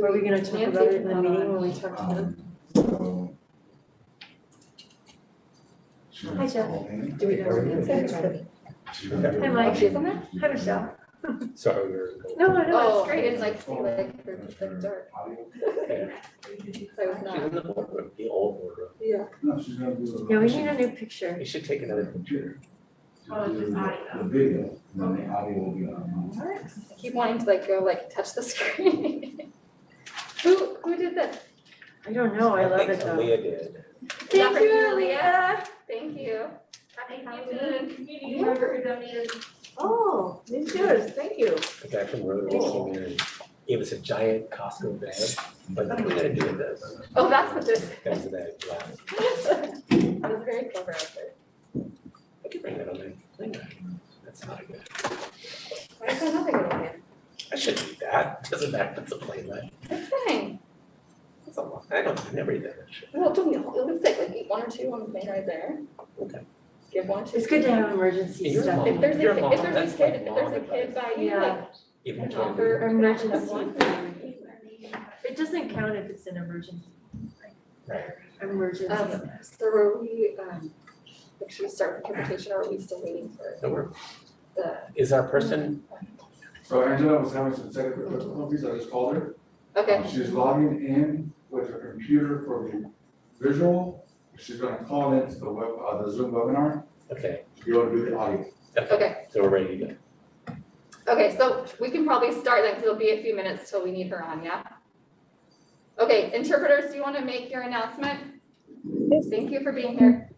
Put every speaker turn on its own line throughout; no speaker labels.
Are we gonna talk about it in the meeting when we talk to them? Hi, Jeff. Do we know her name? Hi, Mike.
She's on there?
Hi, Michelle.
Sorry, we're.
No,
Oh, I didn't like see like her like dark. So it's
She's
not.
in the boardroom, the old boardroom.
Yeah.
No, she's gonna do
Yeah, we need a new picture.
You should take another picture.
the video, and then the audio will be on.
I keep wanting to like go like touch the screen. Who did this?
I don't know, I love
think
it though.
Aaliyah did.
Thank you, Aaliyah.
Thank you. Happy Halloween.
Community member who donated.
Oh, these yours, thank you.
It's actually really came in and gave us a giant Costco bag, but we're gonna do this.
Oh, that's what this
Because of that glass.
That was very clever out there.
I could bring that on my thing. That's not good.
Why is that nothing over here?
I shouldn't eat that. Doesn't matter. It's a plain line.
It's fine.
It's a lot. I never eat that shit.
Well, it took me, it was like eat one or two on the plane right there.
Okay.
Give one or two.
It's good to have emergency
Your
stuff.
mom-
If there's
Your
a,
mom,
if there's
that's
a kid,
like
if there's a
mom
kid by you,
Yeah.
like,
Even
an
told
offer,
you.
Emergency.
one.
It doesn't count if it's an emergency.
Right.
Emergency.
So were we, like, should we start with the presentation or are we still waiting for
So we're,
the?
is our person,
So Angela was having some technical difficulties, I just called her.
Okay,
She's logging in with her computer for the visual. She's gonna call into the the Zoom webinar
okay,
to be able to do the audio.
okay,
so we're ready to go.
okay, so we can probably start then, because it'll be a few minutes till we need her on, yeah? Okay, interpreters, do you want to make your announcement?
Yes.
Thank you for being here.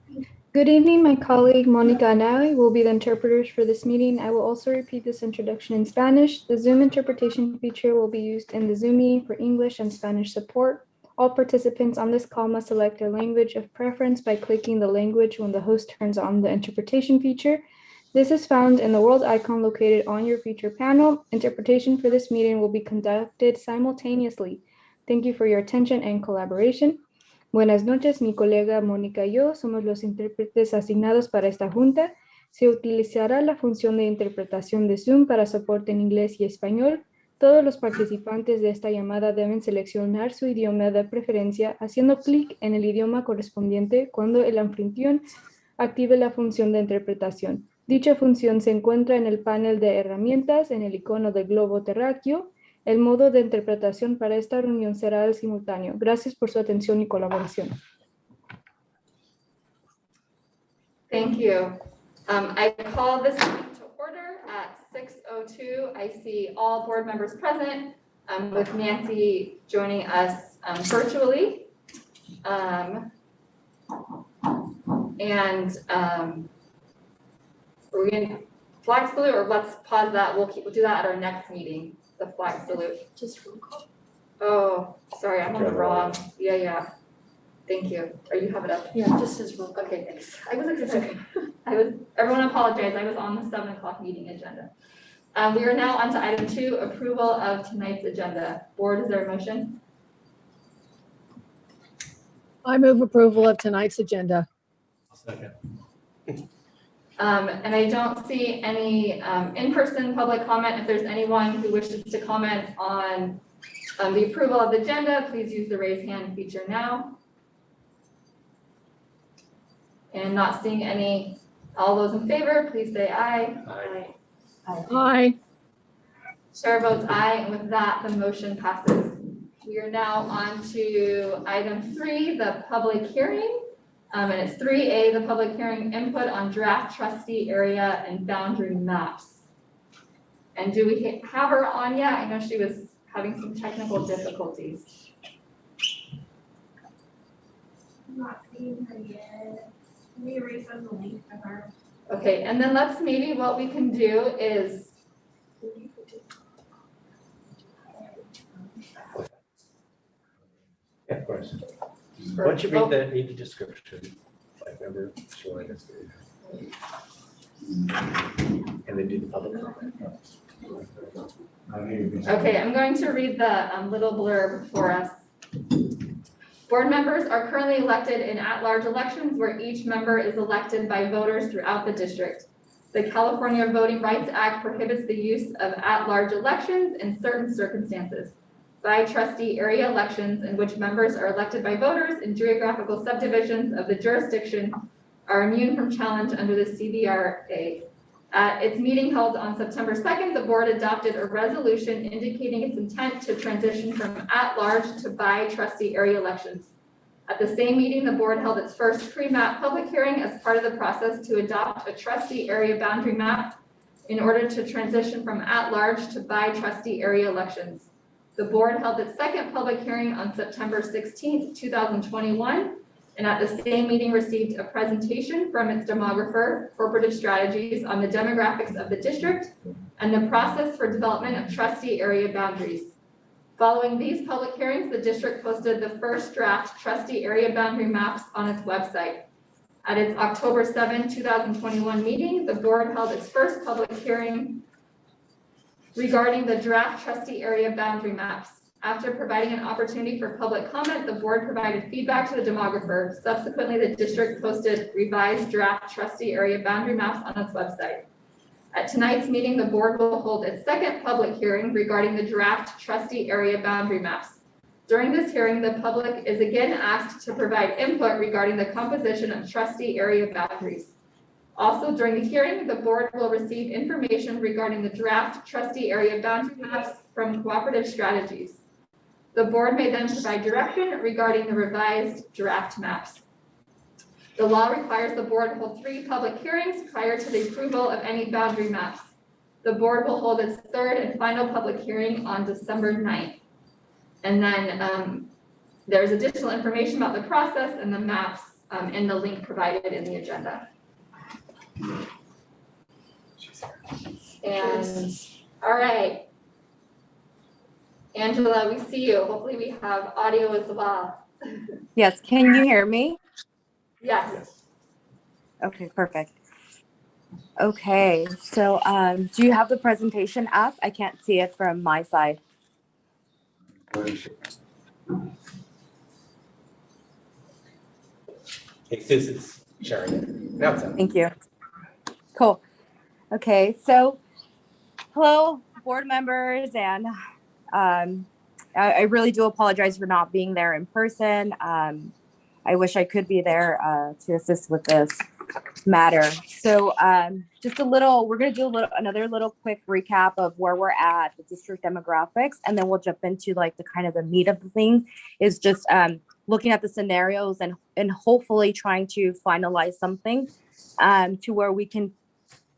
Good evening, my colleague Monica and I will be the interpreters for this meeting. I will also repeat this introduction in Spanish. The Zoom interpretation feature will be used in the Zoom meeting for English and Spanish support. All participants on this call must select their language of preference by clicking the language when the host turns on the interpretation feature. This is found in the world icon located on your feature panel. Interpretation for this meeting will be conducted simultaneously. Thank you for your attention and collaboration. Buenas noches, mi colega Mónica y yo somos los intérpretes asignados para esta junta. Se utilizará la función de interpretación de Zoom para soporte en inglés y español. Todos los participantes de esta llamada deben seleccionar su idioma de preferencia haciendo clic en el idioma correspondiente cuando el anfitrión active la función de interpretación. Dicha función se encuentra en el panel de herramientas en el icono del globo terráqueo. El modo de interpretación para esta reunión será el simultáneo. Gracias por su atención y colaboración.
Thank you. I call this meeting to order at 6:02. I see all board members present, with Nancy joining us virtually. We're gonna flag salute, or let's pause that. We'll do that at our next meeting, the flag salute.
Just roll call.
Oh, sorry, I'm on the wrong. Yeah. Thank you. Or you have it up?
Yeah, just as roll call.
Okay, thanks. I was like, everyone apologize, I was on the 7 o'clock meeting agenda. We are now on to item 2, approval of tonight's agenda. Board, is there a motion?
I move approval of tonight's agenda.
Second.
And I don't see any in-person public comment. If there's anyone who wishes to comment on the approval of the agenda, please use the raise hand feature now. And not seeing any, all those in favor, please say aye.
Aye.
Aye.
Chair votes aye, and with that, the motion passes. We are now on to item 3, the public hearing. And it's 3A, the public hearing input on draft trustee area and boundary maps. And do we have her on yet? I know she was having some technical difficulties.
I'm not seeing her yet. Let me resend the link to her.
Okay, and then maybe what we can do is,
Yeah, of course. Why don't you read the description? I remember showing us. And then do the public comment.
okay, I'm going to read the little blurb for us. Board members are currently elected in at-large elections where each member is elected by voters throughout the district. The California Voting Rights Act prohibits the use of at-large elections in certain circumstances. by trustee area elections in which members are elected by voters in geographical subdivisions of the jurisdiction are immune from challenge under the CVRA. At its meeting held on September 2nd, the board adopted a resolution indicating its intent to transition from at-large to by trustee area elections. At the same meeting, the board held its first pre-map public hearing as part of the process to adopt a trustee area boundary map in order to transition from at-large to by trustee area elections. The board held its second public hearing on September 16th, 2021, and at the same meeting received a presentation from its demographer, Cooperative Strategies, on the demographics of the district and the process for development of trustee area boundaries. Following these public hearings, the district posted the first draft trustee area boundary maps on its website. At its October 7, 2021 meeting, the board held its first public hearing regarding the draft trustee area boundary maps. After providing an opportunity for public comment, the board provided feedback to the demographer. Subsequently, the district posted revised draft trustee area boundary maps on its website. At tonight's meeting, the board will hold its second public hearing regarding the draft trustee area boundary maps. During this hearing, the public is again asked to provide input regarding the composition of trustee area boundaries. Also, during the hearing, the board will receive information regarding the draft trustee area boundary maps from Cooperative Strategies. The board may then provide direction regarding the revised draft maps. The law requires the board hold 3 public hearings prior to the approval of any boundary maps. The board will hold its third and final public hearing on December 9th. And then there's additional information about the process and the maps in the link provided in the agenda. And all right. Angela, we see you. Hopefully we have audio as well.
Yes, can you hear me?
Yes.
Okay, perfect. Okay, so do you have the presentation up? I can't see it from my side.
Hey, Susan's sharing it. Now it's up.
Thank you. Cool. Okay, so hello, board members, and I really do apologize for not being there in person. I wish I could be there to assist with this matter. So just we're going to do another little quick recap of where we're at, the district demographics, and then we'll jump into like the meat of the things is just looking at the scenarios and hopefully trying to finalize something to where we can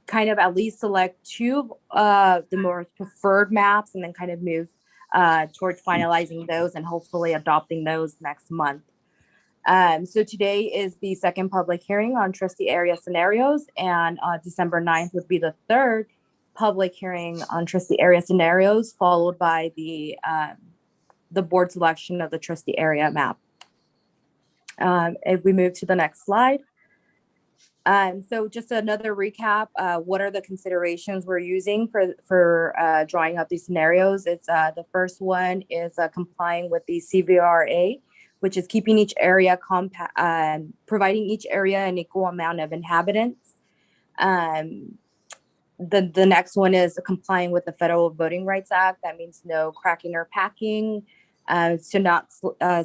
kind of at least select 2 of the most preferred maps and then kind of move towards finalizing those and hopefully adopting those next month. So today is the second public hearing on trustee area scenarios, and December 9th would be the third public hearing on trustee area scenarios, followed by the board selection of the trustee area map. If we move to the next slide. So just another recap, what are the considerations we're using for drawing up these scenarios? It's the first one is complying with the CVRA, which is keeping each area providing each area an equal amount of inhabitants. The next one is complying with the Federal Voting Rights Act. That means no cracking or packing, so not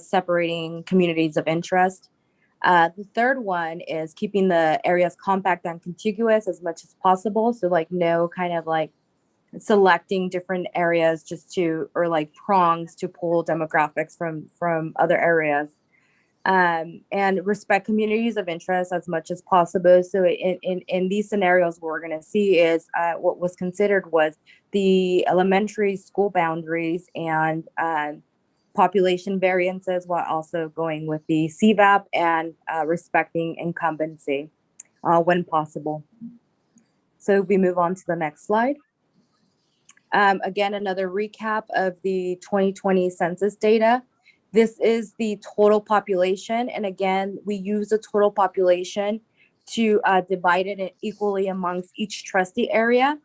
separating communities of interest. The third one is keeping the areas compact and contiguous as much as possible. So like no kind of like selecting different areas or like prongs to pull demographics from other areas. And respect communities of interest as much as possible. So in these scenarios, what we're going to see is what was considered was the elementary school boundaries and population variances, while also going with the CVAP and respecting incumbency when possible. So we move on to the next slide. Again, another recap of the 2020 census data. This is the total population. And again, we use the total population to divide it equally amongst each trustee area.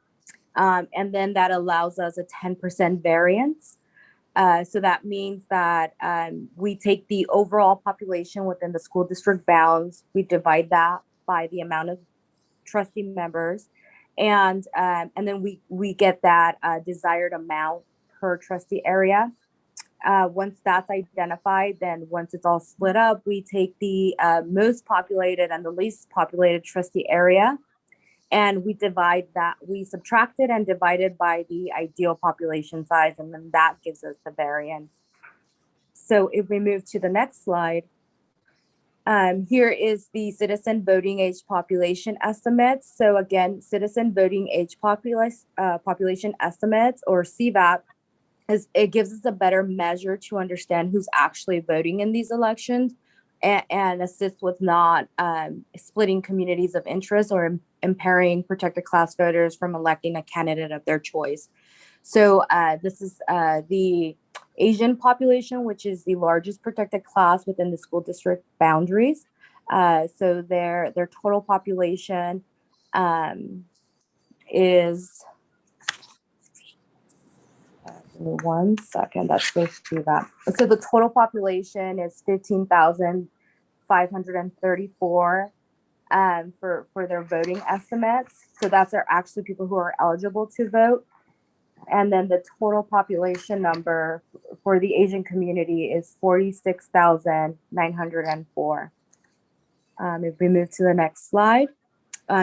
And then that allows us a 10% variance. So that means that we take the overall population within the school district bounds, we divide that by the amount of trustee members, and then we get that desired amount per trustee area. Once that's identified, then once it's all split up, we take the most populated and the least populated trustee area, and we subtract it and divide it by the ideal population size, and then that gives us the variance. So if we move to the next slide, here is the citizen voting age population estimates. So again, citizen voting age population estimates, or CVAP, it gives us a better measure to understand who's actually voting in these elections, and assist with not splitting communities of interest or impairing protected class voters from electing a candidate of their choice. So this is the Asian population, which is the largest protected class within the school district boundaries. So their total population is, give me 1 second, that's supposed to be that. So the total population is 15,534 for their voting estimates. So that's actually people who are eligible to vote. And then the total population number for the Asian community is 46,904. If we move to the next slide,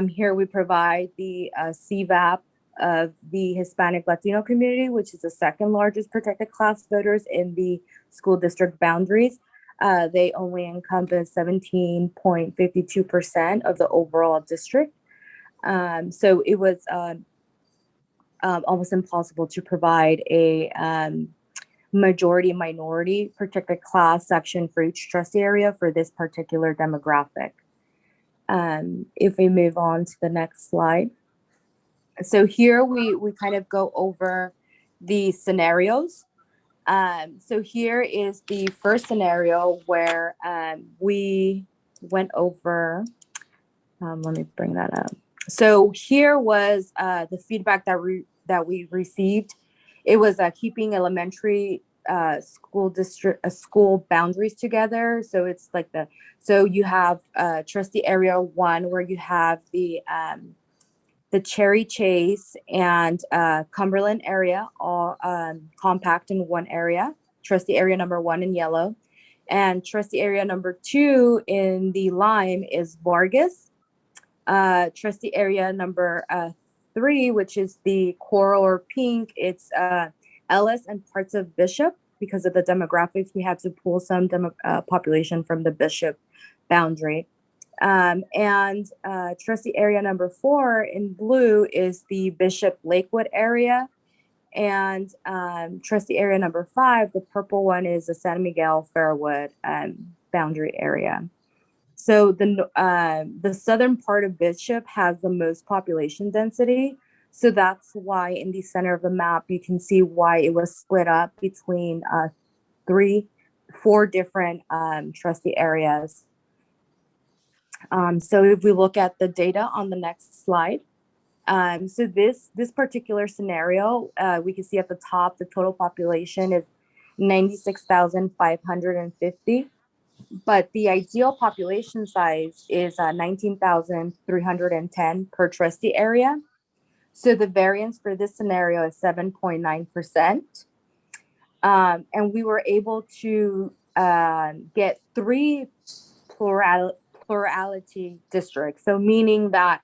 here we provide the CVAP of the Hispanic Latino community, which is the second largest protected class voters in the school district boundaries. They only encompass 17.52% of the overall district. So it was almost impossible to provide a majority minority protected class section for each trustee area for this particular demographic. If we move on to the next slide. So here we kind of go over the scenarios. So here is the first scenario where we went over, let me bring that up. So here was the feedback that we received. It was keeping elementary school boundaries together. So it's like so you have trustee area 1 where you have the Cherry Chase and Cumberland area all compact in one area. Trustee area number 1 in yellow, and trustee area number 2 in the lime is Vargas. Trustee area number 3, which is the coral or pink, it's Ellis and parts of Bishop. Because of the demographics, we had to pull some population from the Bishop boundary. And trustee area number 4 in blue is the Bishop Lakewood area. And trustee area number 5, the purple one, is the San Miguel Fairwood boundary area. So the southern part of Bishop has the most population density. So that's why in the center of the map, you can see why it was split up between 4 different trustee areas. So if we look at the data on the next slide, so this particular scenario, we can see at the top, the total population is 96,550. But the ideal population size is 19,310 per trustee area. So the variance for this scenario is 7.9%. And we were able to get 3 plurality districts. So meaning that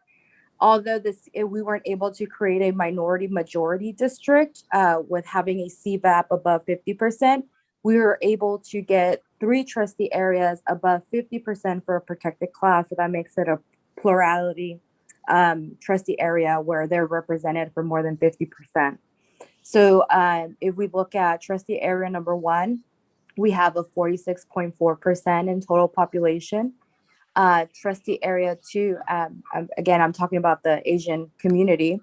although we weren't able to create a minority majority district with having a CVAP above 50%, we were able to get 3 trustee areas above 50% for a protected class. So that makes it a plurality trustee area where they're represented for more than 50%. So if we look at trustee area number 1, we have a 46.4% in total population. Trustee area 2, again, I'm talking about the Asian community.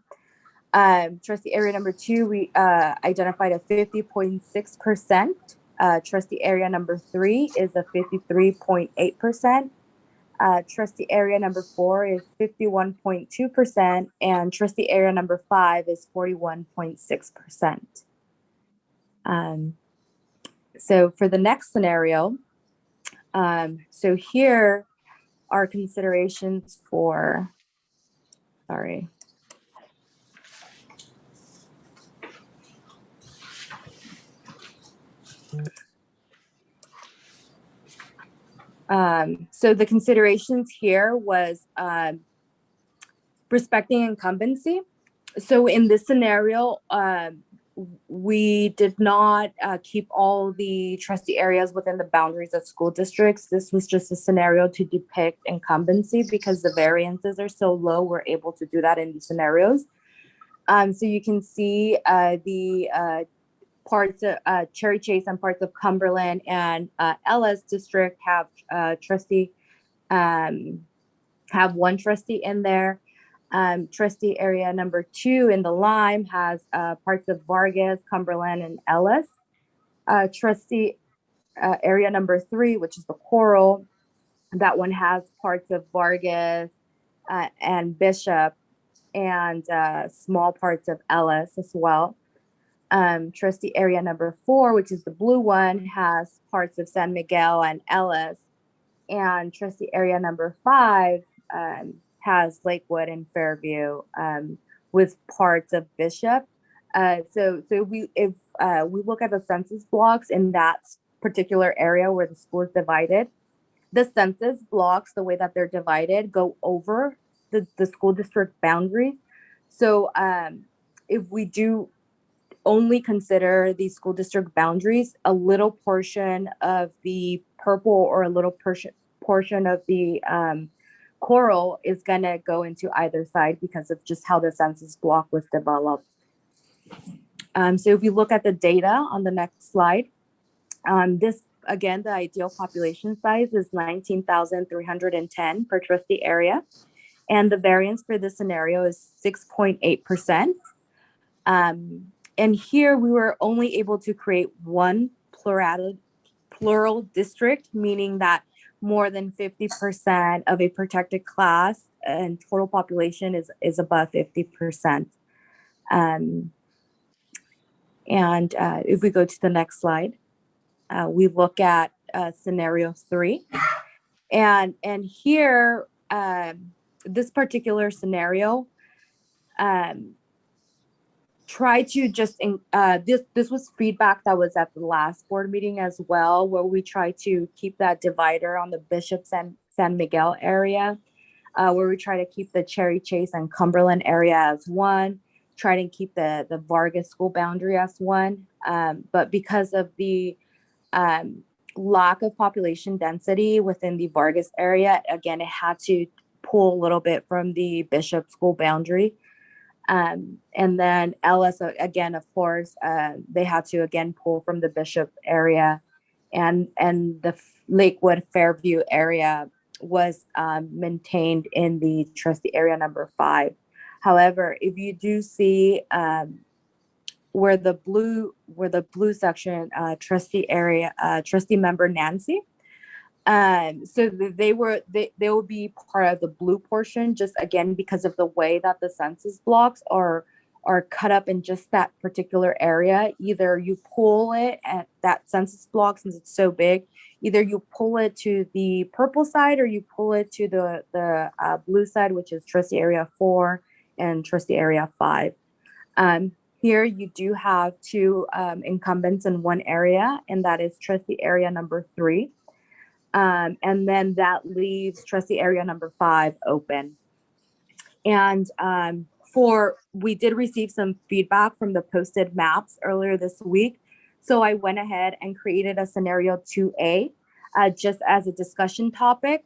Trustee area number 2, we identified a 50.6%. Trustee area number 3 is a 53.8%. Trustee area number 4 is 51.2%, and trustee area number 5 is 41.6%. So for the next scenario, so here are considerations for, sorry. So the considerations here was respecting incumbency. So in this scenario, we did not keep all the trustee areas within the boundaries of school districts. This was just a scenario to depict incumbency because the variances are so low, we're able to do that in these scenarios. So you can see the parts of Cherry Chase and parts of Cumberland and Ellis district have have one trustee in there. Trustee area number 2 in the Lime has parts of Vargas, Cumberland, and Ellis. Trustee area number 3, which is the Coral, that one has parts of Vargas and Bishop and small parts of Ellis as well. Trustee area number 4, which is the blue one, has parts of San Miguel and Ellis. And trustee area number 5 has Lakewood and Fairview with parts of Bishop. So if we look at the census blocks in that particular area where the school is divided, the census blocks, the way that they're divided, go over the school district boundaries. So if we do only consider the school district boundaries, a little portion of the purple or a little portion of the Coral is going to go into either side because of just how the census block was developed. So if you look at the data on the next slide, this, again, the ideal population size is 19,310 per trustee area. And the variance for this scenario is 6.8%. And here we were only able to create one plural district, meaning that more than 50% of a protected class and total population is above 50%. And if we go to the next slide, we look at scenario 3. And here, this particular scenario, try to just, this was feedback that was at the last board meeting as well, where we try to keep that divider on the Bishop San Miguel area, where we try to keep the Cherry Chase and Cumberland area as one, try to keep the Vargas school boundary as one. But because of the lack of population density within the Vargas area, again, it had to pull a little bit from the Bishop school boundary. And then Ellis, again, of course, they had to again pull from the Bishop area, and the Lakewood Fairview area was maintained in the trustee area number 5. However, if you do see where the blue section, trustee member Nancy, so they will be part of the blue portion, just again because of the way that the census blocks are cut up in just that particular area. Either you pull it at that census block, since it's so big, either you pull it to the purple side or you pull it to the blue side, which is trustee area 4 and trustee area 5. Here you do have 2 incumbents in one area, and that is trustee area number 3. And then that leaves trustee area number 5 open. And we did receive some feedback from the posted maps earlier this week. So I went ahead and created a scenario 2A just as a discussion topic.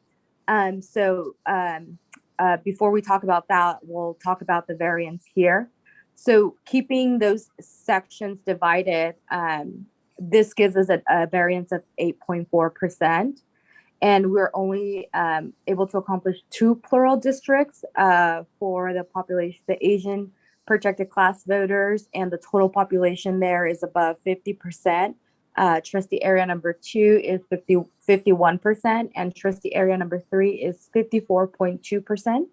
Before we talk about that, we'll talk about the variance here. So keeping those sections divided, this gives us a variance of 8.4%. And we're only able to accomplish 2 plural districts for the population, the Asian protected class voters, and the total population there is above 50%. Trustee area number 2 is 51%, and trustee area number 3 is 54.2%.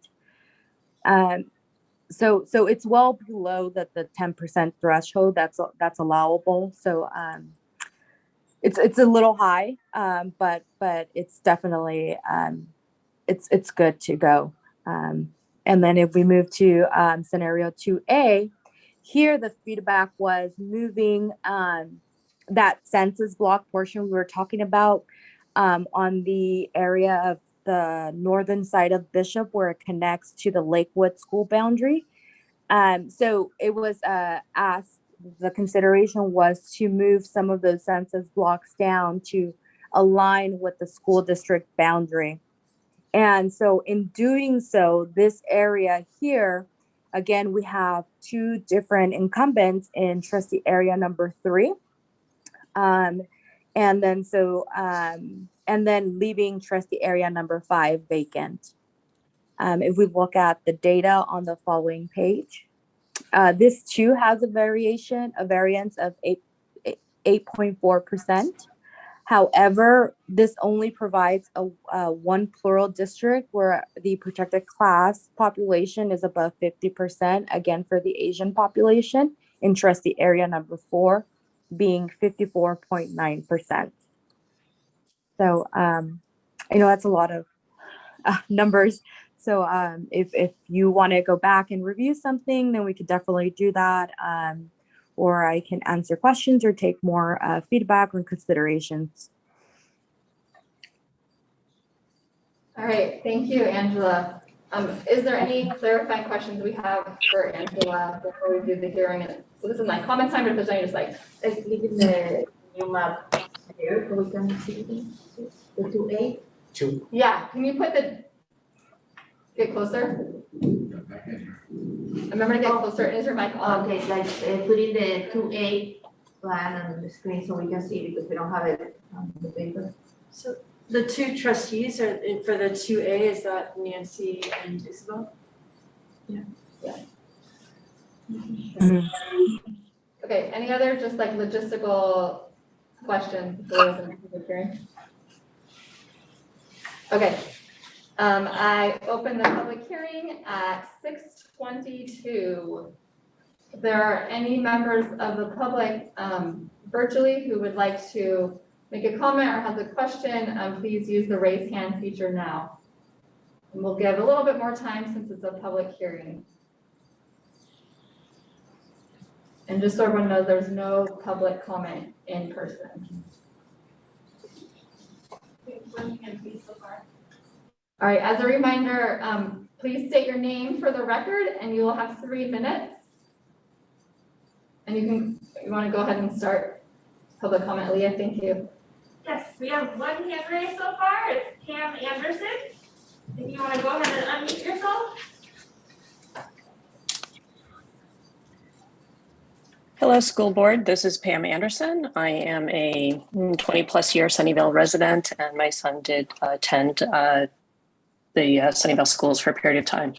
So it's well below the 10% threshold that's allowable. So it's a little high, but it's definitely it's good to go. And then if we move to scenario 2A, here the feedback was moving that census block portion we were talking about on the area of the northern side of Bishop where it connects to the Lakewood school boundary. So it was asked, the consideration was to move some of those census blocks down to align with the school district boundary. And so in doing so, this area here, again, we have two different incumbents in trustee area number 3. And then leaving trustee area number 5 vacant. If we look at the data on the following page, this too has a variance of 8.4%. However, this only provides a one plural district where the protected class population is above 50%, again, for the Asian population, in trustee area number 4 being 54.9%. So I know that's a lot of numbers. So if you want to go back and review something, then we could definitely do that. Or I can answer questions or take more feedback or considerations.
All right, thank you, Angela. Is there any clarifying questions we have for Angela before we do the hearing? So this is my comment time, but if there's any, just like,
Leaving the new map here, so we can see the 2A.
yeah, can you get closer? Remember to get closer. Is your mic on?
Okay, like putting the 2A plan on the screen so we can see it because we don't have it on the paper.
So the two trustees are, for the 2A, is that Nancy and Isabel?
Okay, any other just like logistical questions before we open the hearing? Okay, I open the public hearing at 6:22. If there are any members of the public virtually who would like to make a comment or has a question, please use the raise hand feature now. And we'll give a little bit more time since it's a public hearing. And just so everyone knows, there's no public comment in person. All right, as a reminder, please state your name for the record and you will have 3 minutes. And you want to go ahead and start public comment, Leah, thank you.
Yes, we have one hand raised so far. It's Pam Anderson. If you want to go ahead and unmute yourself.
Hello, school board. This is Pam Anderson. I am a 20-plus year Sunnyvale resident, and my son did attend the Sunnyvale schools for a period of time.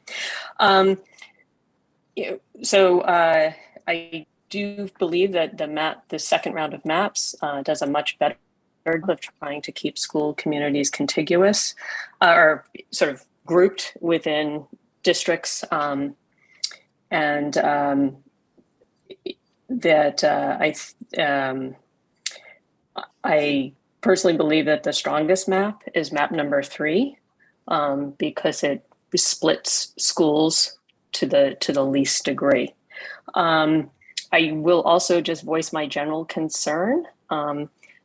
I do believe that the second round of maps does a much better job of trying to keep school communities contiguous or sort of grouped within districts, I personally believe that the strongest map is map number 3, because it splits schools to the least degree. I will also just voice my general concern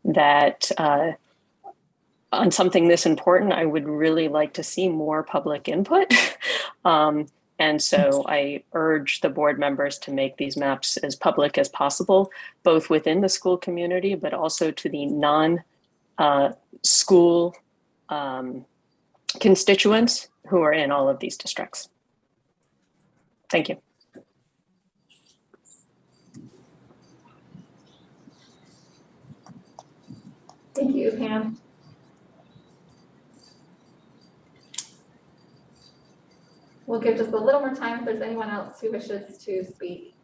that on something this important, I would really like to see more public input. And so I urge the board members to make these maps as public as possible, both within the school community, but also to the non-school constituents who are in all of these districts. Thank you.
Thank you, Pam. We'll give just a little more time if there's anyone else who wishes to speak.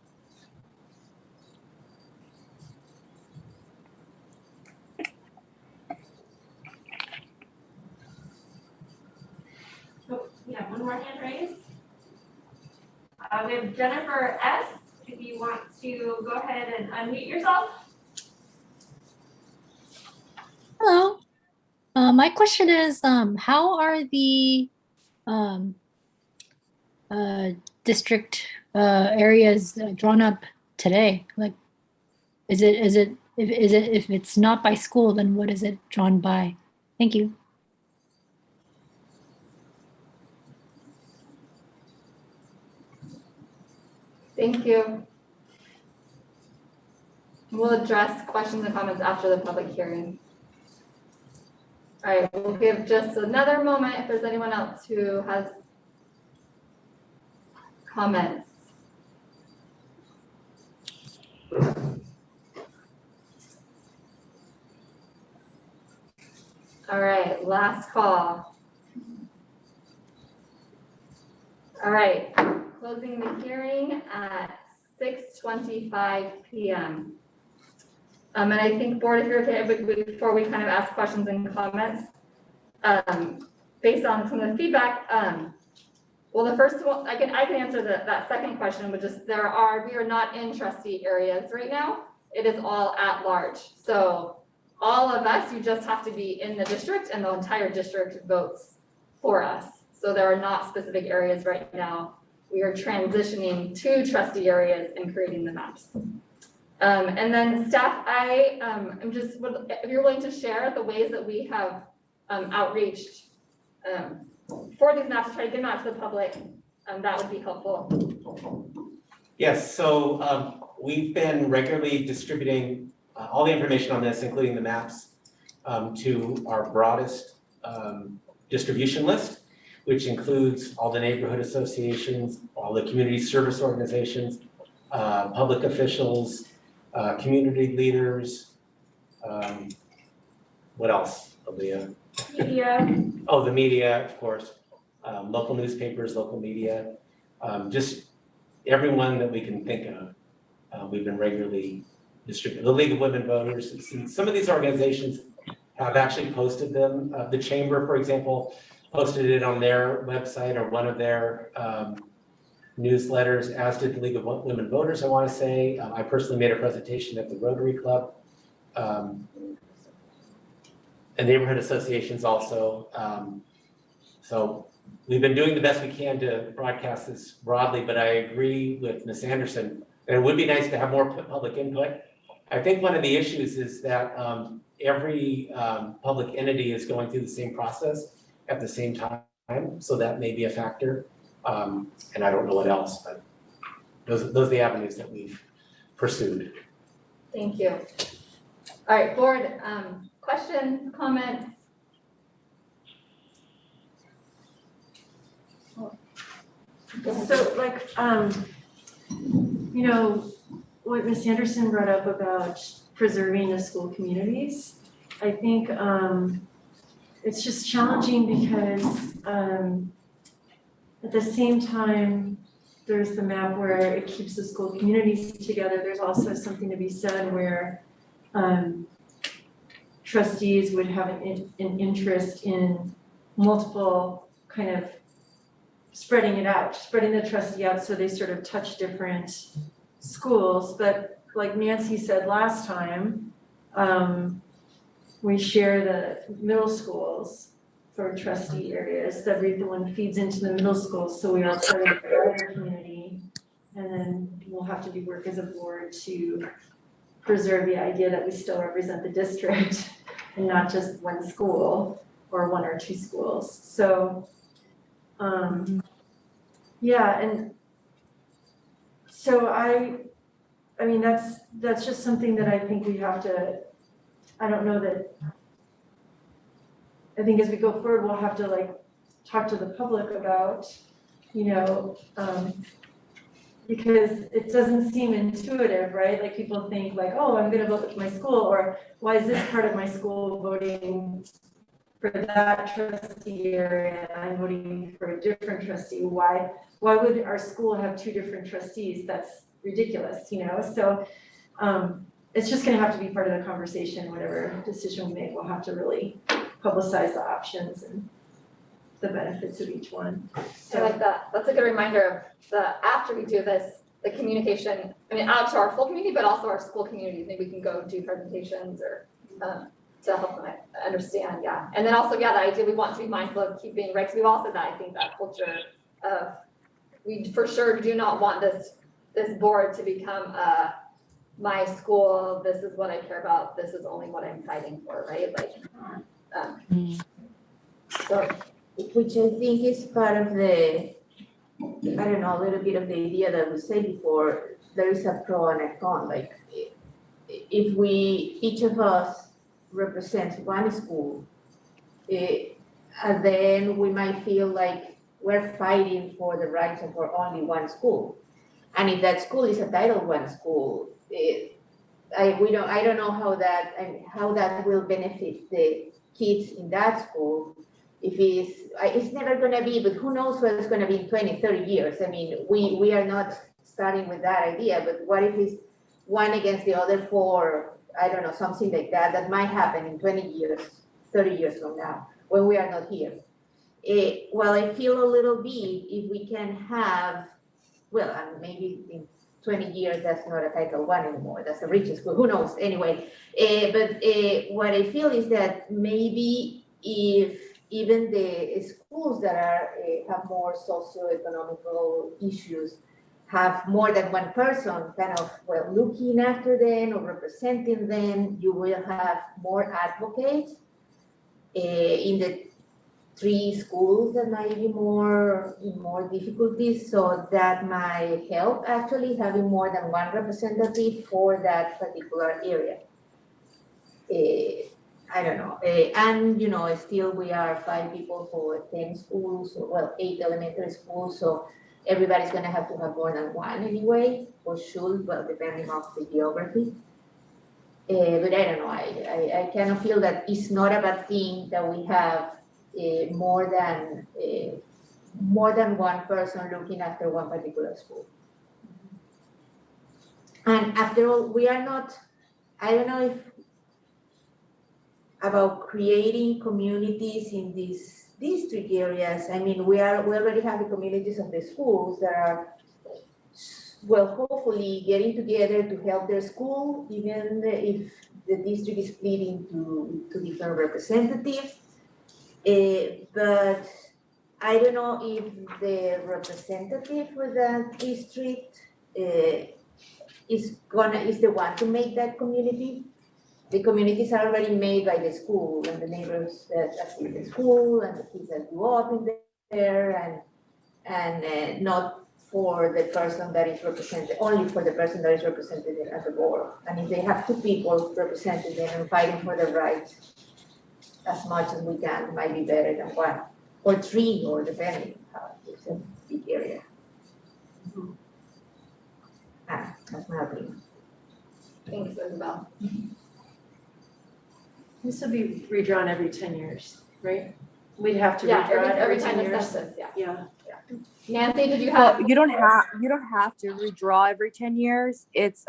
Oh, we have one more hand raised. We have Jennifer S. If you want to go ahead and unmute yourself.
Hello. My question is, how are the district areas drawn up today? Like, if it's not by school, then what is it drawn by? Thank you.
Thank you. We'll address questions and comments after the public hearing. All right, we'll give just another moment if there's anyone else who has comments. All right, last call. All right, closing the hearing at 6:25 p.m. And I think board, if you're okay, before we kind of ask questions and comments, based on some of the feedback, well, the first one, I can answer that second question, which is we are not in trustee areas right now. It is all at large. So all of us, you just have to be in the district and the entire district votes for us. So there are not specific areas right now. We are transitioning to trustee areas and creating the maps. And then staff, I'm just, if you're willing to share the ways that we have outreached for these maps, try to get them out to the public, that would be helpful.
Yes, so we've been regularly distributing all the information on this, including the maps, to our broadest distribution list, which includes all the neighborhood associations, all the community service organizations, public officials, community leaders, what else, Aaliyah?
Media.
Oh, the media, of course, local newspapers, local media, just everyone that we can think of. We've been regularly distributing. The League of Women Voters, some of these organizations have actually posted them. The Chamber, for example, posted it on their website or one of their newsletters, as did the League of Women Voters, I want to say. I personally made a presentation at the Rotary Club. And neighborhood associations also. So we've been doing the best we can to broadcast this broadly, but I agree with Ms. Anderson that it would be nice to have more public input. I think one of the issues is that every public entity is going through the same process at the same time, so that may be a factor. And I don't know what else, but those are the avenues that we've pursued.
Thank you. All right, board, questions, comments?
So like, you know, what Ms. Anderson brought up about preserving the school communities, I think it's just challenging because at the same time, there's the map where it keeps the school communities together. There's also something to be said where trustees would have an interest in multiple kind of spreading the trustee out so they sort of touch different schools. But like Nancy said last time, we share the middle schools for trustee areas. Everyone feeds into the middle schools, so we are part of the entire community. And then we'll have to do work as a board to preserve the idea that we still represent the district and not just one school or one or two schools. So, yeah, and so I mean, that's just something that I think we have to, I don't know that, I think as we go forward, we'll have to like talk to the public about, you know, because it doesn't seem intuitive, right? Like people think like, oh, I'm gonna vote with my school, or why is this part of my school voting for that trustee area and I'm voting for a different trustee? Why would our school have two different trustees? That's ridiculous, you know? So it's just gonna have to be part of the conversation. Whatever decision we make, we'll have to really publicize the options and the benefits of each one.
I like that. That's a good reminder of after we do this, the communication, I mean, out to our full community, but also our school communities. Maybe we can go do presentations or to help them understand, yeah. And then also, yeah, the idea we want to be mindful of keeping, right, because we've all said that, I think that culture of, we for sure do not want this board to become my school, this is what I care about, this is only what I'm fighting for, right? Like, So,
Which I think is part of the, I don't know, a little bit of the idea that we said before, there is a pro and a con, like if we, each of us represents one school, and then we might feel like we're fighting for the rights of our only one school. And if that school is a Title I school, I don't know how that will benefit the kids in that school. If it's never gonna be, but who knows what it's gonna be in 20, 30 years. I mean, we are not starting with that idea, but what if it's one against the other for, I don't know, something like that, that might happen in 20 years, 30 years from now, when we are not here. Well, I feel a little bit if we can have, well, and maybe in 20 years, that's not a Title I anymore, that's a richest school, who knows, anyway. But what I feel is that maybe if even the schools that have more socioeconomical issues have more than one person kind of, well, looking after them or representing them, you will have more advocates in the 3 schools that might be in more difficulties. So that might help actually having more than one representative for that particular area. I don't know, and still we are 5 people for 10 schools, well, 8 elementary schools, so everybody's gonna have to have more than one anyway, or should, well, depending on the geography. But I don't know, I kind of feel that it's not a bad thing that we have more than one person looking after one particular school. And after all, we are not, I don't know if about creating communities in these district areas. I mean, we already have the communities of the schools that are, well, hopefully getting together to help their school, even if the district is split into different representatives. But I don't know if the representative for that district is the one to make that community. The communities are already made by the school and the neighbors that attend the school and the kids that grow up in there, and not for the person that is represented, only for the person that is represented at the board. And if they have 2 people representing them and fighting for their rights as much as we can, it might be better than 1 or 3, or depending how it's a big area. That's my opinion.
thanks, Isabel.
This will be redrawn every 10 years, right? We'd have to
Yeah,
redraw it
every
10
time the
years.
census, yeah.
Yeah.
Nancy, did you
Well,
have?
you don't have to redraw every 10 years. It's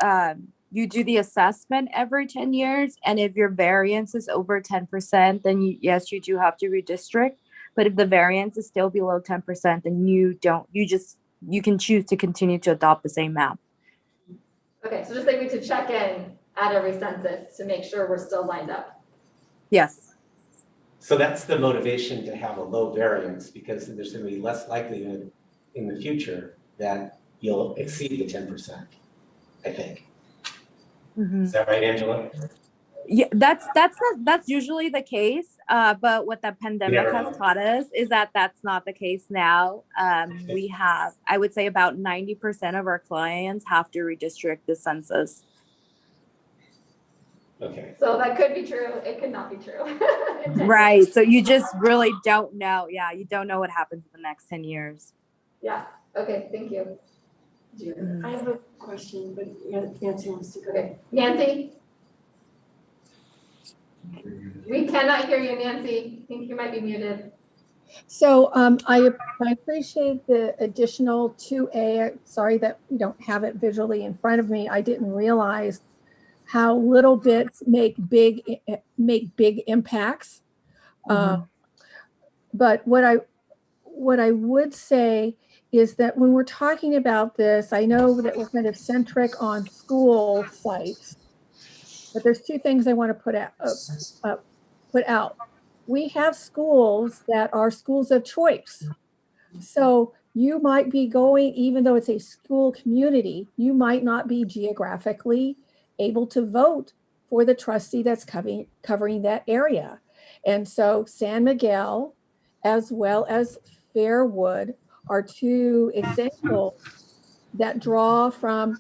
you do the assessment every 10 years, and if your variance is over 10%, then yes, you do have to redistrict. But if the variance is still below 10%, then you can choose to continue to adopt the same map.
Okay, so just like we to check in at every census to make sure we're still lined up.
Yes.
So that's the motivation to have a low variance, because there's gonna be less likelihood in the future that you'll exceed the 10%, I think.
Mhm.
Is that right, Angela?
Yeah, that's usually the case. But what the pandemic
Yeah.
has taught us is that that's not the case now. We have, I would say, about 90% of our clients have to redistrict the census.
Okay.
So that could be true, it could not be true.
Right. So you just really don't know. Yeah, you don't know what happens in the next 10 years.
Yeah, okay, thank you.
Mhm.
I have a question, but Nancy wants to go.
Okay, Nancy? We cannot hear you, Nancy. I think you might be muted.
So I appreciate the additional 2A. Sorry that we don't have it visually in front of me. I didn't realize how little bits make big impacts. But what I would say is that when we're talking about this, I know that we're kind of centric on school sites, but there's 2 things I want to put out. We have schools that are schools of choice. So you might be going, even though it's a school community, you might not be geographically able to vote for the trustee that's covering that area. And so San Miguel as well as Fairwood are two examples that draw from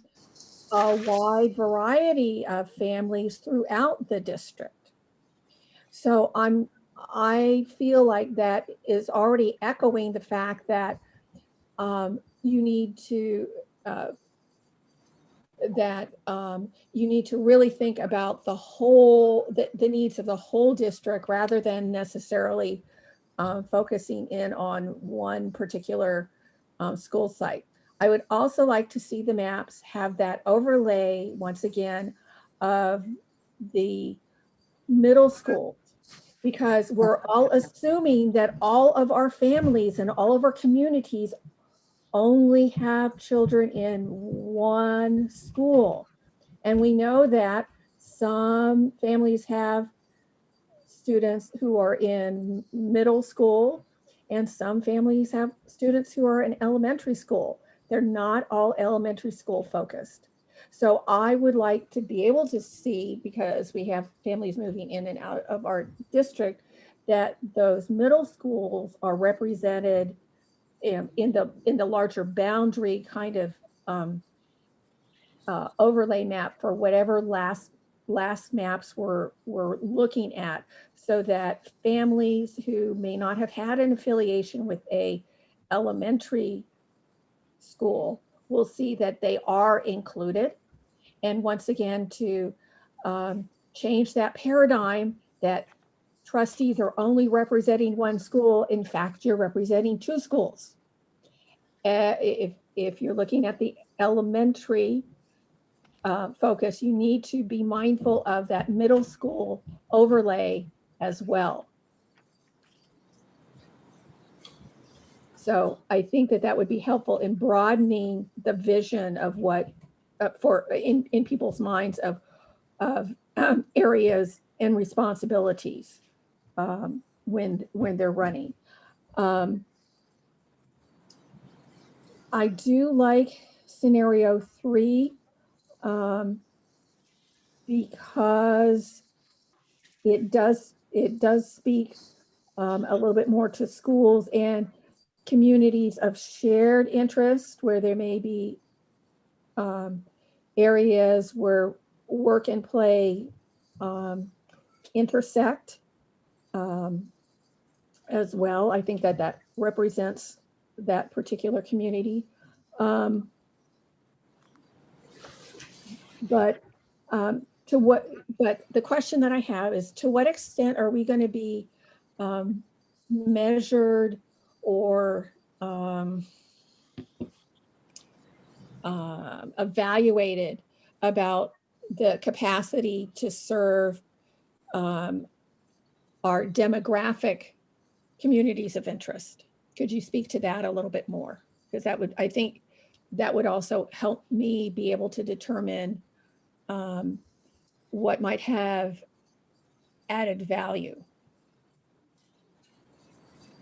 a wide variety of families throughout the district. So I feel like that is already echoing the fact that you need to you need to really think about the whole, the needs of the whole district rather than necessarily focusing in on one particular school site. I would also like to see the maps have that overlay once again of the middle school, because we're all assuming that all of our families and all of our communities only have children in one school. And we know that some families have students who are in middle school and some families have students who are in elementary school. They're not all elementary school focused. So I would like to be able to see, because we have families moving in and out of our district, that those middle schools are represented in the larger boundary kind of overlay map for whatever last maps we're looking at, so that families who may not have had an affiliation with a elementary school will see that they are included. And once again, to change that paradigm that trustees are only representing one school. In fact, you're representing two schools. If you're looking at the elementary focus, you need to be mindful of that middle school overlay as well. So I think that that would be helpful in broadening the vision of what in people's minds of areas and responsibilities when they're running. I do like scenario 3 because it does speak a little bit more to schools and communities of shared interest, where there may be areas where work and play intersect as well. I think that that represents that particular community. But the question that I have is, to what extent are we going to be measured or evaluated about the capacity to serve our demographic communities of interest? Could you speak to that a little bit more? Because I think that would also help me be able to determine what might have added value.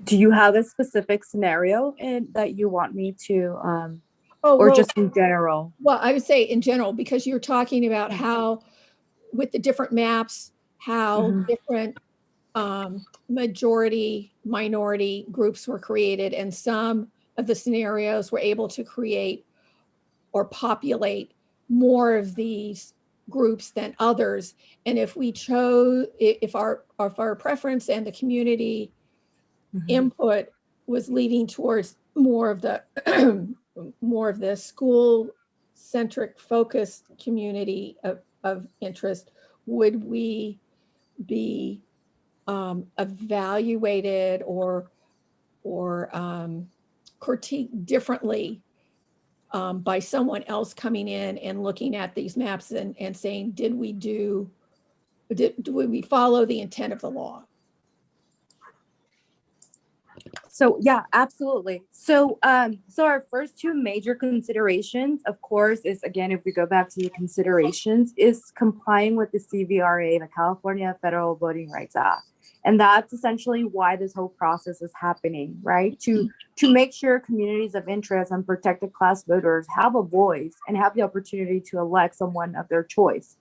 Do you have a specific scenario that you want me to,
well,
just in general?
Well, I would say in general, because you're talking about how with the different maps, how different majority, minority groups were created, and some of the scenarios were able to create or populate more of these groups than others. And if we chose, if our preference and the community input was leading towards more of the school-centric focused community of interest, would we be evaluated or critiqued differently by someone else coming in and looking at these maps and saying, did we follow the intent of the law?
So yeah, absolutely. So our first two major considerations, of course, is, again, if we go back to the considerations, is complying with the CVRA, the California Federal Voting Rights Act. And that's essentially why this whole process is happening, right? To make sure communities of interest and protected class voters have a voice and have the opportunity to elect someone of their choice.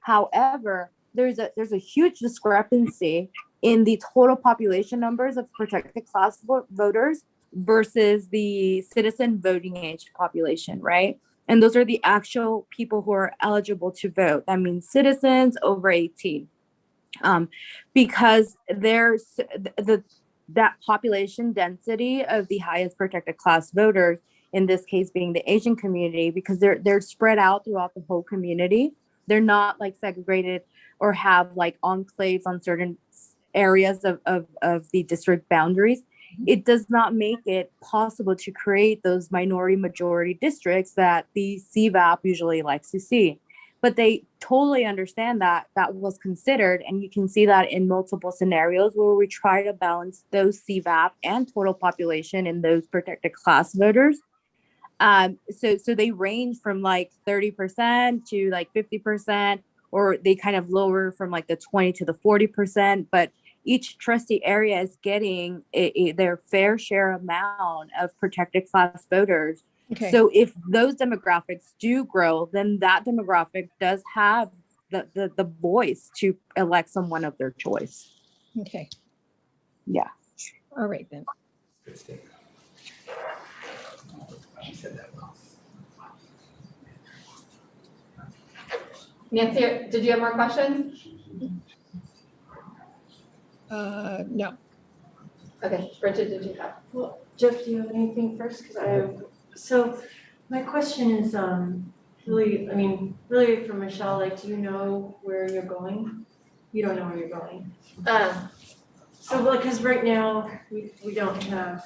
However, there's a huge discrepancy in the total population numbers of protected class voters versus the citizen voting age population, right? And those are the actual people who are eligible to vote. That means citizens over 18. Because there's that population density of the highest protected class voters, in this case being the Asian community, because they're spread out throughout the whole community. They're not like segregated or have like enclaves on certain areas of the district boundaries. It does not make it possible to create those minority majority districts that the CVAP usually likes to see. But they totally understand that that was considered, and you can see that in multiple scenarios where we try to balance those CVAP and total population in those protected class voters. So they range from like 30% to like 50%, or they kind of lower from like the 20 to the 40%, but each trustee area is getting their fair share amount of protected class voters.
Okay.
So if those demographics do grow, then that demographic does have the voice to elect someone of their choice.
Okay.
Yeah.
All right then.
Good statement. She said that well.
Nancy, did you have more questions?
No.
Okay, Bridget, did you have?
Well, Jeff, do you have anything first? So my question is, really, I mean, really for Michelle, like, do you know where you're going? You don't know where you're going. So, like, because right now, we don't know.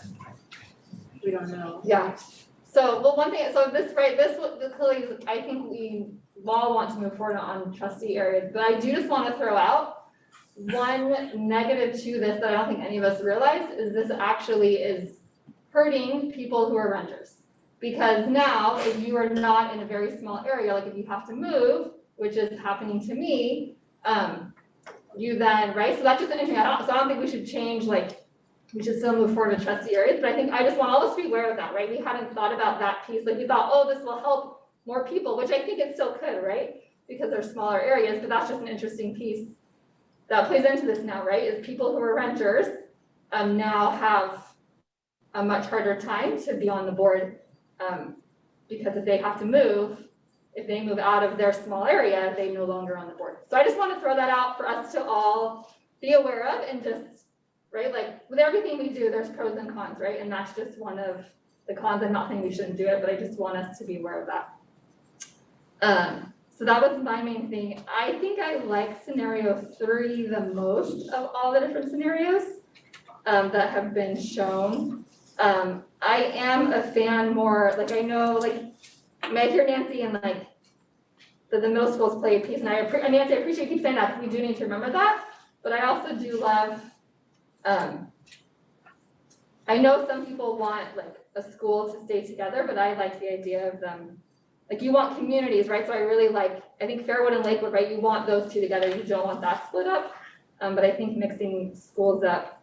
Yeah. So, well, one thing, so this, right, this clearly, I think we all want to move forward on trustee areas, but I do just want to throw out one negative to this that I don't think any of us realize is this actually is hurting people who are renters. Because now, if you are not in a very small area, like if you have to move, which is happening to me, you then, right? So that's just an interesting, so I don't think we should change, like, we should still move forward with trustee areas, but I just want all of us to be aware of that, right? We hadn't thought about that piece, like we thought, oh, this will help more people, which I think it still could, right? Because they're smaller areas, but that's just an interesting piece that plays into this now, right? Is people who are renters now have a much harder time to be on the board because if they have to move, if they move out of their small area, they no longer on the board. So I just want to throw that out for us to all be aware of and just, right? Like with everything we do, there's pros and cons, right? And that's just one of the cons. I'm not saying we shouldn't do it, but I just want us to be aware of that. So that was my main thing. I think I like scenario 3 the most of all the different scenarios that have been shown. I am a fan more, like I know, like I hear Nancy and like the middle schools play a piece, and Nancy, I appreciate you keep saying that, we do need to remember that, but I also do love, I know some people want like a school to stay together, but I like the idea of them, like you want communities, right? So I really like, I think Fairwood and Lakewood, right? You want those two together, you don't want that split up, but I think mixing schools up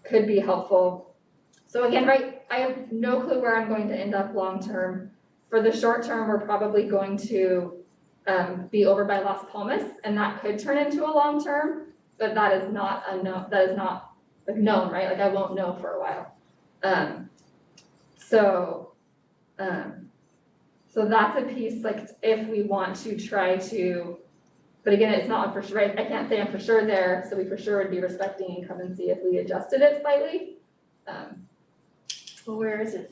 could be helpful. So again, right, I have no clue where I'm going to end up long-term. For the short term, we're probably going to be over by Las Palmas, and that could turn into a long-term, but that is not unknown, that is not like known, right? Like I won't know for a while. So that's a piece, like if we want to try to, but again, it's not for sure, right? I can't say I'm for sure there, so we for sure would be respecting incumbency if we adjusted it slightly.
Well, where is it?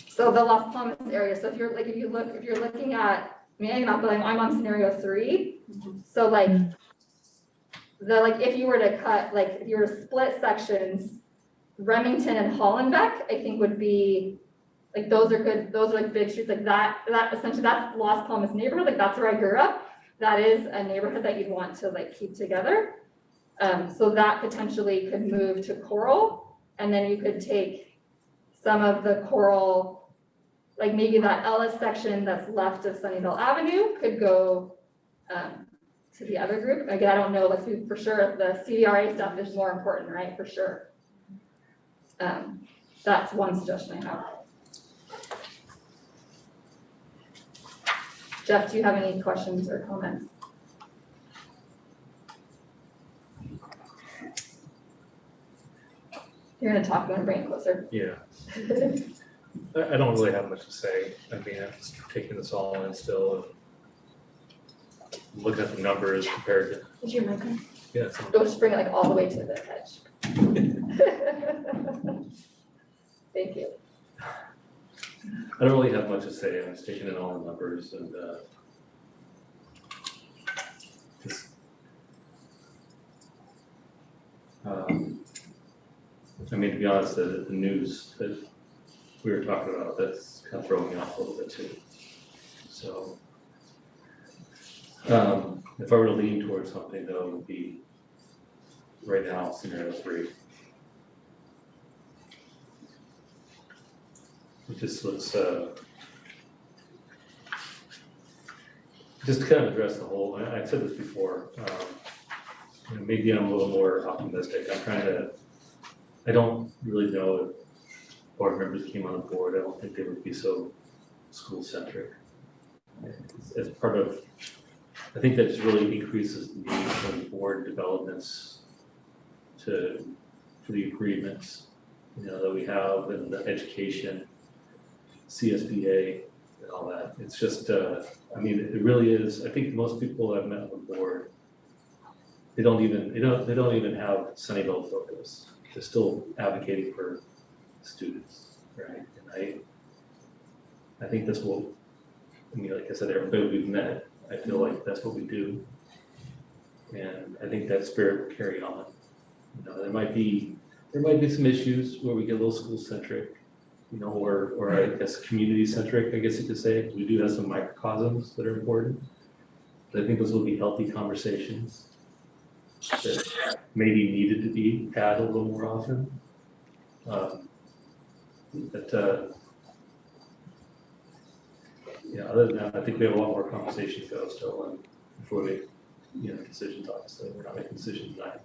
So the Las Palmas area, so if you're looking at, I mean, I'm on scenario 3. So like, if you were to cut, like if you were to split sections, Remington and Hollenbeck, I think would be, like those are good, those are like big streets, like that essentially, that's Las Palmas neighborhood, like that's where I grew up. That is a neighborhood that you'd want to like keep together. So that potentially could move to Coral, and then you could take some of the Coral, like maybe that Ellis section that's left of Sunnyvale Avenue could go to the other group. Again, I don't know, like for sure the CVRA stuff is more important, right? For sure. That's one suggestion I have. Jeff, do you have any questions or comments? You're gonna talk, you wanna bring it closer?
Yeah, I don't really have much to say. I mean, I'm just taking this all in still and looking at the numbers compared to,
Is your mic on?
yeah, it's-
We'll just bring it like all the way to the edge. Thank you.
I don't really have much to say. I'm just taking in all the numbers and just I mean, to be honest, the news that we were talking about, that's kind of throwing me off a little bit too. So if I were to lean towards something, though, it would be right now scenario 3. It just looks just to kind of address the whole, I've said this before, you know, maybe I'm a little more optimistic. I don't really know if board members came on the board, I don't think they would be so school-centric. As part of, I think that just really increases the need for the board developments for the agreements, you know, that we have and the education, CSBA and all that. It's just, I mean, it really is, I think most people I've met on the board, they don't even have Sunnyvale focus. They're still advocating for students, right? And I think this will, I mean, like I said, everybody we've met, I feel like that's what we do. And I think that spirit will carry on. You know, there might be some issues where we get a little school-centric, you know, or I guess community-centric, I guess you could say. We do have some microcosms that are important. But I think those will be healthy conversations that maybe needed to be had a little more often. Yeah, other than that, I think we have a lot more conversations to go still and before we make, you know, decisions, obviously. We're not making decisions tonight.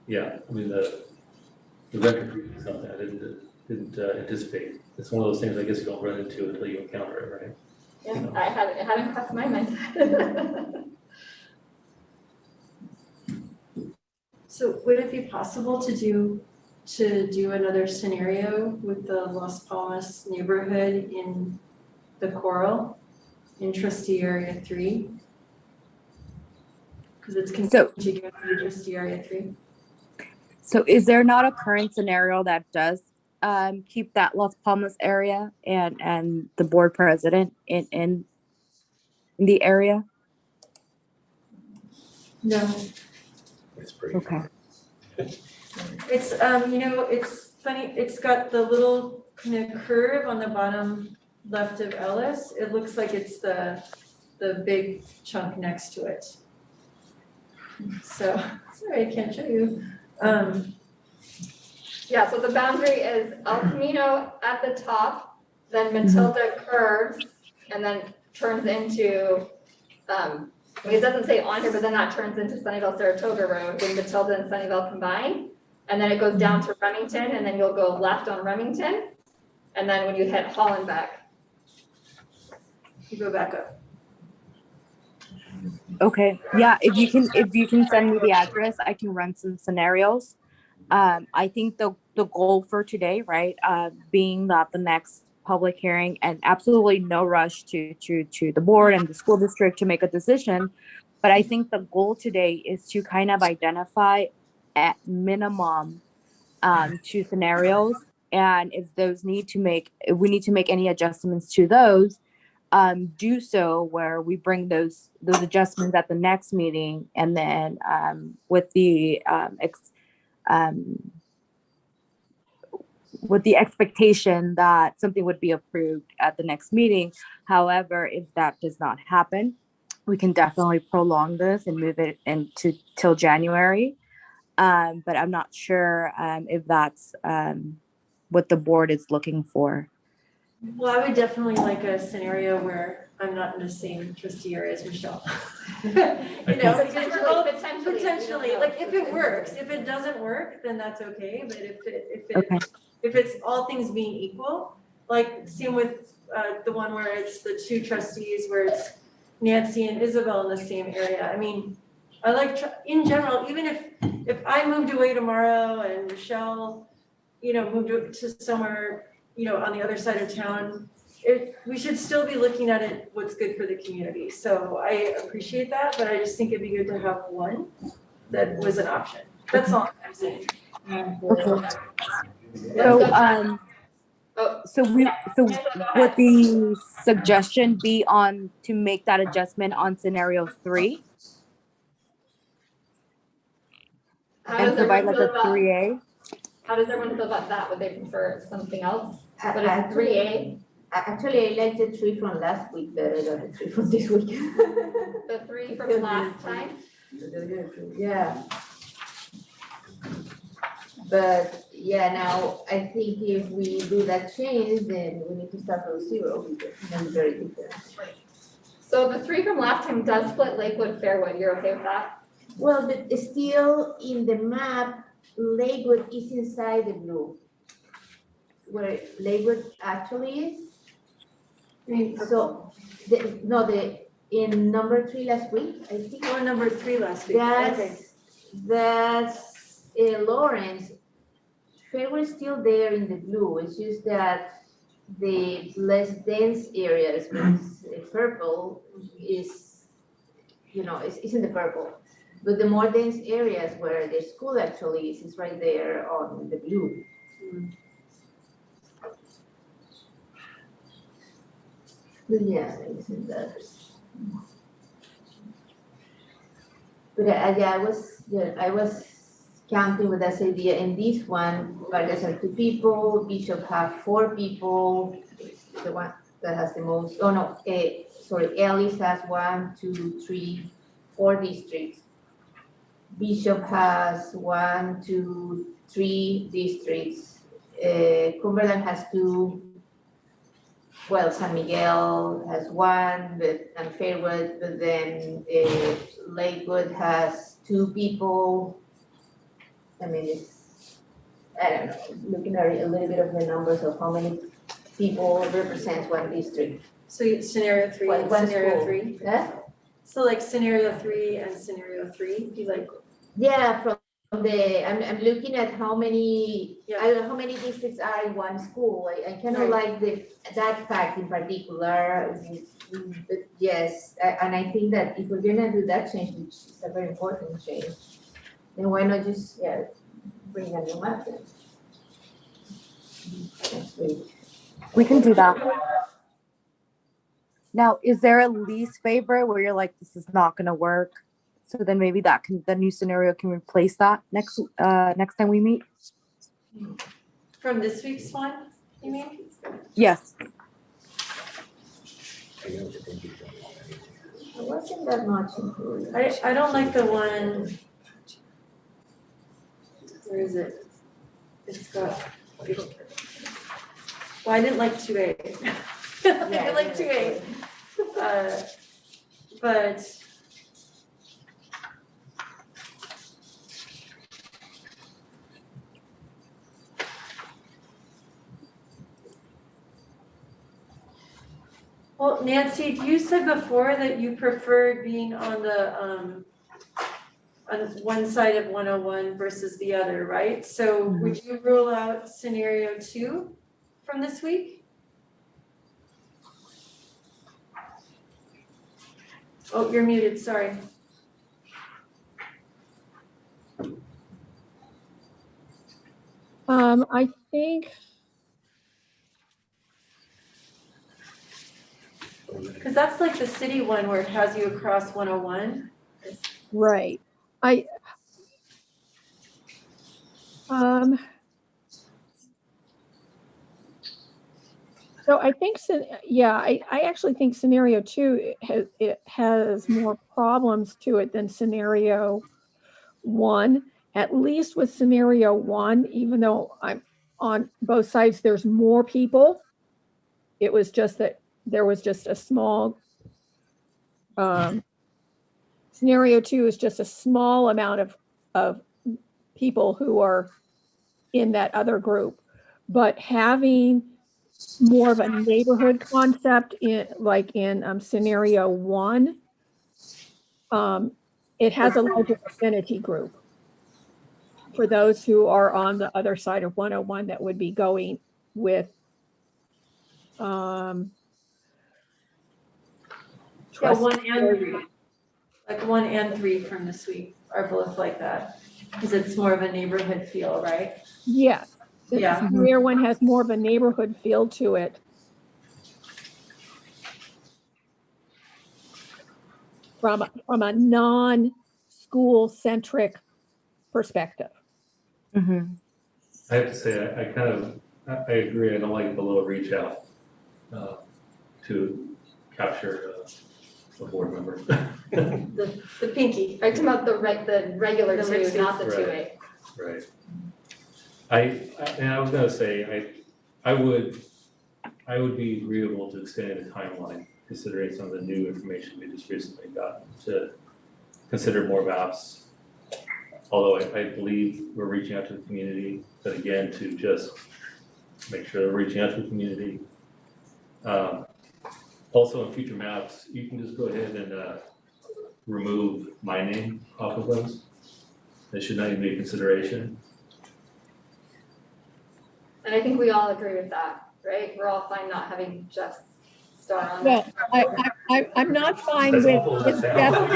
Yeah, I mean, the record is something I didn't anticipate. It's one of those things I guess you don't run into until you encounter it, right?
Yeah, it hadn't crossed my mind.
So would it be possible to do another scenario with the Las Palmas neighborhood in the Coral in trustee area 3? Because it's contiguous to trustee area 3.
So is there not a current scenario that does keep that Las Palmas area and the board president in the area?
No.
It's pretty.
Okay.
It's, you know, it's funny, it's got the little kind of curve on the bottom left of Ellis. It looks like it's the big chunk next to it. So, sorry, I can't show you.
Yeah, so the boundary is El Camino at the top, then Matilda curves and then turns into, I mean, it doesn't say on here, but then that turns into Sunnyvale Saratoga Road, when Matilda and Sunnyvale combine. And then it goes down to Remington, and then you'll go left on Remington. And then when you hit Hollenbeck, you go back up.
Okay, yeah, if you can send me the address, I can run some scenarios. I think the goal for today, right, being that the next public hearing and absolutely no rush to the board and the school district to make a decision. But I think the goal today is to kind of identify at minimum 2 scenarios. And if we need to make any adjustments to those, do so where we bring those adjustments at the next meeting, and then with the expectation that something would be approved at the next meeting. However, if that does not happen, we can definitely prolong this and move it till January. But I'm not sure if that's what the board is looking for.
Well, I would definitely like a scenario where I'm not in the same trustee area as Michelle. You know, because we're both potentially, like if it works, if it doesn't work, then that's okay. But if it's all things being equal, like same with the one where it's the 2 trustees where it's Nancy and Isabel in the same area. I mean, I like, in general, even if I moved away tomorrow and Michelle, moved to somewhere, on the other side of town, we should still be looking at it, what's good for the community. So I appreciate that, but I just think it'd be good to have one that was an option. That's all I'm saying.
Okay. So, so would the suggestion be on to make that adjustment on scenario 3
How
and
does
provide
everyone
like
feel
a
about,
3A?
how does everyone feel about that? Would they prefer something else? But it's
Actually,
3A,
actually, I like the 3 from last week better than the 3 from this week.
the 3 from last time.
Yeah. But yeah, now I think if we do that change, then we need to start from 0 because it's very different.
So the 3 from last time does split Lakewood, Fairwood. You're okay with that?
Well, but still in the map, Lakewood is inside the blue. Where Lakewood actually is. So, in number 3 last week, I think.
Or number 3 last week, okay.
That's Lawrence. Fairwood is still there in the blue. It's just that the less dense areas, with purple, is in the purple. But the more dense areas where the school actually is right there on the blue. But yeah, isn't that? But I was counting with this idea. In this one, Vargas are 2 people, Bishop have 4 people, the one that has the most. Oh no, sorry, Ellis has 1, 2, 3, 4 districts. Bishop has 1, 2, 3 districts. Cumberland has 2. Well, San Miguel has 1, and Fairwood, but then Lakewood has 2 people. I mean, I don't know, looking at a little bit of the numbers of how many people represents one district.
So scenario 3 and
One
scenario
school.
3?
Yeah?
So like scenario 3 and scenario 3, do you like?
Yeah, from I'm looking at how many,
Yeah.
I don't know how many districts are in one school. I kind of like that fact in particular. But yes, and I think that if we're gonna do that change, which is a very important change, then why not just, bring a new map then? Next week.
We can do that. Now, is there a least favorite where you're like, this is not gonna work? So then maybe the new scenario can replace that next time we meet?
From this week's one, you mean?
Yes.
There wasn't that much included.
I don't like the one. Where is it? It's got. Well, I didn't like 2A. I didn't like 2A. But. Well, Nancy, you said before that you preferred being on the, on one side of 101 versus the other, right? So would you rule out scenario 2 from this week? Oh, you're muted, sorry.
I think,
Because that's like the city one where it has you across 101.
right. So I think, I actually think scenario 2 has more problems to it than scenario 1. At least with scenario 1, even though I'm on both sides, there's more people. It was just that there was just a small, scenario 2 is just a small amount of people who are in that other group. But having more of a neighborhood concept in scenario 1, it has a larger affinity group. For those who are on the other side of 101 that would be going with
Yeah,
trust-
1 and 3. Like 1 and 3 from this week are both like that, because it's more of a neighborhood feel, right?
Yes.
Yeah.
The rear one has more of a neighborhood feel to it. From a non-school centric perspective.
Mm-hmm.
I have to say, I agree, I don't like the little reach out to capture a board member.
The pinky.
Are you talking about the regular
The
two,
mixed
not the
use.
2A?
Right. And I was gonna say, I would be agreeable to extending the timeline, considering some of the new information we just recently got, to consider more maps. Although I believe we're reaching out to the community, but again, to just make sure they're reaching out to the community. Also in future maps, you can just go ahead and remove my name off of those. That should not even be a consideration.
And I think we all agree with that, right? We're all fine not having Jeff's star on
Well,
there.
I'm not fine
As
with
awful as it
Jeff.
sounds,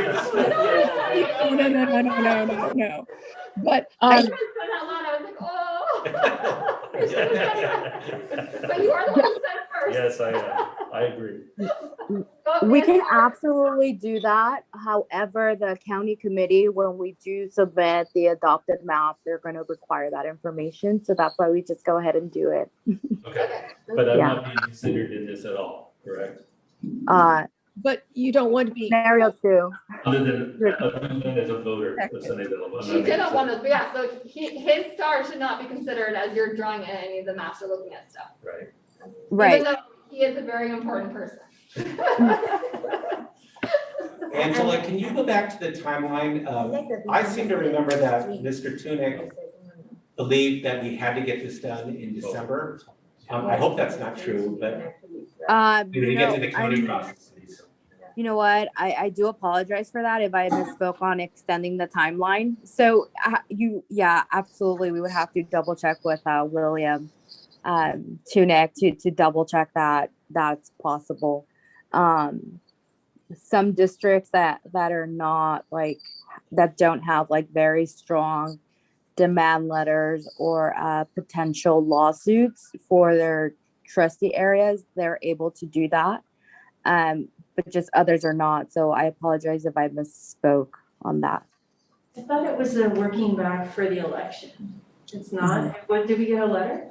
No. But
I said that loud, I was like, oh. I shouldn't have said that. But you are the one who said it first.
Yes, I agree.
We can absolutely do that. However, the county committee, when we do submit the adopted map, they're going to require that information. So that's why we just go ahead and do it.
Okay, but I'm
Yeah.
not being considered in this at all, correct?
But you don't want to be.
Scenario 2.
Other than as a voter of Sunnyvale. I'm
She
not
didn't
being
want to, yeah, so his star should not be considered as you're drawing in any of the maps or looking at stuff.
Right.
Right.
Even though he is a very important person.
Angela, can you go back to the timeline? I seem to remember that Mr. Tunick believed that we had to get this done in December. I hope that's not true, but we need to get to the county process.
You know what? I do apologize for that if I misspoke on extending the timeline. So yeah, absolutely. We would have to double check with William Tunick to double check that that's possible. Some districts that are not that don't have very strong demand letters or potential lawsuits for their trustee areas, they're able to do that. But just others are not. So I apologize if I misspoke on that.
I thought it was a working back for the election. It's not? What, did we get a letter?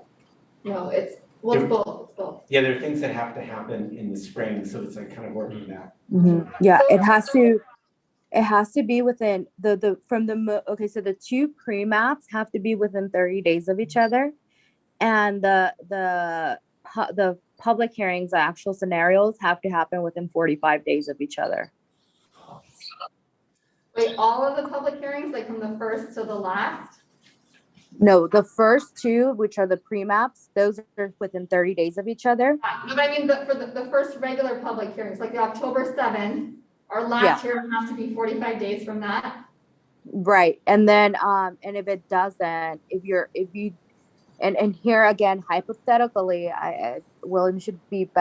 No, it's both.
Yeah, there are things that have to happen in the spring, so it's kind of working back.
Yeah, it has to be within okay, so the 2 pre-maps have to be within 30 days of each other. And the public hearings, the actual scenarios have to happen within 45 days of each other.
Wait, all of the public hearings, from the first to the last?
No, the first 2, which are the pre-maps, those are within 30 days of each other.
No, but I mean, for the first regular public hearings, like the October 7th, our last hearing has to be 45 days from that.
Right. And then and if it doesn't, if you and here again, hypothetically, William should be the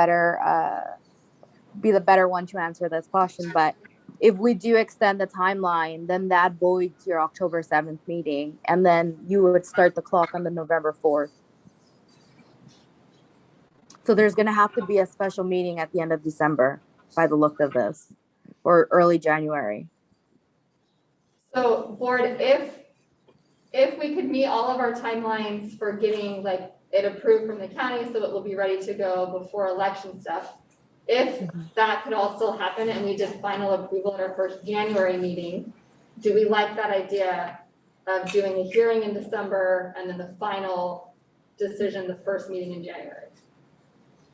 better one to answer this question. But if we do extend the timeline, then that voids your October 7th meeting, and then you would start the clock on the November 4th. So there's going to have to be a special meeting at the end of December by the look of this, or early January.
So board, if we could meet all of our timelines for getting it approved from the county, so it will be ready to go before election stuff. If that could all still happen and we did final approval at our first January meeting, do we like that idea of doing a hearing in December and then the final decision, the first meeting in January?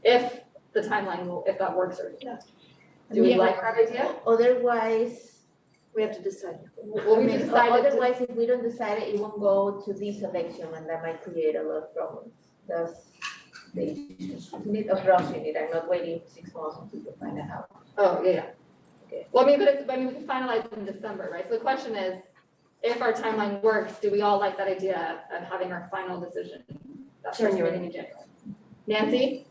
If the timeline if that works or not. Do we like that idea?
Otherwise,
We have to decide.
Well, we decided
otherwise, if we don't decide it, it won't go to this election and that might create a lot of problems. That's the issue. You need a rush in it. I'm not waiting 6 months until you find it out.
Oh, yeah. Well, I mean, we can finalize in December, right? So the question is, if our timeline works, do we all like that idea of having our final decision? That first meeting in January. Nancy?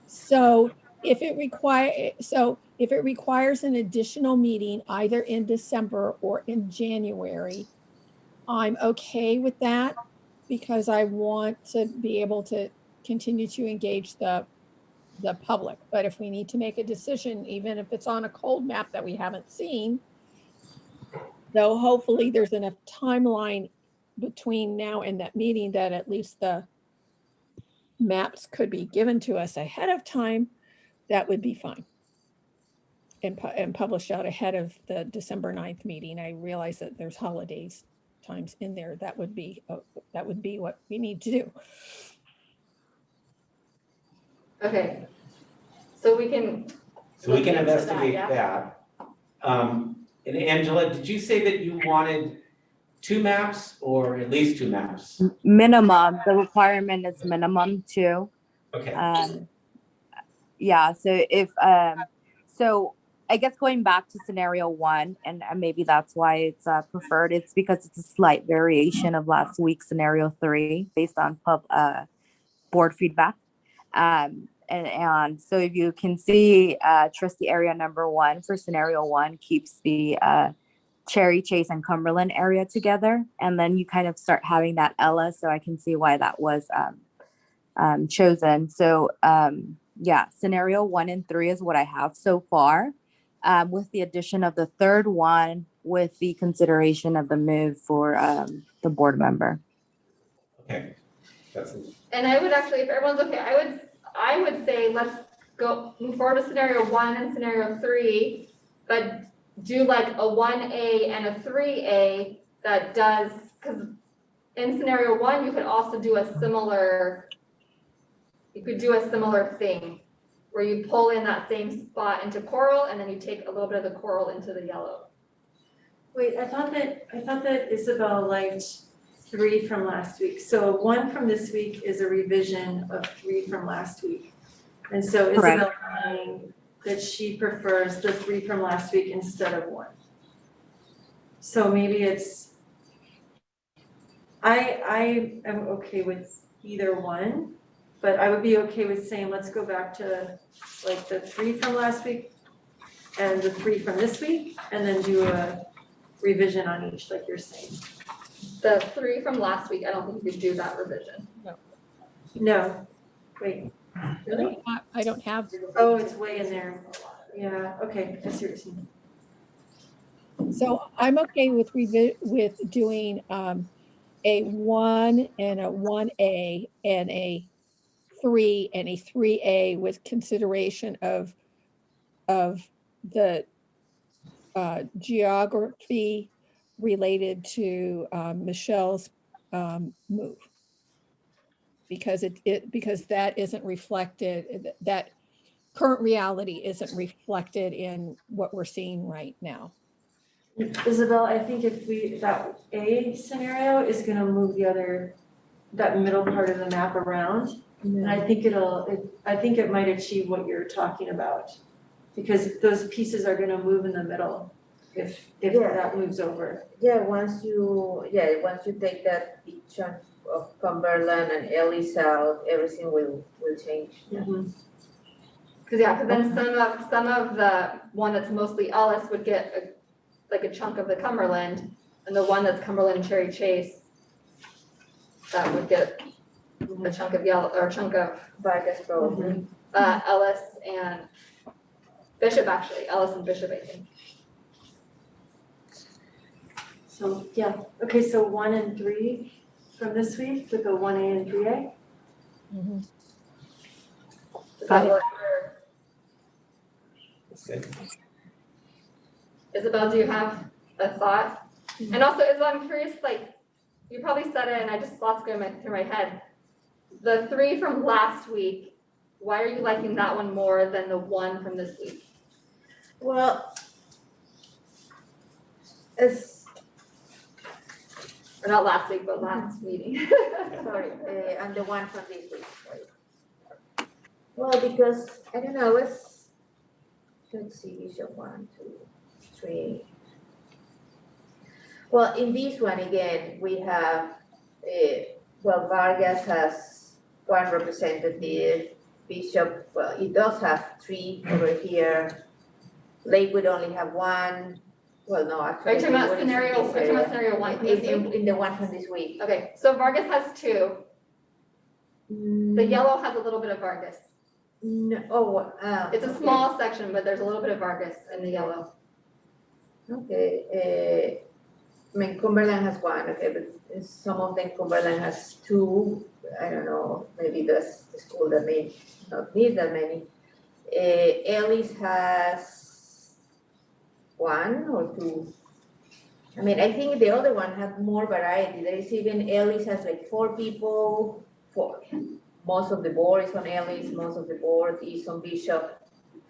So if it requires an additional meeting either in December or in January, I'm okay with that because I want to be able to continue to engage the public. But if we need to make a decision, even if it's on a cold map that we haven't seen, though hopefully there's enough timeline between now and that meeting that at least the maps could be given to us ahead of time, that would be fine. And published out ahead of the December 9th meeting. I realize that there's holidays times in there. That would be what we need to do.
Okay. So we can.
investigate
yeah.
that. And Angela, did you say that you wanted 2 maps or at least 2 maps?
Minimum, the requirement is minimum 2.
Okay.
Yeah, so so I guess going back to scenario 1, and maybe that's why it's preferred, it's because it's a slight variation of last week's scenario 3 based on board feedback. And so if you can see, trustee area number 1 for scenario 1 keeps the Cherry Chase and Cumberland area together, and then you kind of start having that Ella, so I can see why that was chosen. So yeah, scenario 1 and 3 is what I have so far, with the addition of the third one with the consideration of the move for the board member.
Okay. That's it.
And I would actually, if everyone's okay, I would say let's move forward to scenario 1 and scenario 3, but do like a 1A and a 3A that does, because in scenario 1, you could also do a similar thing where you pull in that same spot into coral and then you take a little bit of the coral into the yellow.
Wait, I thought that Isabel liked 3 from last week. So 1 from this week is a revision of 3 from last week. And so Isabel saying that she prefers the 3 from last week instead of 1. So maybe it's, I am okay with either one, but I would be okay with saying, let's go back to like the 3 from last week and the 3 from this week, and then do a revision on each, like you're saying.
The 3 from last week, I don't think you could do that revision.
No, wait,
Really? I don't have.
oh, it's way in there. Yeah, okay, I see what you're saying.
So I'm okay with doing a 1 and a 1A and a 3 and a 3A with consideration of the geography related to Michelle's move. Because because that isn't reflected, that current reality isn't reflected in what we're seeing right now.
Isabel, I think if that A scenario is gonna move that middle part of the map around. And I think it might achieve what you're talking about. Because those pieces are gonna move in the middle if that moves over.
Yeah, once you take that big chunk of Cumberland and Ellis out, everything will change.
Mhm.
Because then some of the one that's mostly Ellis would get like a chunk of the Cumberland, and the one that's Cumberland Cherry Chase, that would get a chunk of yellow, or a chunk of
Vargas probably.
Ellis and Bishop, actually, Ellis and Bishop, I think.
So, yeah, okay, so 1 and 3 from this week with a 1A and 3A.
Mhm.
Does that work?
Good.
Isabel, do you have a thought? And also, Isabel, I'm curious, like, you probably said it and I just lots going through my head. The 3 from last week, why are you liking that one more than the 1 from this week?
Well, it's,
Or not last week, but last meeting.
sorry, and the one from this week, sorry. Well, because, I don't know, let's see, Bishop 1, 2, 3. Well, in this one, again, we have, Vargas has one representative, Bishop, well, it does have 3 over here. Lakewood only have 1. Well, no, actually.
Are you talking about
Lakewood is in
scenario,
this
are you talking about
area.
scenario one from this
In
week?
in the one from this week.
Okay, so Vargas has 2. The
Mm,
yellow has a little bit of Vargas.
No, oh,
It's a
okay.
small section, but there's a little bit of Vargas in the yellow.
Okay, I mean, Cumberland has 1, okay, but in some of them Cumberland has 2. I don't know, maybe that's the school that may not need that many. Ellis has 1 or 2. I mean, I think the other one had more variety. There is even Ellis has like 4 people, 4. Most of the board is on Ellis, most of the board is on Bishop.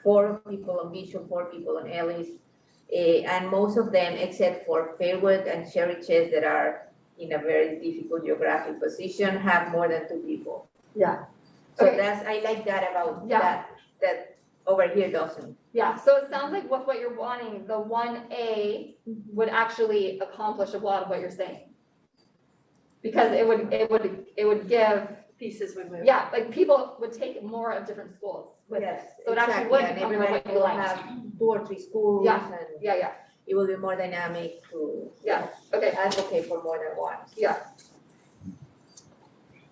4 people on Bishop, 4 people on Ellis. And most of them, except for Fairwood and Cherry Chest that are in a very difficult geographic position, have more than 2 people.
Yeah.
So
Okay.
that's, I like that about
Yeah.
that over here doesn't.
Yeah, so it sounds like with what you're wanting, the 1A would actually accomplish a lot of what you're saying. Because it would give,
Pieces would move.
yeah, like people would take more of different schools with it.
Yes,
So it actually
exactly,
would
and
become
everybody
what you
will
like.
have 2 or 3 schools
Yeah.
and
Yeah,
it will be more dynamic to
yeah, okay,
advocate for more than one.
yeah.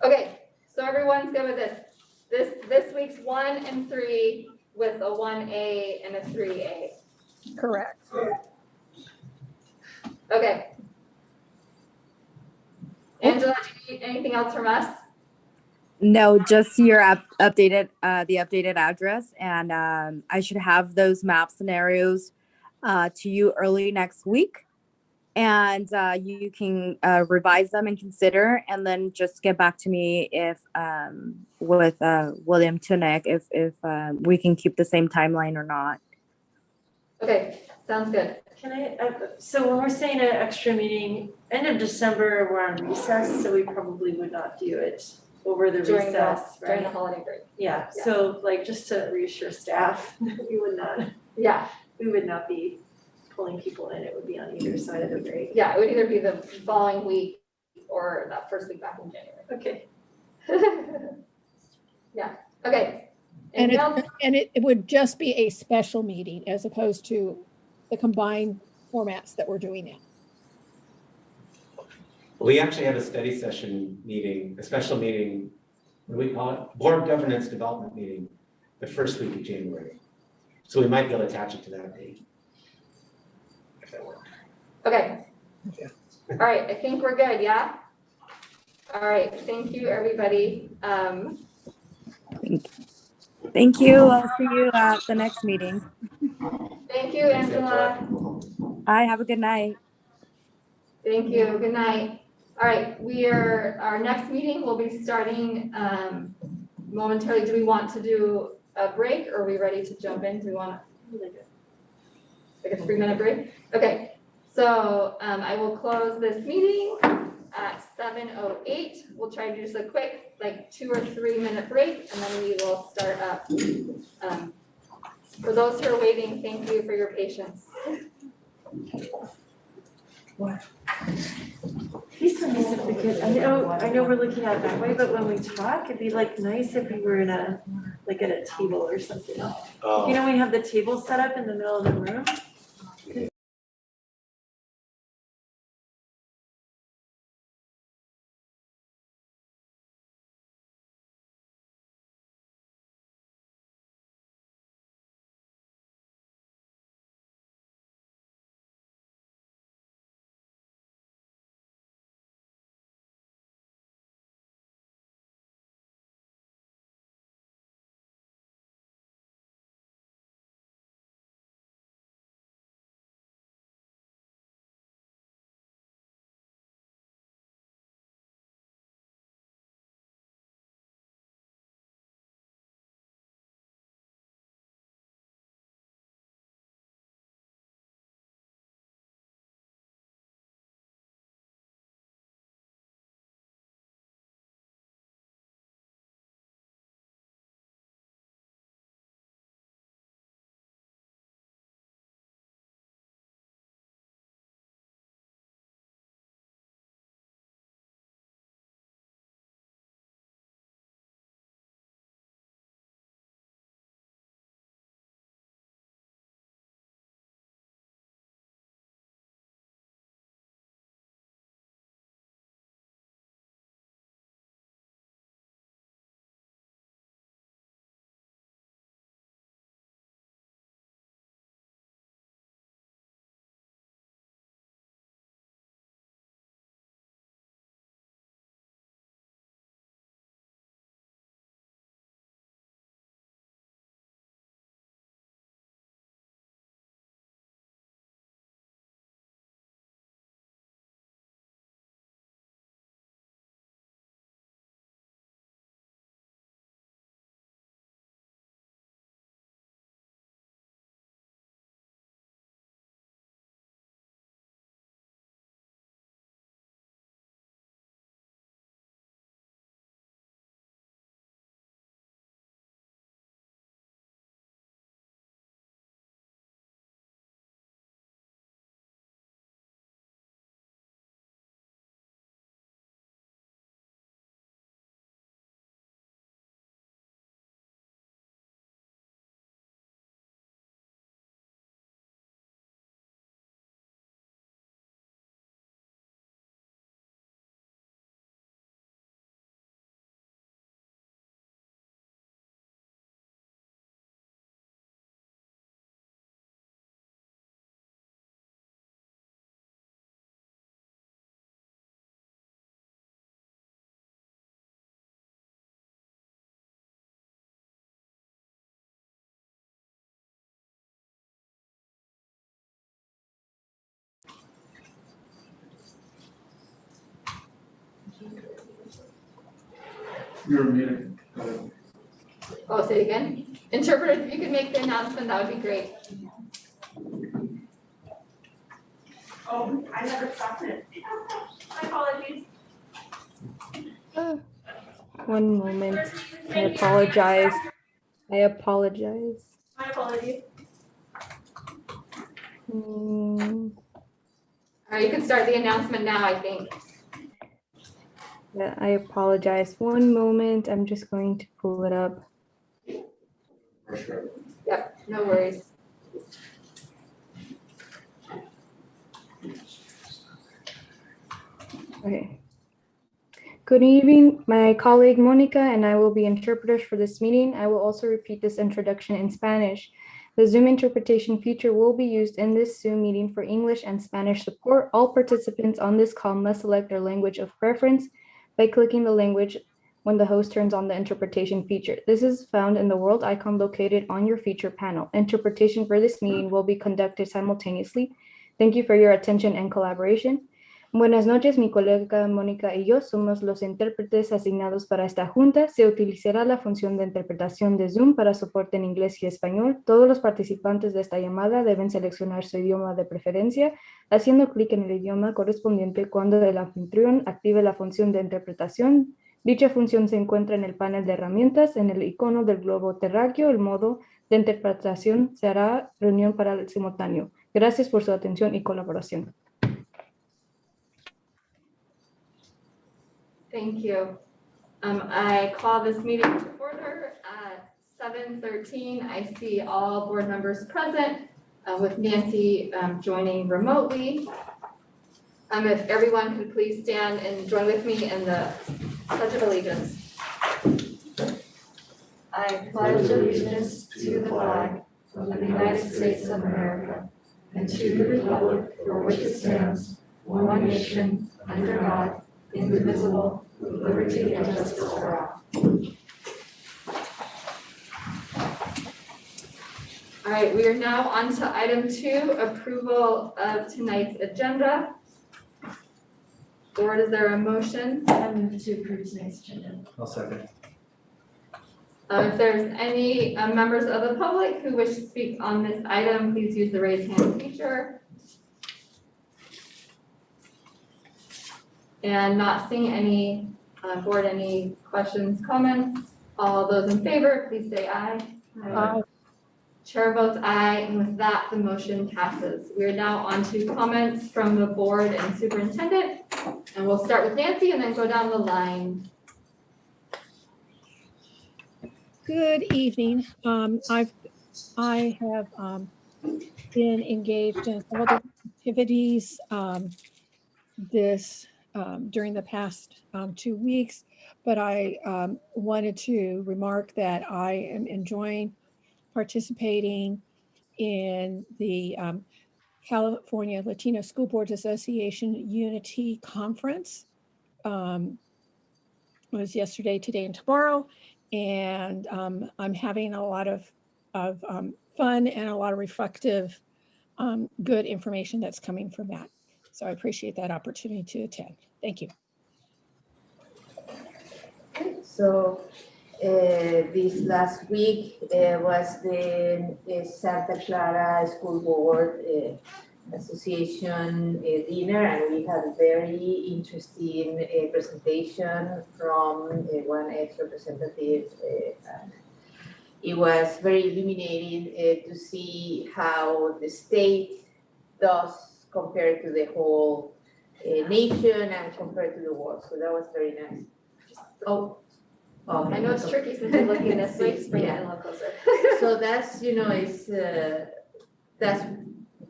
Okay, so everyone's good with this. This week's 1 and 3 with a 1A and a 3A.
Correct.
Okay. Angela, do you need anything else from us?
No, just your updated, the updated address, and I should have those map scenarios to you early next week, and you can revise them and consider, and then just get back to me if with William Tunick if we can keep the same timeline or not.
Okay, sounds good.
Can so when we're saying an extra meeting, end of December, we're on recess, so we probably would not do it over the
During the,
recess,
during the
right?
holiday break.
Yeah,
Yeah.
so like just to reassure staff, we would not be pulling people in, it would be on either side of the break.
Yeah, it would either be the following week or that first week back in January.
Okay.
Yeah, okay.
And
Anything else?
it would just be a special meeting as opposed to the combined formats that we're doing now.
We actually have a study session meeting, a special meeting, what do we call it? Board Governance Development Meeting, the first week of January. So we might be able to attach it to that date. If that works.
Okay.
Yeah.
All right, I think we're good, yeah? All right, thank you, everybody.
Thank you. I'll see you at the next meeting.
Thank you, Angela.
Bye. Have a good night.
Thank you, good night. All right, our next meeting will be starting momentarily. Do we want to do a break or are we ready to jump in? Do we want like a 3-minute break? Okay, so I will close this meeting at 7:08. We'll try to do just a quick, like 2 or 3 minute break and then we will start up. For those who are waiting, thank you for your patience.
Be so nice if we could, I know we're looking at it that way, but when we talk, it'd be like nice if we were in at a table or something.
Oh.
You know, we have the table set up in the middle of the room.
You're muted.
Oh, say it again. Interpreter, if you could make the announcement, that would be great.
Oh, I never stopped it. My apologies.
One moment. I apologize. I apologize.
My apologies.
Mm,
All right, you can start the announcement now, I think.
yeah, I apologize. One moment. I'm just going to pull it up.
Yep, no worries.
Okay. Good evening. My colleague Monica and I will be interpreters for this meeting. I will also repeat this introduction in Spanish. The Zoom interpretation feature will be used in this Zoom meeting for English and Spanish support. All participants on this call must select their language of preference by clicking the language when the host turns on the interpretation feature. This is found in the world icon located on your feature panel. Interpretation for this meeting will be conducted simultaneously. Thank you for your attention and collaboration. Buenas noches, mi colega Mónica y yo somos los intérpretes asignados para esta junta. Se utilizará la función de interpretación de Zoom para soporte en inglés y español. Todos los participantes de esta llamada deben seleccionar su idioma de preferencia, haciendo clic en el idioma correspondiente cuando el anfitrión active la función de interpretación. Dicha función se encuentra en el panel de herramientas, en el icono del globo terráqueo. El modo de interpretación se hará reunión para el simultáneo. Gracias por su atención y colaboración.
Thank you. I call this meeting to order at 7:13. I see all board members present, with Nancy joining remotely. If everyone could please stand and join with me in the Pledge of Allegiance. I pledge allegiance to the flag of the United States of America and to the republic for which it stands, one nation, under God, indivisible, with liberty and justice for all. All right, we are now on to item 2, approval of tonight's agenda. Board, is there a motion?
I move to approve tonight's agenda.
I'll second.
If there's any members of the public who wish to speak on this item, please use the raise hand feature. And not seeing any, board, any questions, comments? All those in favor, please say aye.
Aye.
Chair votes aye, and with that, the motion passes. We are now on to comments from the board and superintendent. And we'll start with Nancy and then go down the line.
Good evening. I have been engaged in several different activities during the past 2 weeks, but I wanted to remark that I am enjoying participating in the California Latino School Boards Association Unity Conference. It was yesterday, today, and tomorrow. And I'm having a lot of fun and a lot of reflective, good information that's coming from that. So I appreciate that opportunity to attend. Thank you.
So this last week was the Santa Clara School Board Association dinner, and we had a very interesting presentation from one ex-representative. It was very illuminating to see how the state does compared to the whole nation and compared to the world. So that was very nice. Oh,
I know it's tricky since you're looking this way, just bring it in a little closer.
So that's, that's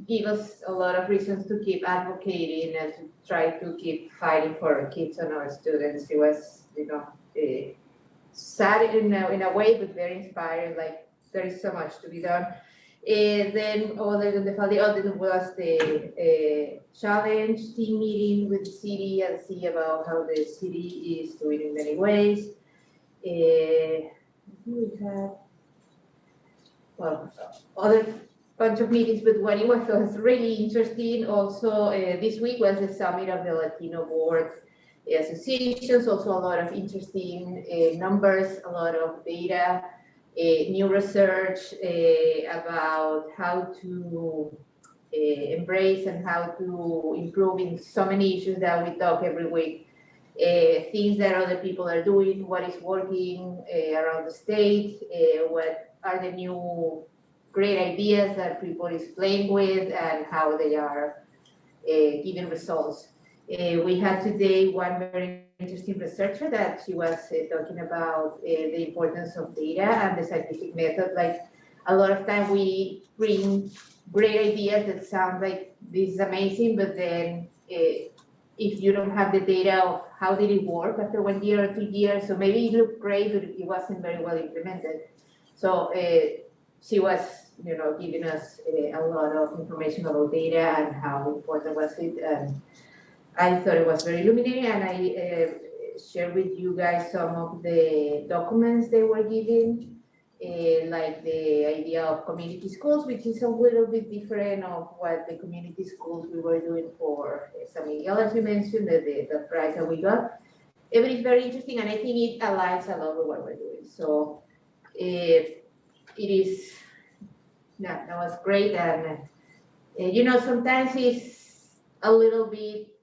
give us a lot of reasons to keep advocating and to try to keep fighting for our kids and our students. It was, sad in a way, but very inspiring. Like there is so much to be done. Then other than the other was the challenge team meeting with the city and see about how the city is doing in many ways. We had, well, other bunch of meetings, but what it was really interesting also this week was the summit of the Latino boards associations, also a lot of interesting numbers, a lot of data, new research about how to embrace and how to improve in so many issues that we talk every week. Things that other people are doing, what is working around the state, what are the new great ideas that people is playing with and how they are giving results. We had today one very interesting researcher that she was talking about the importance of data and the scientific method. Like a lot of time we bring great ideas that sound like this is amazing, but then if you don't have the data of how did it work after 1 year or 2 years, so maybe it looked great, but it wasn't very well implemented. So she was, giving us a lot of information about data and how important was it. And I thought it was very illuminating, and I shared with you guys some of the documents they were giving, like the idea of community schools, which is a little bit different of what the community schools we were doing for San Miguel, as you mentioned, the prize that we got. It is very interesting, and I think it aligns a lot with what we're doing. So it is, that was great. And, sometimes it's a little bit,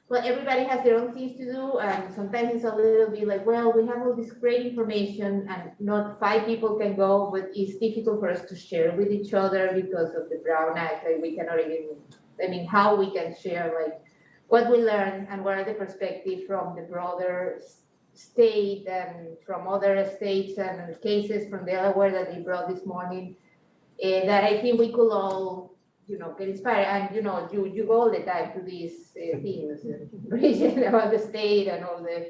well, everybody has their own things to do, and sometimes it's a little bit like, well, we have all this great information and not 5 people can go, but it's difficult for us to share with each other because of the Brown Act. Like we cannot even, how we can share like what we learned and what are the perspectives from the broader state and from other states and cases from Delaware that they brought this morning, that I think we could all get inspired. And you go all the time to these things and about the state and all the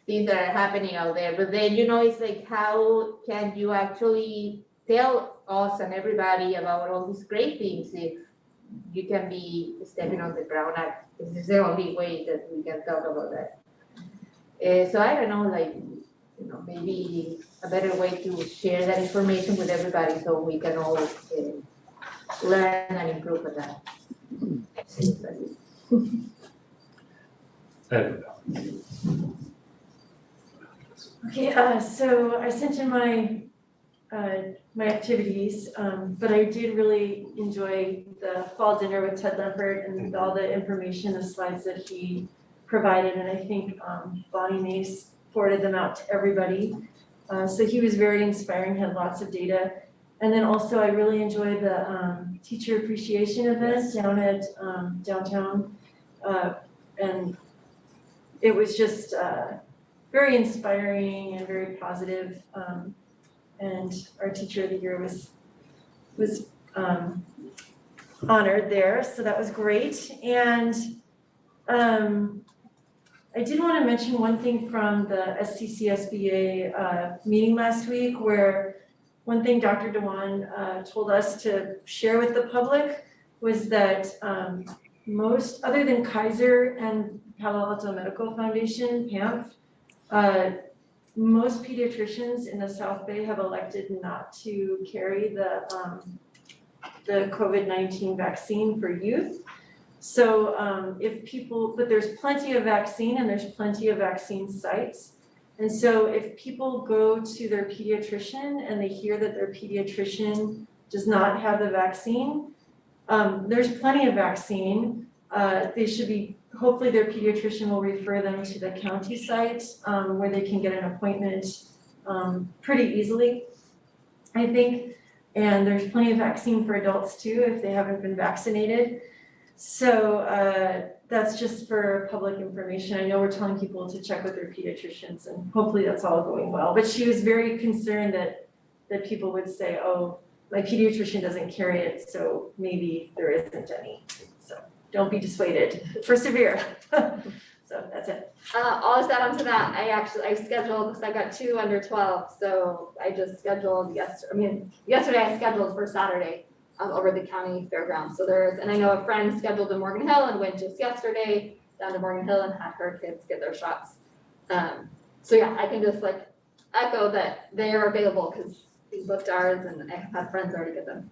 things that are happening out there. But then it's like, how can you actually tell us and everybody about all these great things if you can be stepping on the Brown Act? This is the only way that we can talk about that. So I don't know, like maybe a better way to share that information with everybody so we can all learn and improve on that.
Okay, so I sent in my my activities, but I did really enjoy the fall dinner with Ted Lempert and all the information, the slides that he provided, and I think Bonnie Mace forwarded them out to everybody. So he was very inspiring, had lots of data. And then also I really enjoyed the teacher appreciation event down at downtown. And it was just very inspiring and very positive. And our teacher of the year was honored there, so that was great. And I did want to mention one thing from the SCCSBA meeting last week, where one thing Dr. Dewan told us to share with the public was that most, other than Kaiser and Palo Alto Medical Foundation, PAMF, most pediatricians in the South Bay have elected not to carry the COVID-19 vaccine for youth. So but there's plenty of vaccine and there's plenty of vaccine sites. And so if people go to their pediatrician and they hear that their pediatrician does not have the vaccine, there's plenty of vaccine. Hopefully their pediatrician will refer them to the county site where they can get an appointment pretty easily, I think. And there's plenty of vaccine for adults too if they haven't been vaccinated. So that's just for public information. I know we're telling people to check with their pediatricians and hopefully that's all going well. But she was very concerned that people would say, oh, my pediatrician doesn't carry it, so maybe there isn't any. So don't be dissuaded, persevere. So that's it.
I'll just add on to that. I scheduled, because I got 2 under 12, so I just scheduled yesterday I scheduled for Saturday over the county fairgrounds. So and I know a friend scheduled in Morgan Hill and went just yesterday down to Morgan Hill and had her kids get their shots. So yeah, I can just like echo that they are available because we booked ours and I have had friends already get them.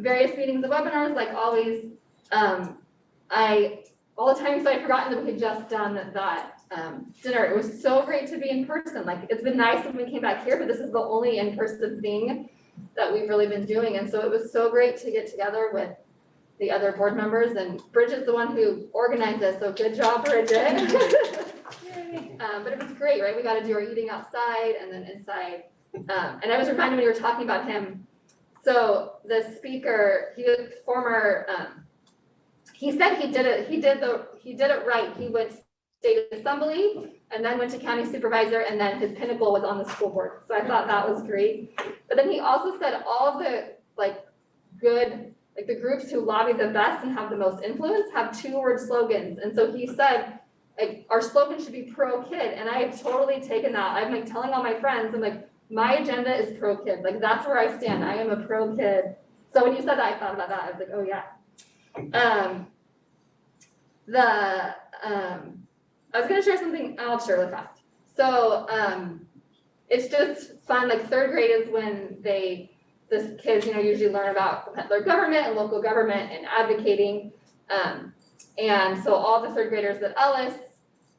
Various meetings and webinars, like always. I all the times I'd forgotten that we had just done that dinner. It was so great to be in person. Like, it's been nice when we came back here, but this is the only in-person thing that we've really been doing. And so it was so great to get together with the other board members, and Bridget's the one who organized this, so good job, Bridget. But it was great, right? We got to do our eating outside and then inside. And I was reminded when you were talking about him. So the speaker, he was former, he said he did it right. He went state assembly and then went to county supervisor, and then his pinnacle was on the school board. So I thought that was great. But then he also said all of the the groups who lobby the best and have the most influence have 2-word slogans. And so he said, like, our slogan should be pro-kid. And I have totally taken that. I'm like telling all my friends, I'm like, my agenda is pro-kid. Like, that's where I stand. I am a pro-kid. So when you said that, I thought about that. I was like, oh yeah. I was gonna share something, I'll share really fast. So it's just fun, like 3rd grade is when the kids, usually learn about their government and local government and advocating. And so all the 3rd graders at Ellis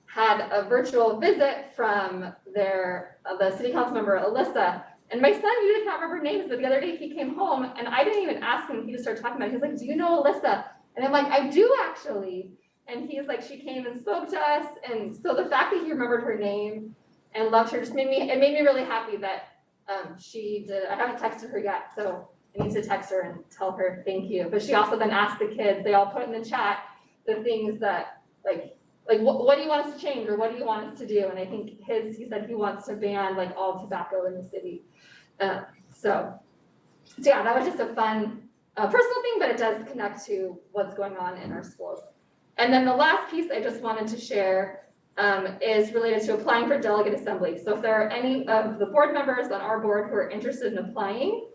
had a virtual visit from the city council member, Alyssa. And my son usually can't remember names, but the other day he came home and I didn't even ask him, he just started talking about it. He's like, do you know Alyssa? And I'm like, I do actually. And he's like, she came and spoke to us. And so the fact that he remembered her name and loved her just made me really happy that she did. I haven't texted her yet, so I need to text her and tell her thank you. But she also then asked the kids, they all put in the chat the things that like what do you want us to change, or what do you want us to do? And I think he said he wants to ban like all tobacco in the city. So yeah, that was just a fun personal thing, but it does connect to what's going on in our schools. And then the last piece I just wanted to share is related to applying for delegate assembly. So if there are any of the board members on our board who are interested in applying,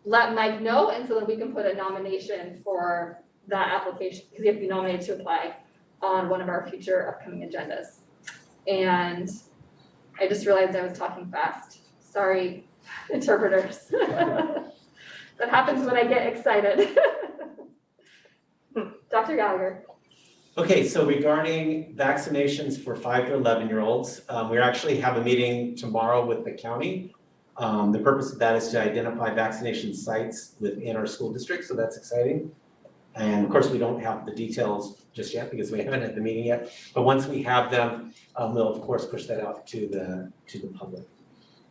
let Mike know, and so that we can put a nomination for that application, because you have to be nominated to apply on one of our future upcoming agendas. And I just realized I was talking fast. Sorry, interpreters. That happens when I get excited. Dr. Gallagher.
Okay, so regarding vaccinations for 5 to 11-year-olds, we actually have a meeting tomorrow with the county. The purpose of that is to identify vaccination sites within our school district, so that's exciting. And of course, we don't have the details just yet because we haven't had the meeting yet. But once we have them, we'll of course push that out to the public.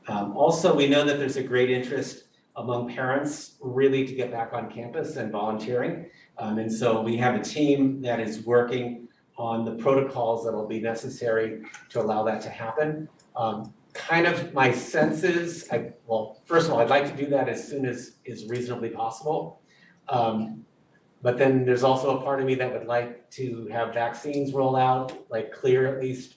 Also, we know that there's a great interest among parents really to get back on campus and volunteering. And so we have a team that is working on the protocols that will be necessary to allow that to happen. Kind of my sense is, well, first of all, I'd like to do that as soon as is reasonably possible. But then there's also a part of me that would like to have vaccines roll out, like clear at least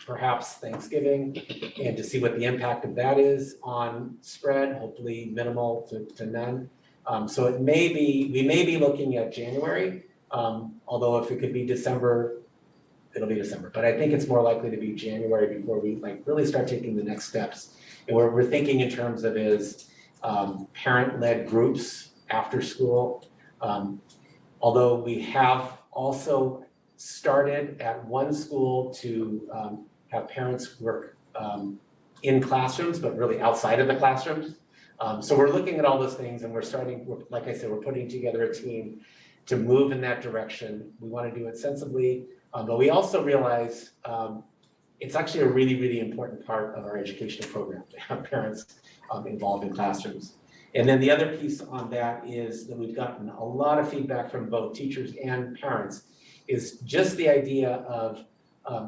perhaps Thanksgiving, and to see what the impact of that is on spread, hopefully minimal to none. So we may be looking at January, although if it could be December, it'll be December. But I think it's more likely to be January before we really start taking the next steps. And what we're thinking in terms of is parent-led groups after school. Although we have also started at one school to have parents work in classrooms, but really outside of the classrooms. So we're looking at all those things, and like I said, we're putting together a team to move in that direction. We want to do it sensibly, but we also realize it's actually a really, really important part of our educational program to have parents involved in classrooms. And then the other piece on that is that we've gotten a lot of feedback from both teachers and parents, is just the idea of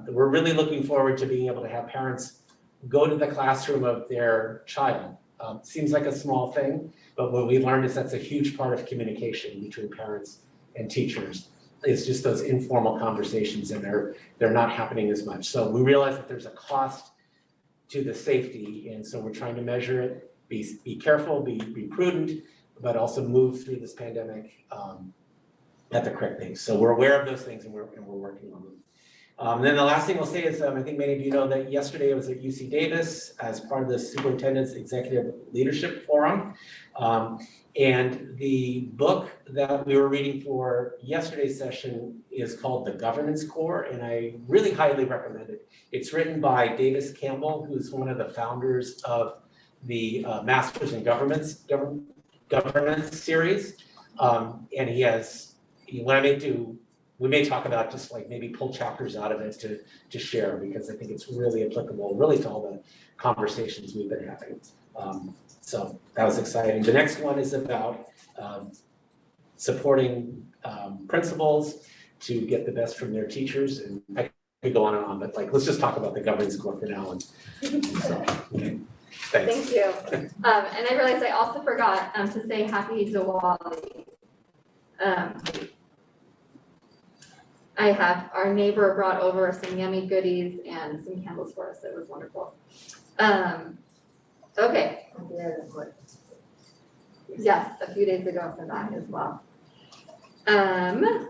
we're really looking forward to being able to have parents go to the classroom of their child. Seems like a small thing, but what we've learned is that's a huge part of communication between parents and teachers. It's just those informal conversations, and they're not happening as much. So we realize that there's a cost to the safety, and so we're trying to measure it, be careful, be prudent, but also move through this pandemic at the correct pace. So we're aware of those things, and we're working on them. Then the last thing I'll say is, I think many of you know that yesterday I was at UC Davis as part of the Superintendent's Executive Leadership Forum. And the book that we were reading for yesterday's session is called The Governance Core, and I really highly recommend it. It's written by Davis Campbell, who's one of the founders of the Masters in Governance series. And he has, we may talk about just like maybe pull chapters out of it to share, because I think it's really applicable, really to all the conversations we've been having. So that was exciting. The next one is about supporting principals to get the best from their teachers. And I could go on and on, but like, let's just talk about the governance core for now. And so, okay. Thanks.
Thank you. And I realized I also forgot to say happy Diwali. Our neighbor brought over some yummy goodies and some candles for us. It was wonderful. Okay. Yes, a few days ago for that as well.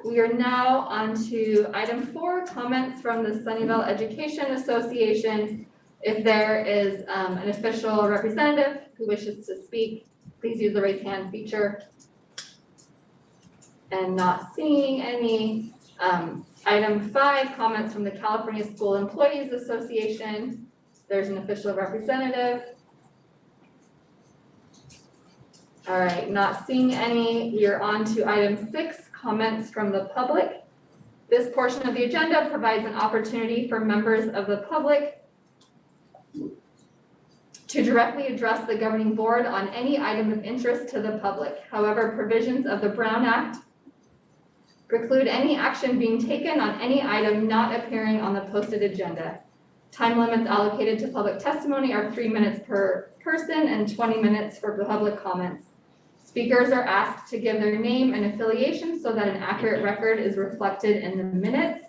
We are now on to item 4, comments from the Sunnyvale Education Association. If there is an official representative who wishes to speak, please use the raise hand feature. And not seeing any. Item 5, comments from the California School Employees Association. There's an official representative. All right, not seeing any. We are on to item 6, comments from the public. This portion of the agenda provides an opportunity for members of the public to directly address the governing board on any item of interest to the public. However, provisions of the Brown Act preclude any action being taken on any item not appearing on the posted agenda. Time limits allocated to public testimony are 3 minutes per person and 20 minutes for public comments. Speakers are asked to give their name and affiliation so that an accurate record is reflected in the minutes.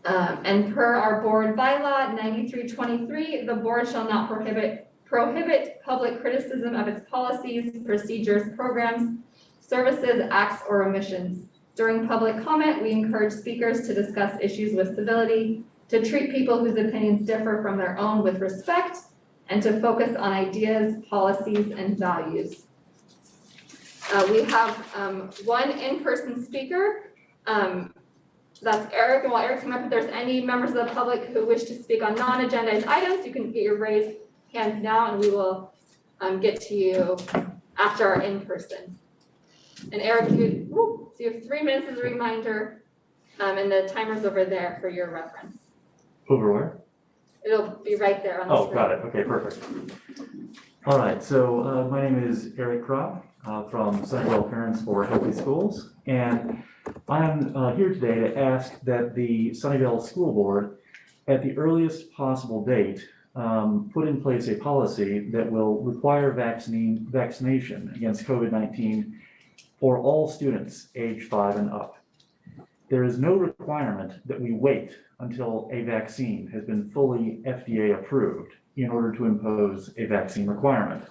And per our board bylaw 9323, the board shall not prohibit public criticism of its policies, procedures, programs, services, acts, or omissions. During public comment, we encourage speakers to discuss issues with civility, to treat people whose opinions differ from their own with respect, and to focus on ideas, policies, and values. We have one in-person speaker. That's Eric, and while Eric's coming up, if there's any members of the public who wish to speak on non-agendized items, you can get your raised hands now, and we will get to you after our in-person. And Eric, so you have 3 minutes as a reminder, and the timer's over there for your reference.
Over where?
It'll be right there on the screen.
Oh, got it. Okay, perfect. All right, so my name is Eric Kropp from Sunnyvale Parents for Healthy Schools, and I'm here today to ask that the Sunnyvale School Board, at the earliest possible date, put in place a policy that will require vaccination against COVID-19 for all students age 5 and up. There is no requirement that we wait until a vaccine has been fully FDA approved in order to impose a vaccine requirement.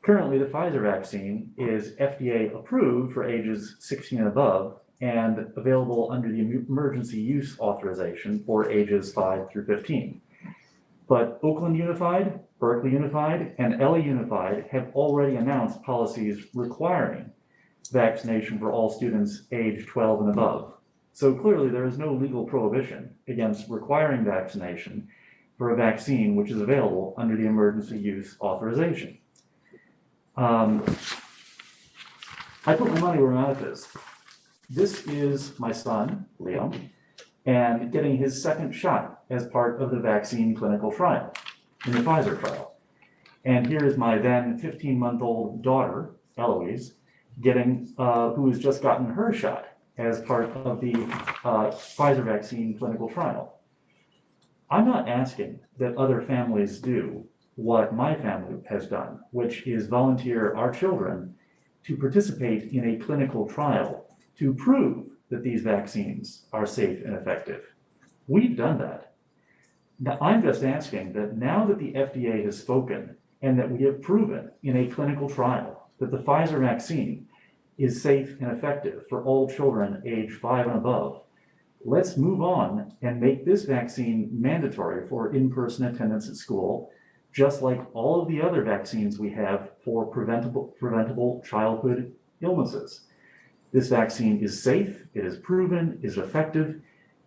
Currently, the Pfizer vaccine is FDA approved for ages 16 and above and available under the emergency use authorization for ages 5 through 15. But Oakland Unified, Berkeley Unified, and LA Unified have already announced policies requiring vaccination for all students age 12 and above. So clearly there is no legal prohibition against requiring vaccination for a vaccine which is available under the emergency use authorization. I put my money where my mouth is. This is my son, Leo, and getting his second shot as part of the vaccine clinical trial, in the Pfizer trial. And here is my then 15-month-old daughter, Eloise, who has just gotten her shot as part of the Pfizer vaccine clinical trial. I'm not asking that other families do what my family has done, which is volunteer our children to participate in a clinical trial to prove that these vaccines are safe and effective. We've done that. Now, I'm just asking that now that the FDA has spoken and that we have proven in a clinical trial that the Pfizer vaccine is safe and effective for all children age 5 and above, let's move on and make this vaccine mandatory for in-person attendance at school, just like all of the other vaccines we have for preventable childhood illnesses. This vaccine is safe, it is proven, is effective.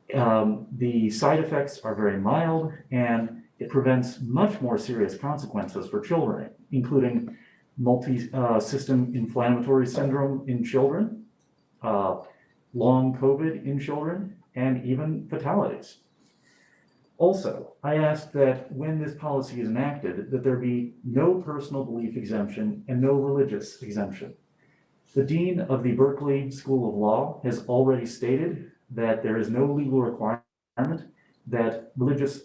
The side effects are very mild, and it prevents much more serious consequences for children, including multi-system inflammatory syndrome in children, long COVID in children, and even fatalities. Also, I ask that when this policy is enacted, that there be no personal belief exemption and no religious exemption. The dean of the Berkeley School of Law has already stated that there is no legal requirement that religious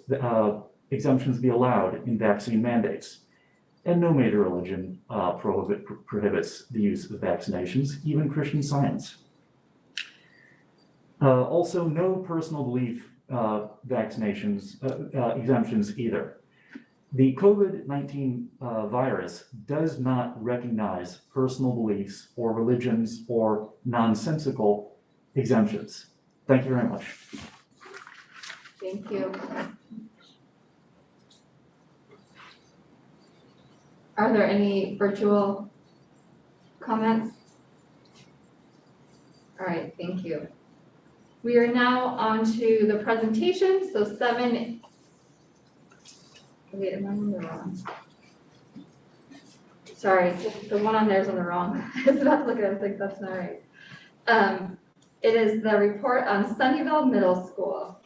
exemptions be allowed in vaccine mandates. And no major religion prohibits the use of vaccinations, even Christian Science. Also, no personal belief exemptions either. The COVID-19 virus does not recognize personal beliefs or religions or nonsensical exemptions. Thank you very much.
Thank you. Are there any virtual comments? All right, thank you. We are now on to the presentation, so wait, am I on the wrong? Sorry, the one on there is on the wrong. I was about to look at it, I was like, that's not right. It is the report on Sunnyvale Middle School.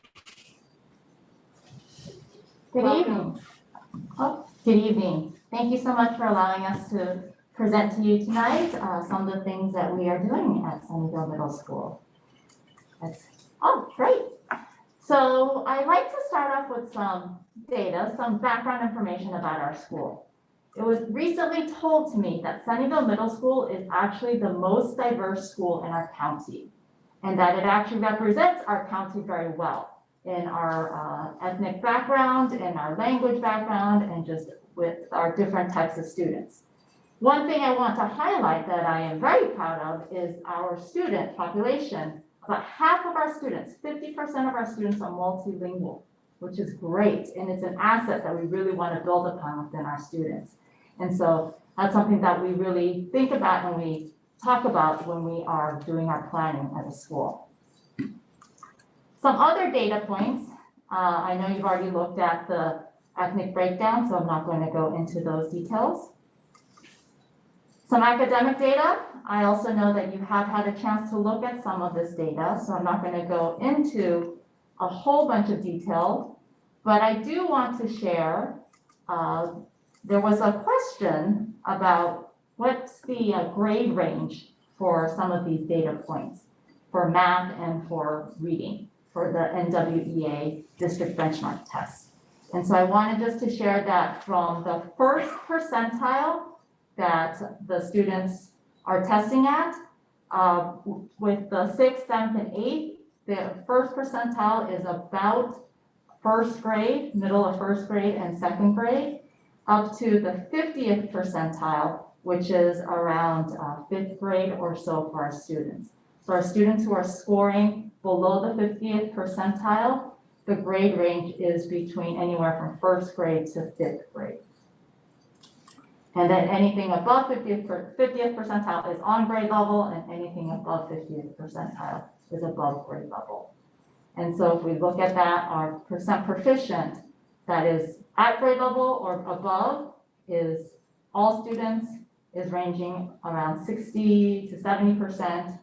Good
Welcome.
evening. Oh, good evening. Thank you so much for allowing us to present to you tonight some of the things that we are doing at Sunnyvale Middle School. Great. So I'd like to start off with some data, some background information about our school. It was recently told to me that Sunnyvale Middle School is actually the most diverse school in our county, and that it actually represents our county very well in our ethnic background, in our language background, and just with our different types of students. One thing I want to highlight that I am very proud of is our student population. About half of our students, 50% of our students are multilingual, which is great. And it's an asset that we really want to build upon within our students. And so that's something that we really think about and we talk about when we are doing our planning at a school. Some other data points. I know you've already looked at the ethnic breakdown, so I'm not going to go into those details. Some academic data. I also know that you have had a chance to look at some of this data, so I'm not going to go into a whole bunch of detail, but I do want to share, there was a question about what's the grade range for some of these data points for math and for reading for the NWEA district benchmark test. And so I wanted just to share that from the first percentile that the students are testing at, with the 6th, 7th, and 8th, the first percentile is about first grade, middle of first grade and second grade, up to the 50th percentile, which is around 5th grade or so for our students. So our students who are scoring below the 50th percentile, the grade range is between anywhere from first grade to 5th grade. And then anything above 50th percentile is on grade level, and anything above 50th percentile is above grade level. And so if we look at that, our percent proficient that is at grade level or above is all students, is ranging around 60 to 70%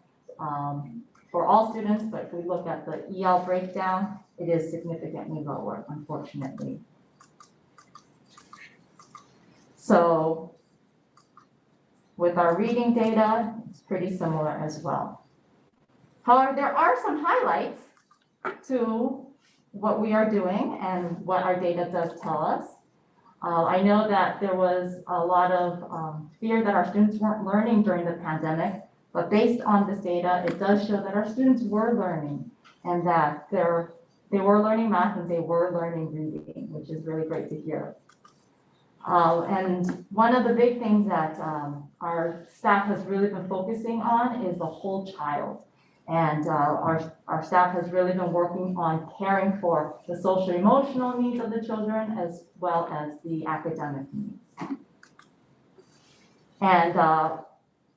for all students. But if we look at the EL breakdown, it is significantly lower, unfortunately. So with our reading data, it's pretty similar as well. However, there are some highlights to what we are doing and what our data does tell us. I know that there was a lot of fear that our students weren't learning during the pandemic, but based on this data, it does show that our students were learning and that they were learning math and they were learning reading, which is really great to hear. And one of the big things that our staff has really been focusing on is the whole child. And our staff has really been working on caring for the social emotional needs of the children as well as the academic needs. And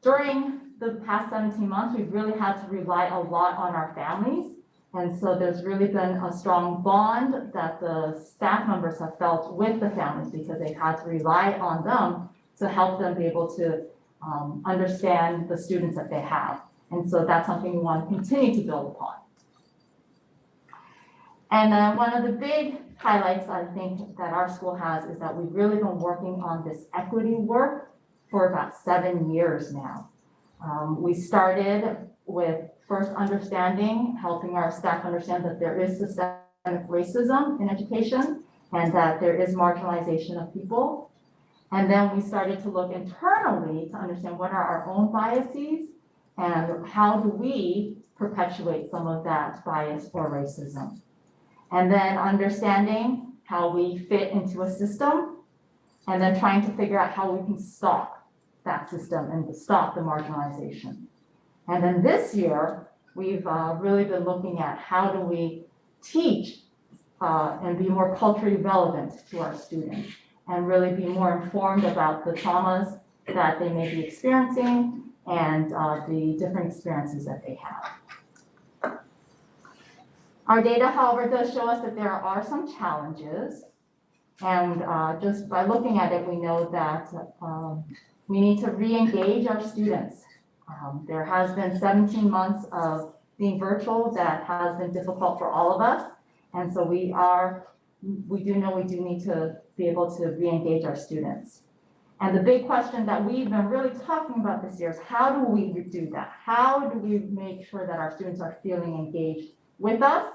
during the past 17 months, we've really had to rely a lot on our families. And so there's really been a strong bond that the staff members have felt with the families because they've had to rely on them to help them be able to understand the students that they have. And so that's something we want to continue to build upon. And then one of the big highlights I think that our school has is that we've really been working on this equity work for about 7 years now. We started with first understanding, helping our staff understand that there is systemic racism in education and that there is marginalization of people. And then we started to look internally to understand what are our own biases and how do we perpetuate some of that bias or racism. And then understanding how we fit into a system and then trying to figure out how we can stop that system and stop the marginalization. And then this year, we've really been looking at how do we teach and be more culturally relevant to our students and really be more informed about the traumas that they may be experiencing and the different experiences that they have. Our data, however, does show us that there are some challenges. And just by looking at it, we know that we need to re-engage our students. There has been 17 months of being virtual that has been difficult for all of us. And so we do know we do need to be able to re-engage our students. And the big question that we've been really talking about this year is how do we do that? How do we make sure that our students are feeling engaged with us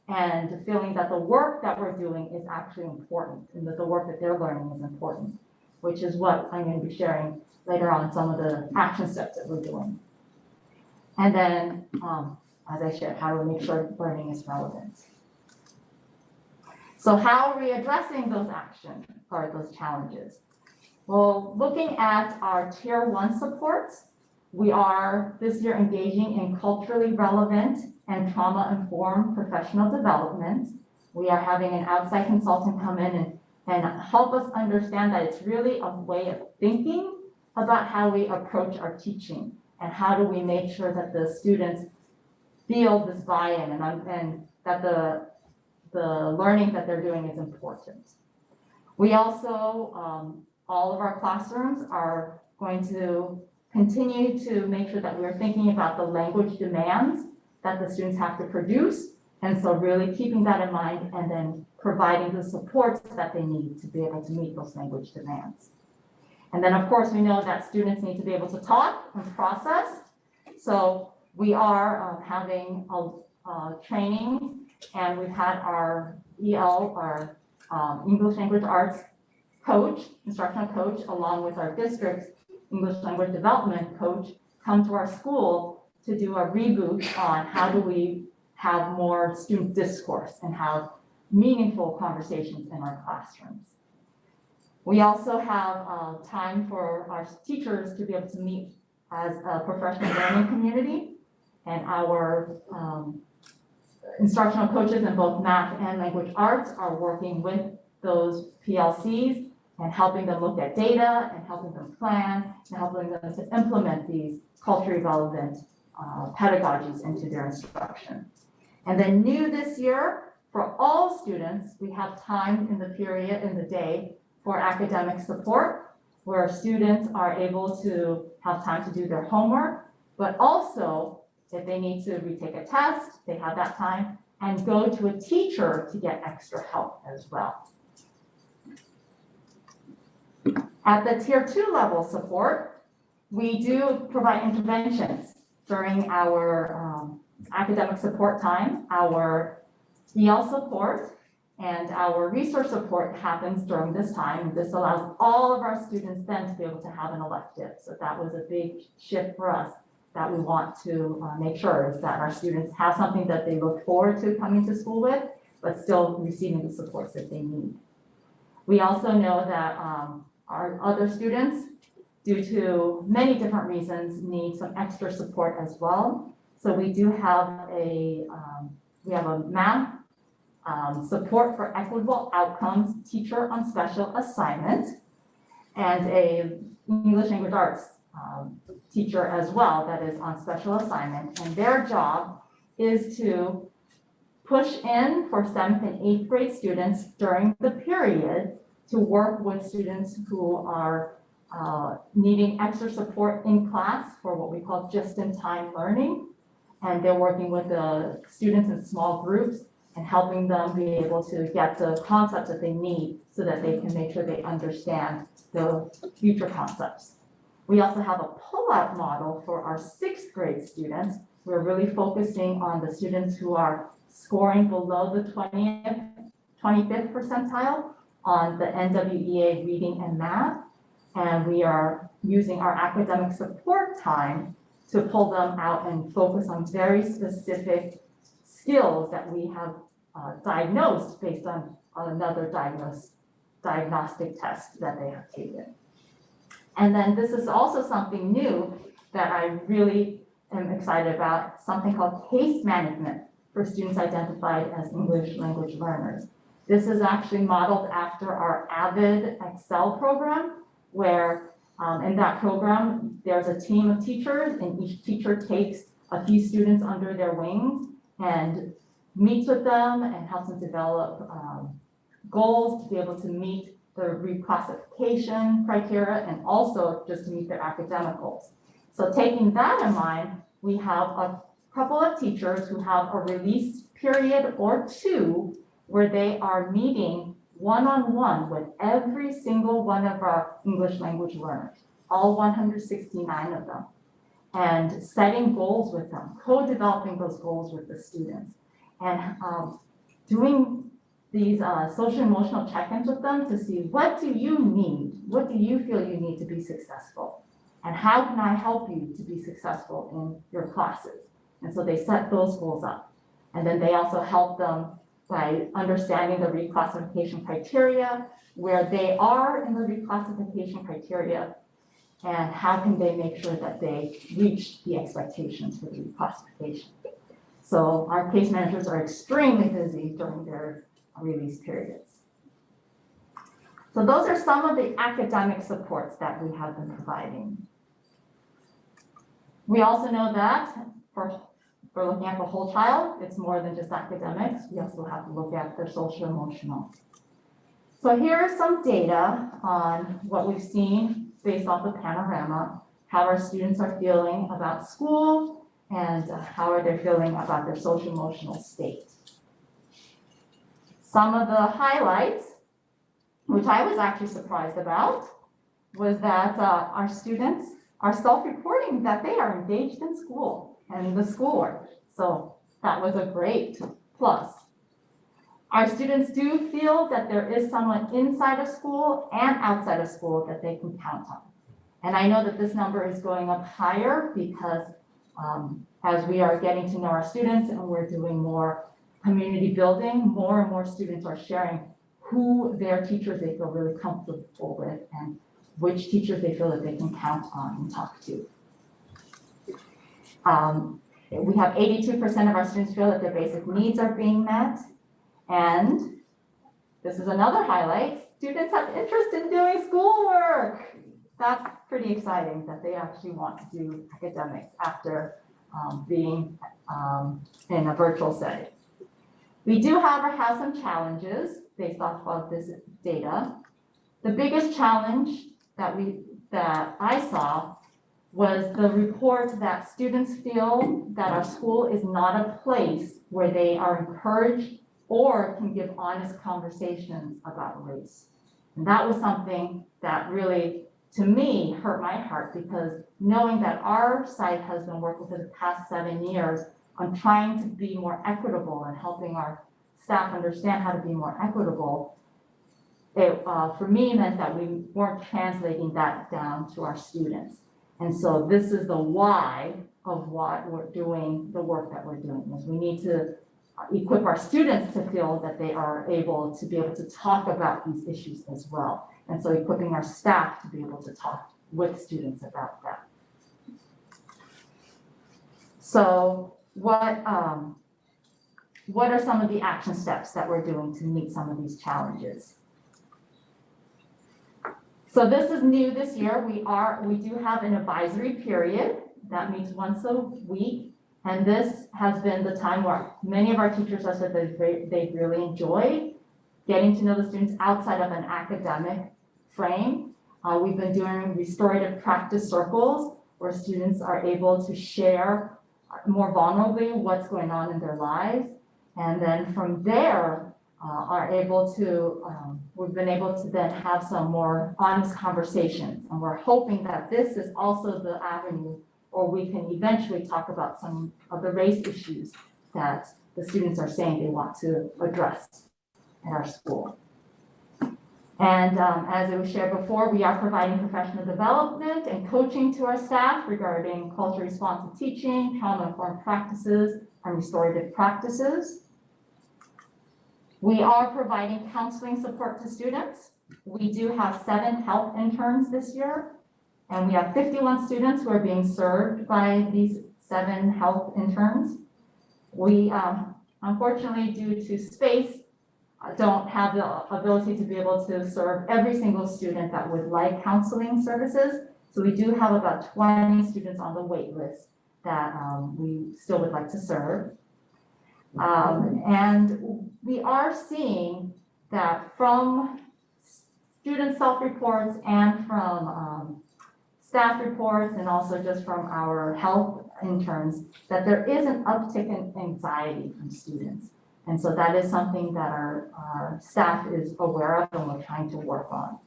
and feeling that the work that we're doing is actually important and that the work that they're learning is important, which is what I'm going to be sharing later on some of the action steps that we're doing. And then, as I shared, how do we make sure learning is relevant? So how are we addressing those actions or those challenges? Well, looking at our Tier 1 supports, we are this year engaging in culturally relevant and trauma-informed professional development. We are having an outside consultant come in and help us understand that it's really a way of thinking about how we approach our teaching and how do we make sure that the students feel this buy-in and that the learning that they're doing is important. We also, all of our classrooms are going to continue to make sure that we're thinking about the language demands that the students have to produce. And so really keeping that in mind and then providing the supports that they need to be able to meet those language demands. And then of course, we know that students need to be able to talk and process. So we are having a training and we've had our EL, our English Language Arts coach, instructional coach, along with our district English Language Development coach, come to our school to do a reboot on how do we have more student discourse and have meaningful conversations in our classrooms. We also have time for our teachers to be able to meet as a professional learning community, and our instructional coaches in both math and language arts are working with those PLCs and helping them look at data and helping them plan and helping them to implement these culturally relevant pedagogies into their instruction. And then new this year, for all students, we have time in the period, in the day, for academic support, where students are able to have time to do their homework, but also if they need to retake a test, they have that time, and go to a teacher to get extra help as well. At the Tier 2 level support, we do provide interventions during our academic support time. Our EL support and our resource support happens during this time. This allows all of our students then to be able to have an elective. So that was a big shift for us that we want to make sure is that our students have something that they look forward to coming to school with, but still receiving the supports that they need. We also know that our other students, due to many different reasons, need some extra support as well. So we do have we have a math support for equitable outcomes teacher on special assignment, and a English language arts teacher as well that is on special assignment. And their job is to push in for 7th and 8th grade students during the period to work with students who are needing extra support in class for what we call just-in-time learning. And they're working with the students in small groups and helping them be able to get the concepts that they need so that they can make sure they understand the future concepts. We also have a pull-out model for our 6th grade students. We're really focusing on the students who are scoring below the 25th percentile on the NWEA reading and math. And we are using our academic support time to pull them out and focus on very specific skills that we have diagnosed based on another diagnostic test that they have taken. And then this is also something new that I really am excited about, something called case management for students identified as English language learners. This is actually modeled after our AVID Excel program, where in that program, there's a team of teachers and each teacher takes a few students under their wings and meets with them and helps them develop goals to be able to meet the reclassification criteria and also just to meet their academic goals. So taking that in mind, we have a couple of teachers who have a release period or two where they are meeting one-on-one with every single one of our English language learners, all 169 of them, and setting goals with them, co-developing those goals with the students, and doing these social emotional check-ins with them to see what do you need, what do you feel you need to be successful, and how can I help you to be successful in your classes? And so they set those goals up. And then they also help them by understanding the reclassification criteria, where they are in the reclassification criteria, and how can they make sure that they reach the expectations for the reclassification. So our case managers are extremely busy during their release periods. So those are some of the academic supports that we have been providing. We also know that for looking at the whole child, it's more than just academics. We also have to look at their social emotional. So here are some data on what we've seen based off the panorama, how our students are feeling about school and how are they feeling about their social emotional state. Some of the highlights, which I was actually surprised about, was that our students are self-reporting that they are engaged in school and the schoolwork. So that was a great plus. Our students do feel that there is someone inside of school and outside of school that they can count on. And I know that this number is going up higher because as we are getting to know our students and we're doing more community building, more and more students are sharing who their teachers they feel really comfortable with and which teachers they feel that they can count on and talk to. We have 82% of our students feel that their basic needs are being met. And this is another highlight, students have interest in doing schoolwork. That's pretty exciting that they actually want to do academics after being in a virtual setting. We do, however, have some challenges based off of this data. The biggest challenge that I saw was the report that students feel that our school is not a place where they are encouraged or can give honest conversations about race. And that was something that really, to me, hurt my heart because knowing that our site has been working for the past 7 years on trying to be more equitable and helping our staff understand how to be more equitable, it, for me, meant that we weren't translating that down to our students. And so this is the why of what we're doing, the work that we're doing, is we need to equip our students to feel that they are able to be able to talk about these issues as well. And so equipping our staff to be able to talk with students about that. So what are some of the action steps that we're doing to meet some of these challenges? So this is new this year. We do have an advisory period that meets once a week. And this has been the time where many of our teachers have said that they really enjoy getting to know the students outside of an academic frame. We've been doing restorative practice circles where students are able to share more vulnerably what's going on in their lives. And then from there, we've been able to then have some more honest conversations. And we're hoping that this is also the avenue, or we can eventually talk about some of the race issues that the students are saying they want to address in our school. And as it was shared before, we are providing professional development and coaching to our staff regarding culture responsive teaching, trauma-informed practices, and restorative practices. We are providing counseling support to students. We do have 7 health interns this year, and we have 51 students who are being served by these 7 health interns. We, unfortunately, due to space, don't have the ability to be able to serve every single student that would like counseling services. So we do have about 20 students on the wait list that we still would like to serve. And we are seeing that from student self-reports and from staff reports, and also just from our health interns, that there is an uptick in anxiety from students. And so that is something that our staff is aware of and we're trying to work on.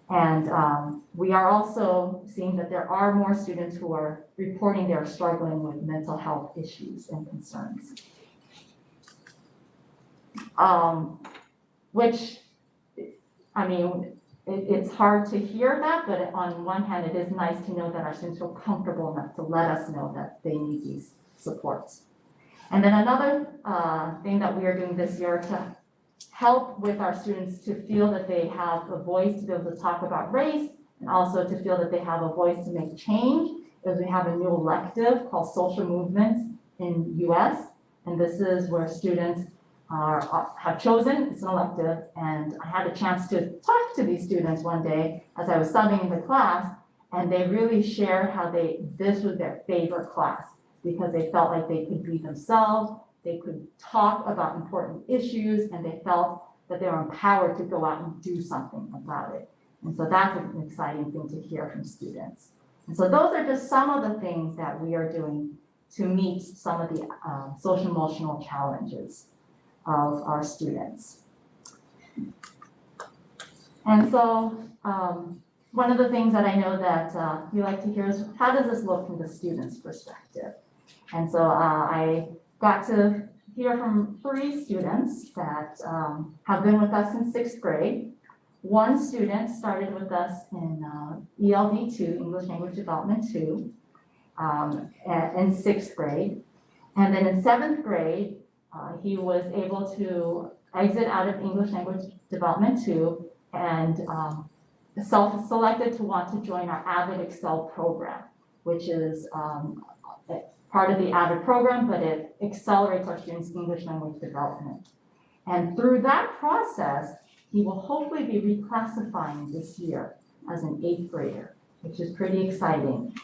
And we are also seeing that there are more students who are reporting they're struggling with mental health issues and concerns. Which, I mean, it's hard to hear that, but on one hand, it is nice to know that our students feel comfortable enough to let us know that they need these supports. And then another thing that we are doing this year to help with our students to feel that they have a voice to be able to talk about race, and also to feel that they have a voice to make change, is we have a new elective called Social Movements in US. And this is where students have chosen, it's an elective, and I had a chance to talk to these students one day as I was subbing in the class, and they really shared how this was their favorite class because they felt like they could be themselves, they could talk about important issues, and they felt that they were empowered to go out and do something about it. And so that's an exciting thing to hear from students. And so those are just some of the things that we are doing to meet some of the social emotional challenges of our students. And so one of the things that I know that you like to hear is, how does this look from the student's perspective? And so I got to hear from 3 students that have been with us since 6th grade. One student started with us in ELD 2, English Language Development 2, in 6th grade. And then in 7th grade, he was able to exit out of English Language Development 2 and self-selected to want to join our AVID Excel program, which is part of the AVID program, but it accelerates our students' English language development. And through that process, he will hopefully be reclassifying this year as an 8th grader, which is pretty exciting,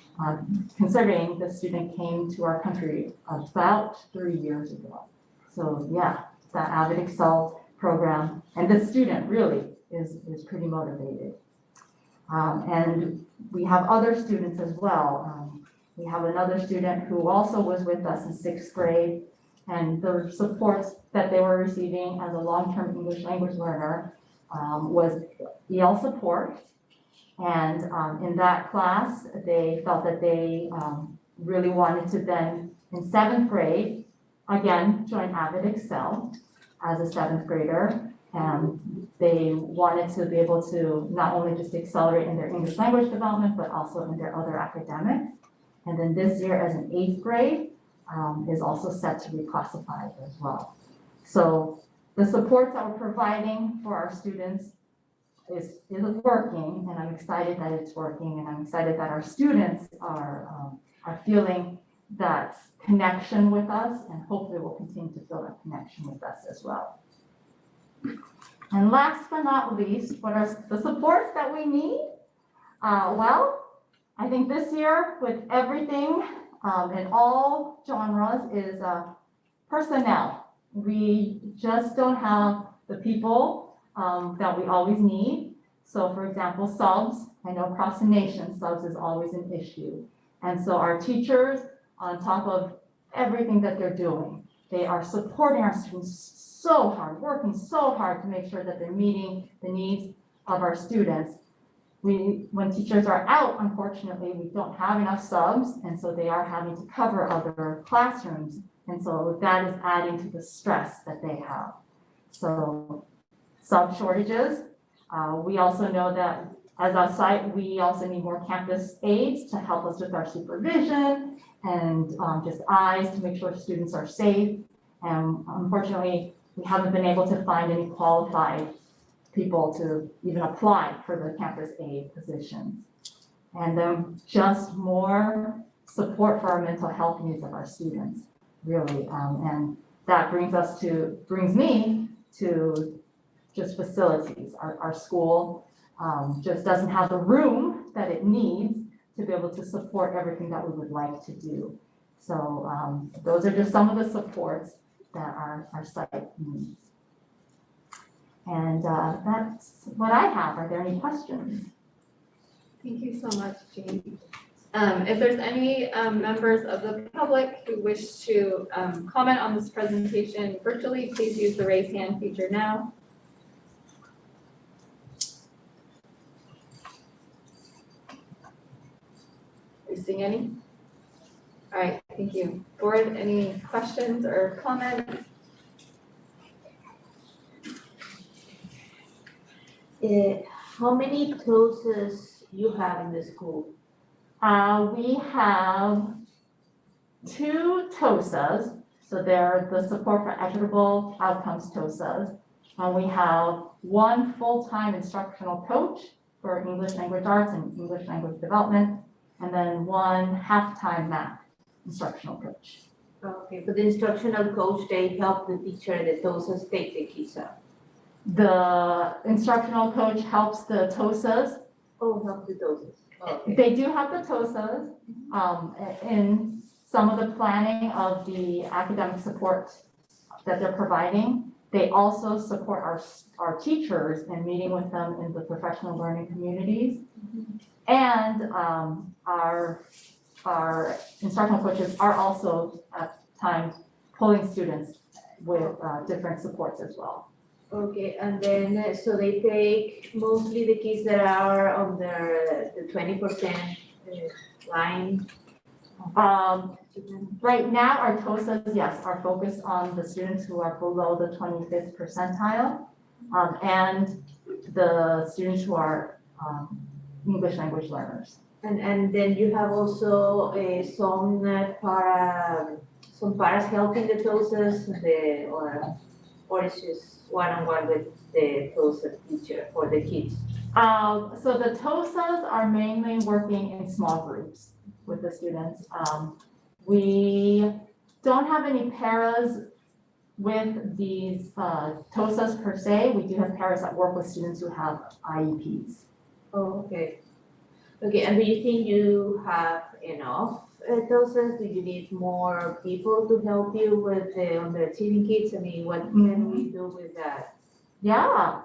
considering the student came to our country about 3 years ago. So yeah, that AVID Excel program, and this student really is pretty motivated. And we have other students as well. We have another student who also was with us in 6th grade, and the supports that they were receiving as a long-term English language learner was EL support. And in that class, they felt that they really wanted to then, in 7th grade, again, join AVID Excel as a 7th grader. And they wanted to be able to not only just accelerate in their English language development, but also in their other academics. And then this year as an 8th grade is also set to reclassify as well. So the supports that we're providing for our students is working, and I'm excited that it's working, and I'm excited that our students are feeling that connection with us, and hopefully will continue to feel that connection with us as well. And last but not least, what are the supports that we need? Well, I think this year with everything in all genres is personnel. We just don't have the people that we always need. So for example, subs, I know across the nation, subs is always an issue. And so our teachers, on top of everything that they're doing, they are supporting our students so hard, working so hard to make sure that they're meeting the needs of our students. When teachers are out, unfortunately, we don't have enough subs, and so they are having to cover other classrooms. And so that is adding to the stress that they have. So sub shortages. We also know that as a site, we also need more campus aides to help us with our supervision and just eyes to make sure students are safe. And unfortunately, we haven't been able to find any qualified people to even apply for the campus aide positions. And then just more support for our mental health needs of our students, really. And that brings me to just facilities. Our school just doesn't have the room that it needs to be able to support everything that we would like to do. So those are just some of the supports that our site needs. And that's what I have. Are there any questions?
Thank you so much, Jean. If there's any members of the public who wish to comment on this presentation virtually, please use the raise hand feature now. Are you seeing any? All right, thank you. Board, any questions or comments?
How many TOSAs you have in the school?
We have 2 TOSAs, so they're the Support for Equitable Outcomes TOSAs. And we have 1 full-time instructional coach for English language arts and English language development, and then 1 half-time math instructional coach.
Okay, but the instructional coach, they help the teacher, the TOSAs take the kids out.
The instructional coach helps the TOSAs.
Oh, help the TOSAs. Okay.
They do have the TOSAs in some of the planning of the academic support that they're providing. They also support our teachers in meeting with them in the professional learning communities. And our instructional coaches are also at times pulling students with different supports as well.
Okay, and then, so they take mostly the kids that are under the 20% line?
Right now, our TOSAs, yes, are focused on the students who are below the 25th percentile, and the students who are English language learners.
And then you have also some paras helping the TOSAs, or it's just one-on-one with the TOSA teacher for the kids?
So the TOSAs are mainly working in small groups with the students. We don't have any paras with these TOSAs per se. We do have paras that work with students who have IEPs.
Oh, okay. Okay, and do you think you have enough TOSAs? Do you need more people to help you with the underachieving kids? I mean, what can we do with that?
Yeah,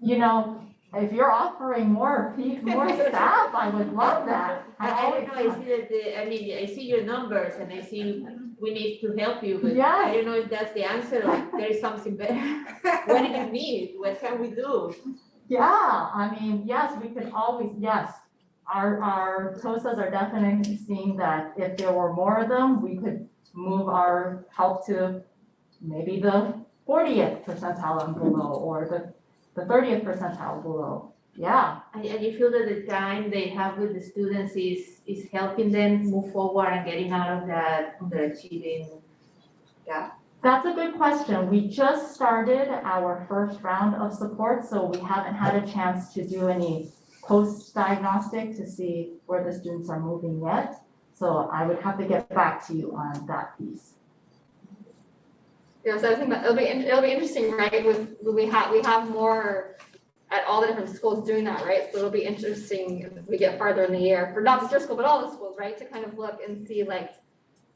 you know, if you're offering more staff, I would love that.
I don't know, I see that I see your numbers and I see we need to help you, but
Yes.
I don't know if that's the answer, like there is something better. What do you need? What can we do?
Yeah, I mean, yes, we could always, yes. Our TOSAs are definitely seeing that if there were more of them, we could move our help to maybe the 40th percentile and below, or the 30th percentile below. Yeah.
And you feel that the time they have with the students is helping them move forward and getting out of that underachieving gap?
That's a good question. We just started our first round of support, so we haven't had a chance to do any post-diagnostic to see where the students are moving yet. So I would have to get back to you on that piece.
Yeah, so I think that it'll be interesting, right, we have more at all the different schools doing that, right? So it'll be interesting if we get farther in the year, for not just your school, but all the schools, right? To kind of look and see like,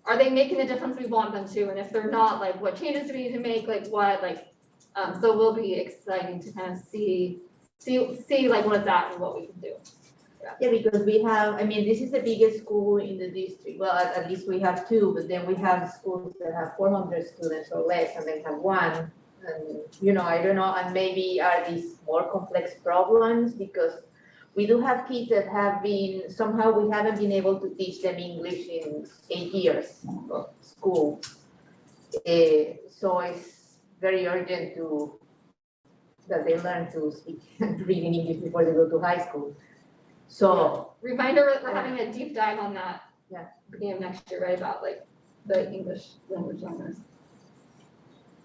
are they making the difference we want them to? And if they're not, like what changes do we need to make, like what, like, so we'll be exciting to kind of see like what it's at and what we can do.
Yeah, because we have, I mean, this is the biggest school in the district. Well, at least we have two, but then we have schools that have 400 students or less, and they have one. And, you know, I don't know, and maybe are these more complex problems because we do have kids that have been, somehow we haven't been able to teach them English in 8 years of school. So it's very urgent that they learn to speak and read in English before they go to high school. So.
Reminder, we're having a deep dive on that.
Yeah.
Beginning of next year, right, about like the English language learners.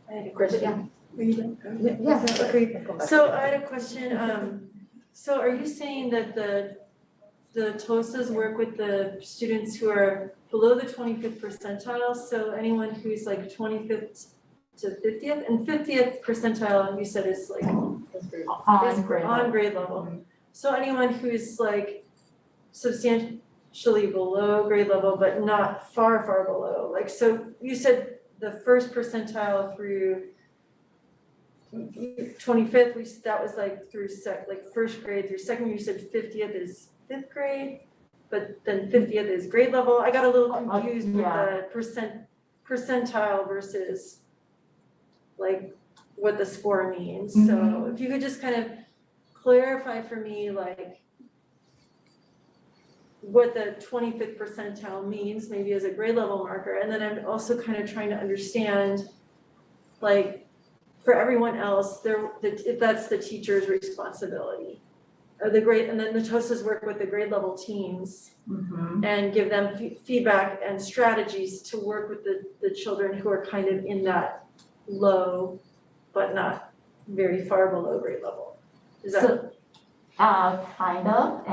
I had a
Bridget,
question.
yeah.
Yeah.
Okay, so I had a question, so are you saying that the TOSAs work with the students who are below the 25th percentile? So anyone who's like 25th to 50th, and 50th percentile, you said is like on grade level. So anyone who's like substantially below grade level, but not far, far below, like, so you said the first percentile through 25th, that was like through first grade through second, you said 50th is 5th grade, but then 50th is grade level. I got a little confused with the percentile versus like what the score means. So if you could just kind of clarify for me, like what the 25th percentile means, maybe as a grade level marker. And then I'm also kind of trying to understand, like, for everyone else, if that's the teacher's responsibility. Or and then the TOSAs work with the grade level teams and give them feedback and strategies to work with the children who are kind of in that low, but not very far below grade level. Is that?
Kind of,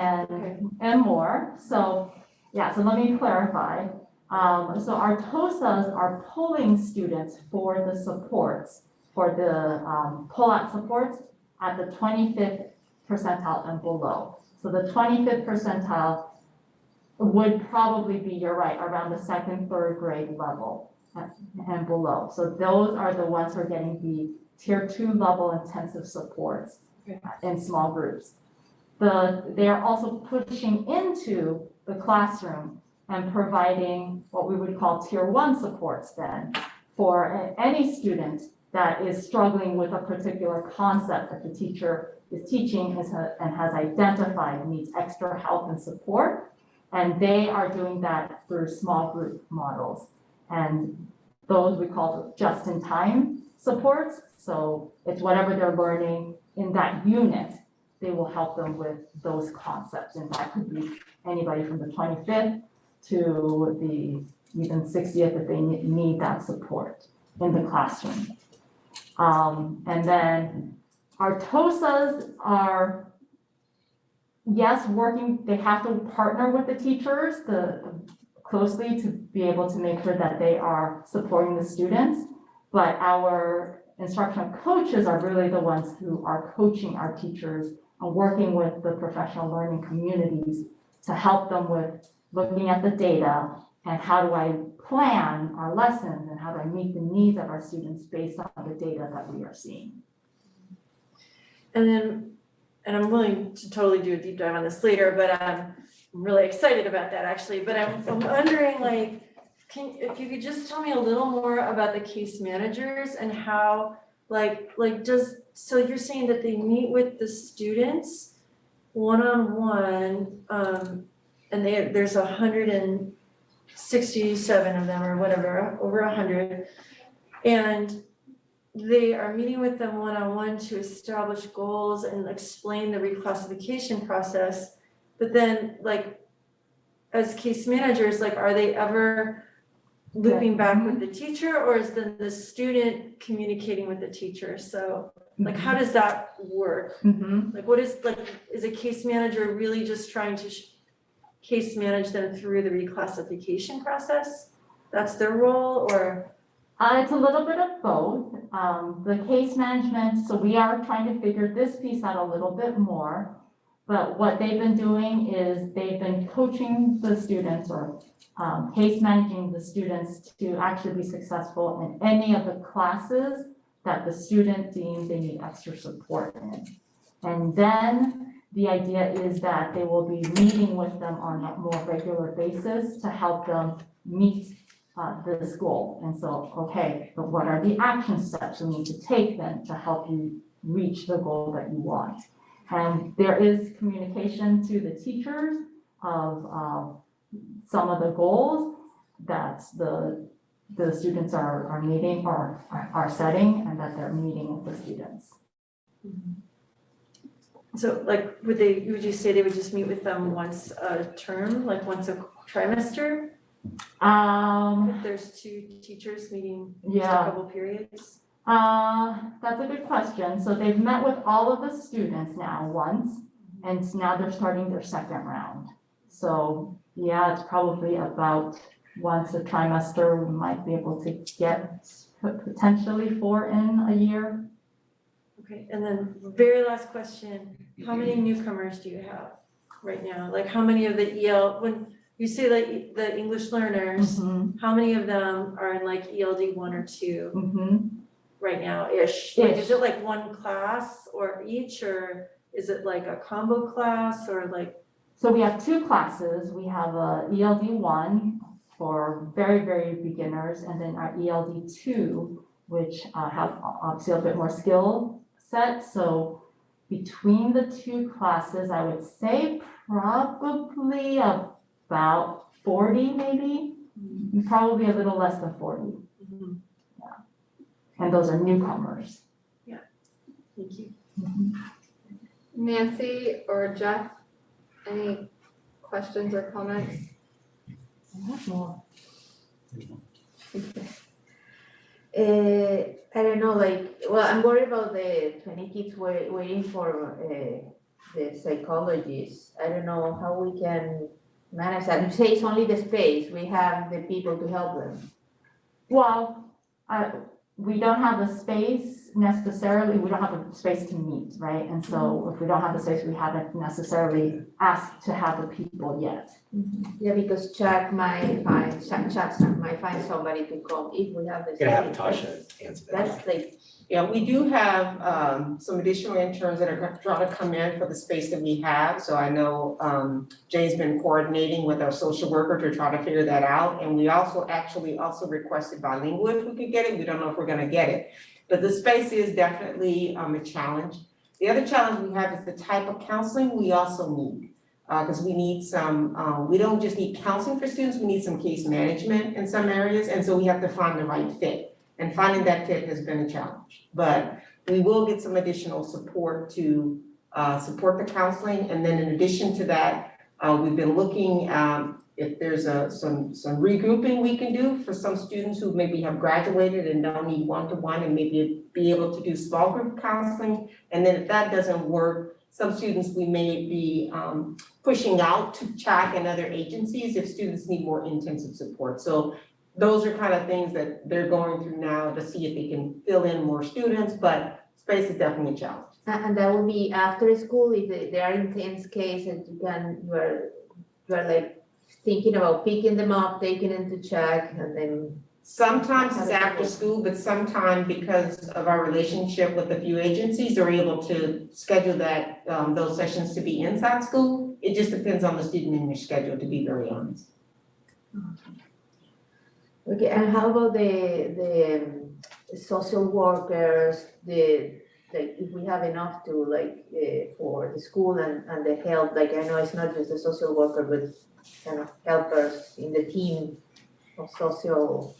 and more. So, yeah, so let me clarify. So our TOSAs are pulling students for the supports, for the pull-out supports at the 25th percentile and below. So the 25th percentile would probably be, you're right, around the 2nd, 3rd grade level and below. So those are the ones who are getting the tier 2 level intensive supports in small groups. They are also pushing into the classroom and providing what we would call tier 1 supports then for any student that is struggling with a particular concept that the teacher is teaching and has identified needs extra help and support. And they are doing that through small group models. And those we call just-in-time supports. So it's whatever they're learning in that unit, they will help them with those concepts. And that could be anybody from the 25th to the even 60th if they need that support in the classroom. And then our TOSAs are, yes, they have to partner with the teachers closely to be able to make sure that they are supporting the students. But our instructional coaches are really the ones who are coaching our teachers and working with the professional learning communities to help them with looking at the data and how do I plan our lessons and how do I meet the needs of our students based on the data that we are seeing.
And I'm willing to totally do a deep dive on this later, but I'm really excited about that actually. But I'm wondering, like, if you could just tell me a little more about the case managers and how, so you're saying that they meet with the students one-on-one, and there's 167 of them or whatever, over 100, and they are meeting with them one-on-one to establish goals and explain the reclassification process. But then, like, as case managers, like, are they ever looping back with the teacher, or is then the student communicating with the teacher? So, like, how does that work? Like, what is, like, is a case manager really just trying to case manage them through the reclassification process? That's their role, or?
It's a little bit of both. The case management, so we are trying to figure this piece out a little bit more. But what they've been doing is they've been coaching the students or case managing the students to actually be successful in any of the classes that the student deems they need extra support in. And then the idea is that they will be meeting with them on a more regular basis to help them meet this goal. And so, okay, but what are the action steps you need to take then to help you reach the goal that you want? And there is communication to the teachers of some of the goals that the students are meeting or are setting, and that they're meeting with the students.
So like, would you say they would just meet with them once a term, like once a trimester? If there's two teachers meeting just a
Yeah.
couple periods?
That's a good question. So they've met with all of the students now once, and now they're starting their second round. So yeah, it's probably about once a trimester, we might be able to get potentially 4 in a year.
Okay, and then very last question, how many newcomers do you have right now? Like how many of the when you say like the English learners, how many of them are in like ELD 1 or 2 right now-ish? Like, is it like one class or each, or is it like a combo class or like?
So we have 2 classes. We have a ELD 1 for very, very beginners, and then our ELD 2, which have obviously a bit more skill set. So between the 2 classes, I would say probably about 40 maybe, probably a little less than 40. Yeah. And those are newcomers.
Yeah, thank you.
Nancy or Jeff, any questions or comments?
I don't know, like, well, I'm worried about the 20 kids waiting for the psychologist. I don't know how we can manage that. You say it's only the space, we have the people to help them.
Well, we don't have the space necessarily, we don't have the space to meet, right? And so if we don't have the space, we haven't necessarily asked to have the people yet.
Yeah, because Chuck might find somebody to come if we have the space.
Gonna have Tasha answer that.
That's like,
Yeah, we do have some additional interns that are trying to come in for the space that we have. So I know Jay's been coordinating with our social worker to try to figure that out. And we also requested bilingual if we could get it. We don't know if we're gonna get it. But the space is definitely a challenge. The other challenge we have is the type of counseling we also need. Because we need some, we don't just need counseling for students, we need some case management in some areas. And so we have to find the right fit. And finding that fit has been a challenge, but we will get some additional support to support the counseling. And then in addition to that, we've been looking if there's some regrouping we can do for some students who maybe have graduated and don't need one-to-one, and maybe be able to do small group counseling. And then if that doesn't work, some students we may be pushing out to CHAC and other agencies if students need more intensive support. So those are kind of things that they're going through now to see if they can fill in more students, but space is definitely a challenge.
and that will be after school, if they are intense case and you are like thinking about picking them up, taking them to check, and then.
Sometimes it's after school, but sometimes because of our relationship with a few agencies, they're able to schedule that, those sessions to be inside school. It just depends on the student and their schedule, to be very honest.
Okay, and how about the social workers, like if we have enough to like for the school and the help, like I know it's not just a social worker, but kind of helpers in the team of social.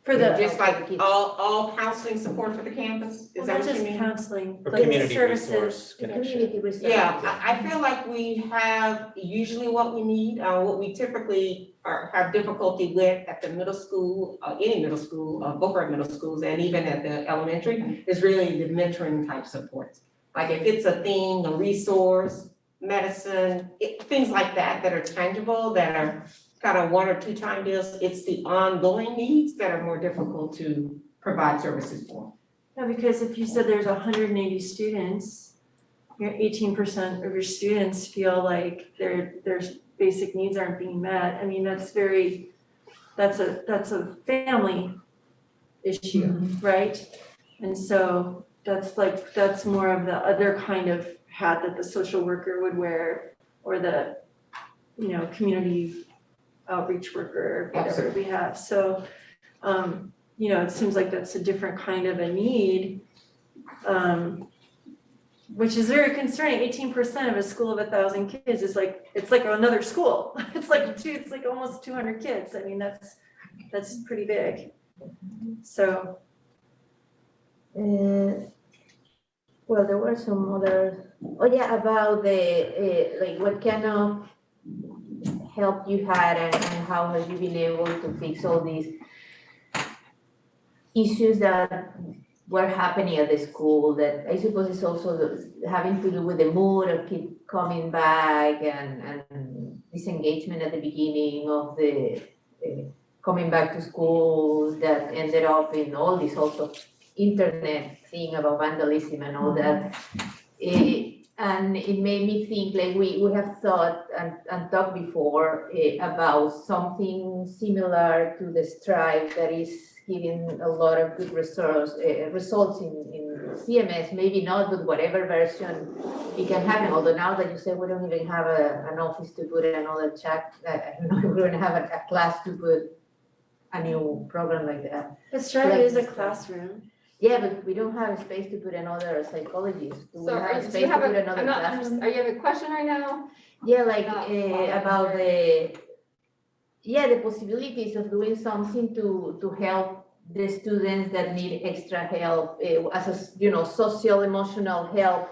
For the.
Just like all counseling support for the campus, is that what you mean?
Not just counseling,
Or
like
community
services.
resource connection.
Community resources.
Yeah, I feel like we have usually what we need, what we typically have difficulty with at the middle school, any middle school, both our middle schools and even at the elementary, is really the mentoring type support. Like if it's a thing, a resource, medicine, things like that that are tangible, that are kind of 1 or 2 time deals. It's the ongoing needs that are more difficult to provide services for.
Yeah, because if you said there's 180 students, your 18% of your students feel like their basic needs aren't being met. I mean, that's a family issue, right? And so that's more of the other kind of hat that the social worker would wear, or the, community outreach worker, or whatever we have. So, it seems like that's a different kind of a need, which is very concerning. 18% of a school of 1,000 kids is it's like another school. It's like almost 200 kids. I mean, that's pretty big. So.
Well, there were some other, about the, what kind of help you had and how have you been able to fix all these issues that were happening at the school, that I suppose is also having to do with the mood of kids coming back and disengagement at the beginning of the coming back to school, that ended up in all this also internet thing about vandalism and all that. And it made me think, like we have thought and talked before about something similar to the strike that is giving a lot of good results in CMS, maybe not with whatever version it can happen. Although now that you say we don't even have an office to put another chat, I don't know if we're going to have a class to put a new program like that.
The Strive is a classroom.
Yeah, but we don't have a space to put another psychologist. Do we
So
have
do
space
you
to
have
put
a,
another
I'm not,
classroom?
are you have a question right now?
Yeah, like
Not
about the possibilities of doing something to help the students that need extra help, as a, social emotional help.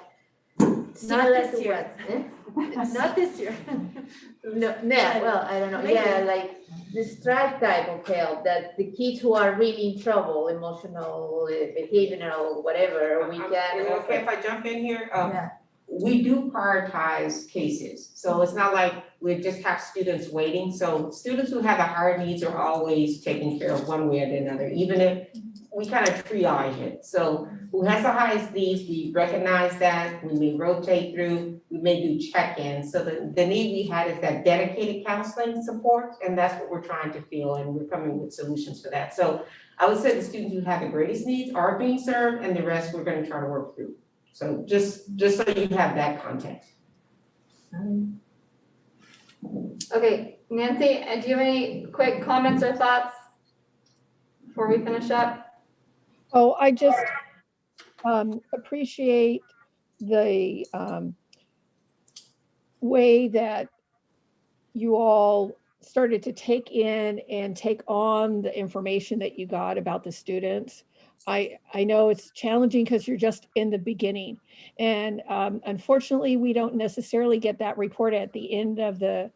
Similar
this
to
year.
what?
Not this year.
No, well, I don't know,
Maybe.
yeah, like the Strive type of help, that the kids who are really in trouble, emotional, behavioral, whatever, we can.
Is it okay if I jump in here?
Yeah.
We do prioritize cases, so it's not like we just have students waiting. So students who have the higher needs are always taken care of one way or another, even if we kind of triage it. So who has the highest needs, we recognize that, we may rotate through, we may do check-ins. So the need we had is that dedicated counseling support, and that's what we're trying to fill, and we're coming with solutions for that. So I would say the students who have the greatest needs are being served, and the rest we're gonna try to work through. So just so you have that context.
Okay, Nancy, do you have any quick comments or thoughts before we finish up?
Oh, I just appreciate the way that you all started to take in and take on the information that you got about the students. I know it's challenging because you're just in the beginning. And unfortunately, we don't necessarily get that report at the end of the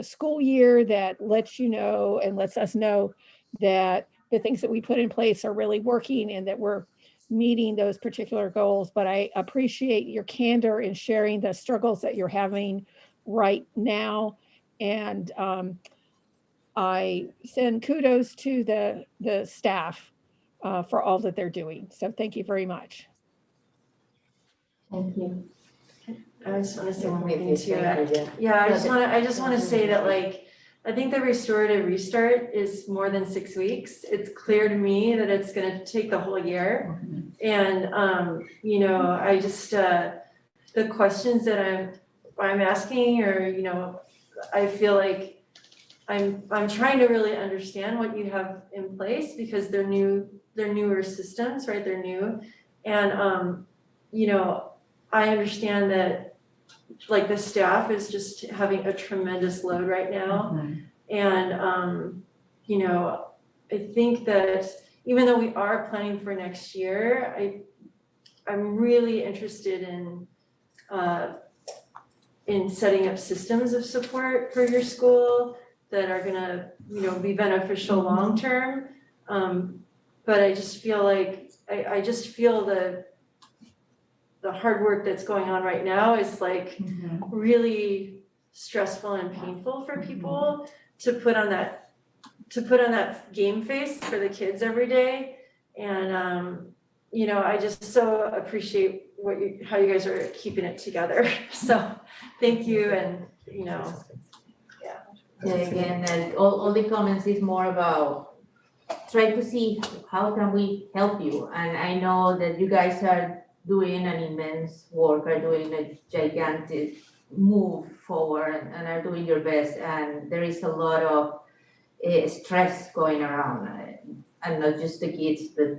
school year that lets you know and lets us know that the things that we put in place are really working and that we're meeting those particular goals. But I appreciate your candor in sharing the struggles that you're having right now. And I send kudos to the staff for all that they're doing. So thank you very much.
Thank you.
I just want to say one more
Maybe
thing
it's
too.
thank you, yeah.
Yeah, I just want to say that, like, I think the restorative restart is more than 6 weeks. It's clear to me that it's going to take the whole year. And, I just, the questions that I'm asking, or, I feel like I'm trying to really understand what you have in place, because they're newer systems, right? They're new. And, I understand that, like, the staff is just having a tremendous load right now. And, I think that even though we are planning for next year, I'm really interested in setting up systems of support for your school that are gonna, be beneficial long-term. But I just feel like, I just feel the hard work that's going on right now is like really stressful and painful for people to put on that game face for the kids every day. And you know, I just so appreciate how you guys are keeping it together. So thank you, and you know,
Yeah, again, and all the comments is more about try to see how can we help you. And I know that you guys are doing an immense work, are doing a gigantic move forward and are doing your best. And there is a lot of stress going around, and not just the kids, but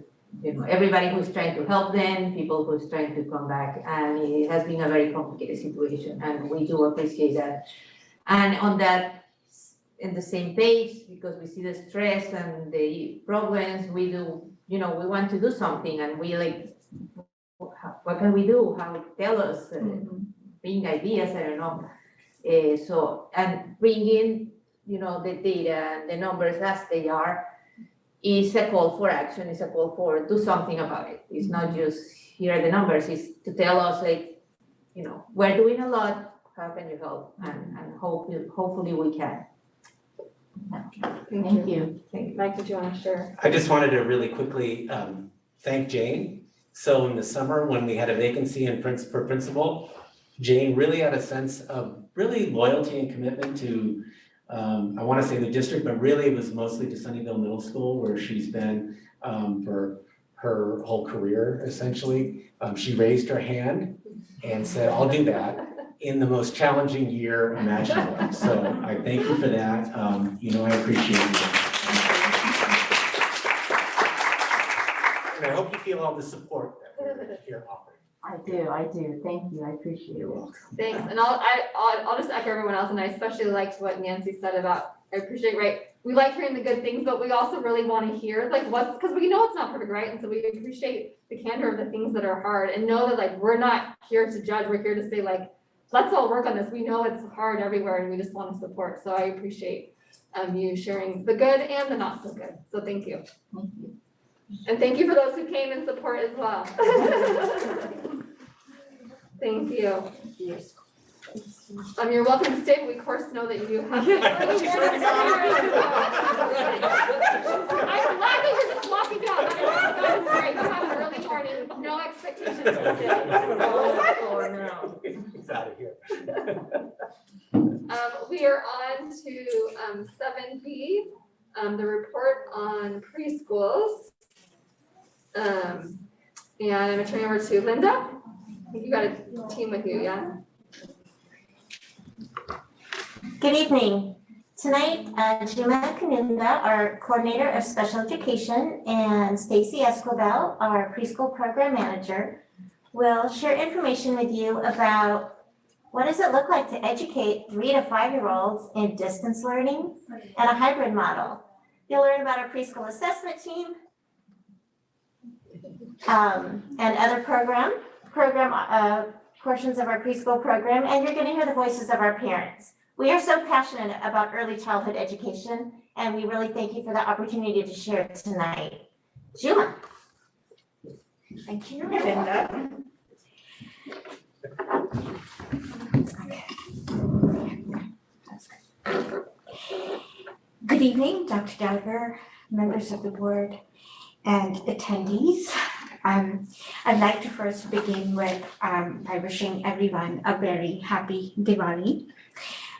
you know, everybody who's trying to help them, people who's trying to come back. And it has been a very complicated situation, and we do appreciate that. And on that, in the same page, because we see the stress and the problems, we do, you know, we want to do something, and we like, what can we do? How tell us, bring ideas, I don't know. So, and bring in, you know, the data and the numbers as they are, is a call for action, is a call for do something about it. It's not just here are the numbers, it's to tell us like, you know, we're doing a lot, how can you help? And hopefully we can.
Thank you. Mike, did you want to share?
I just wanted to really quickly thank Jane. So in the summer, when we had a vacancy for principal, Jane really had a sense of really loyalty and commitment to, I want to say the district, but really it was mostly to Sunnyvale Middle School, where she's been for her whole career, essentially. She raised her hand and said, I'll do that, in the most challenging year imaginable. So I thank you for that. You know, I appreciate you. And I hope you feel all the support that we're here offering.
I do. Thank you. I appreciate it.
Thanks, and I'll just echo everyone else, and I especially liked what Nancy said about, I appreciate, right? We like hearing the good things, but we also really want to hear like because we know it's not perfect, right? And so we appreciate the candor of the things that are hard, and know that like we're not here to judge, we're here to say like, let's all work on this. We know it's hard everywhere, and we just want to support. So I appreciate you sharing the good and the not so good. So thank you.
Thank you.
And thank you for those who came in support as well. Thank you. You're welcome to stay, but we of course know that you have. I'm glad that you're just walking down. That is great. You have an early morning, no expectations to stay.
He's out of here.
We are on to 7B, the report on preschools. And I'm gonna turn it over to Linda. I think you got a team with you, yeah?
Good evening. Tonight, Juma Kanunda, our Coordinator of Special Education, and Stacy Escobar, our Preschool Program Manager, will share information with you about what does it look like to educate 3 to 5-year-olds in distance learning and a hybrid model. You'll learn about our preschool assessment team and other portions of our preschool program, and you're going to hear the voices of our parents. We are so passionate about early childhood education, and we really thank you for the opportunity to share it tonight. Juma.
Thank you, Linda.
Good evening, Dr. Gallagher, members of the board, and attendees. I'd like to first begin with by wishing everyone a very happy Diwali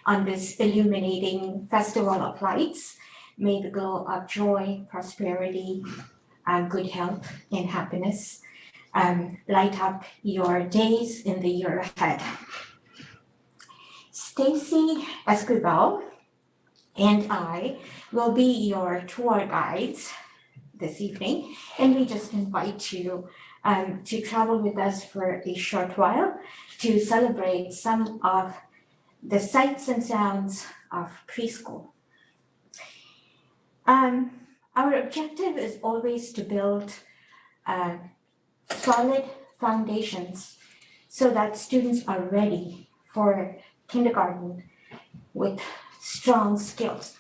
on this illuminating festival of lights. May the glow of joy, prosperity, good health, and happiness light up your days in the year ahead. Stacy Escobar and I will be your tour guides this evening, and we just invite you to travel with us for a short while to celebrate some of the sights and sounds of preschool. Our objective is always to build solid foundations so that students are ready for kindergarten with strong skills.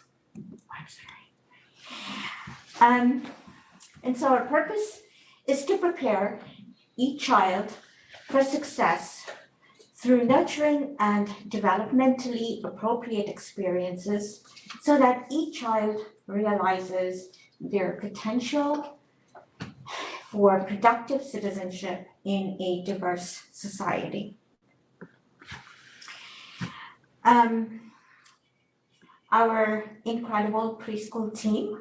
And so our purpose is to prepare each child for success through nurturing and developmentally appropriate experiences so that each child realizes their potential for productive citizenship in a diverse society. Our incredible preschool team,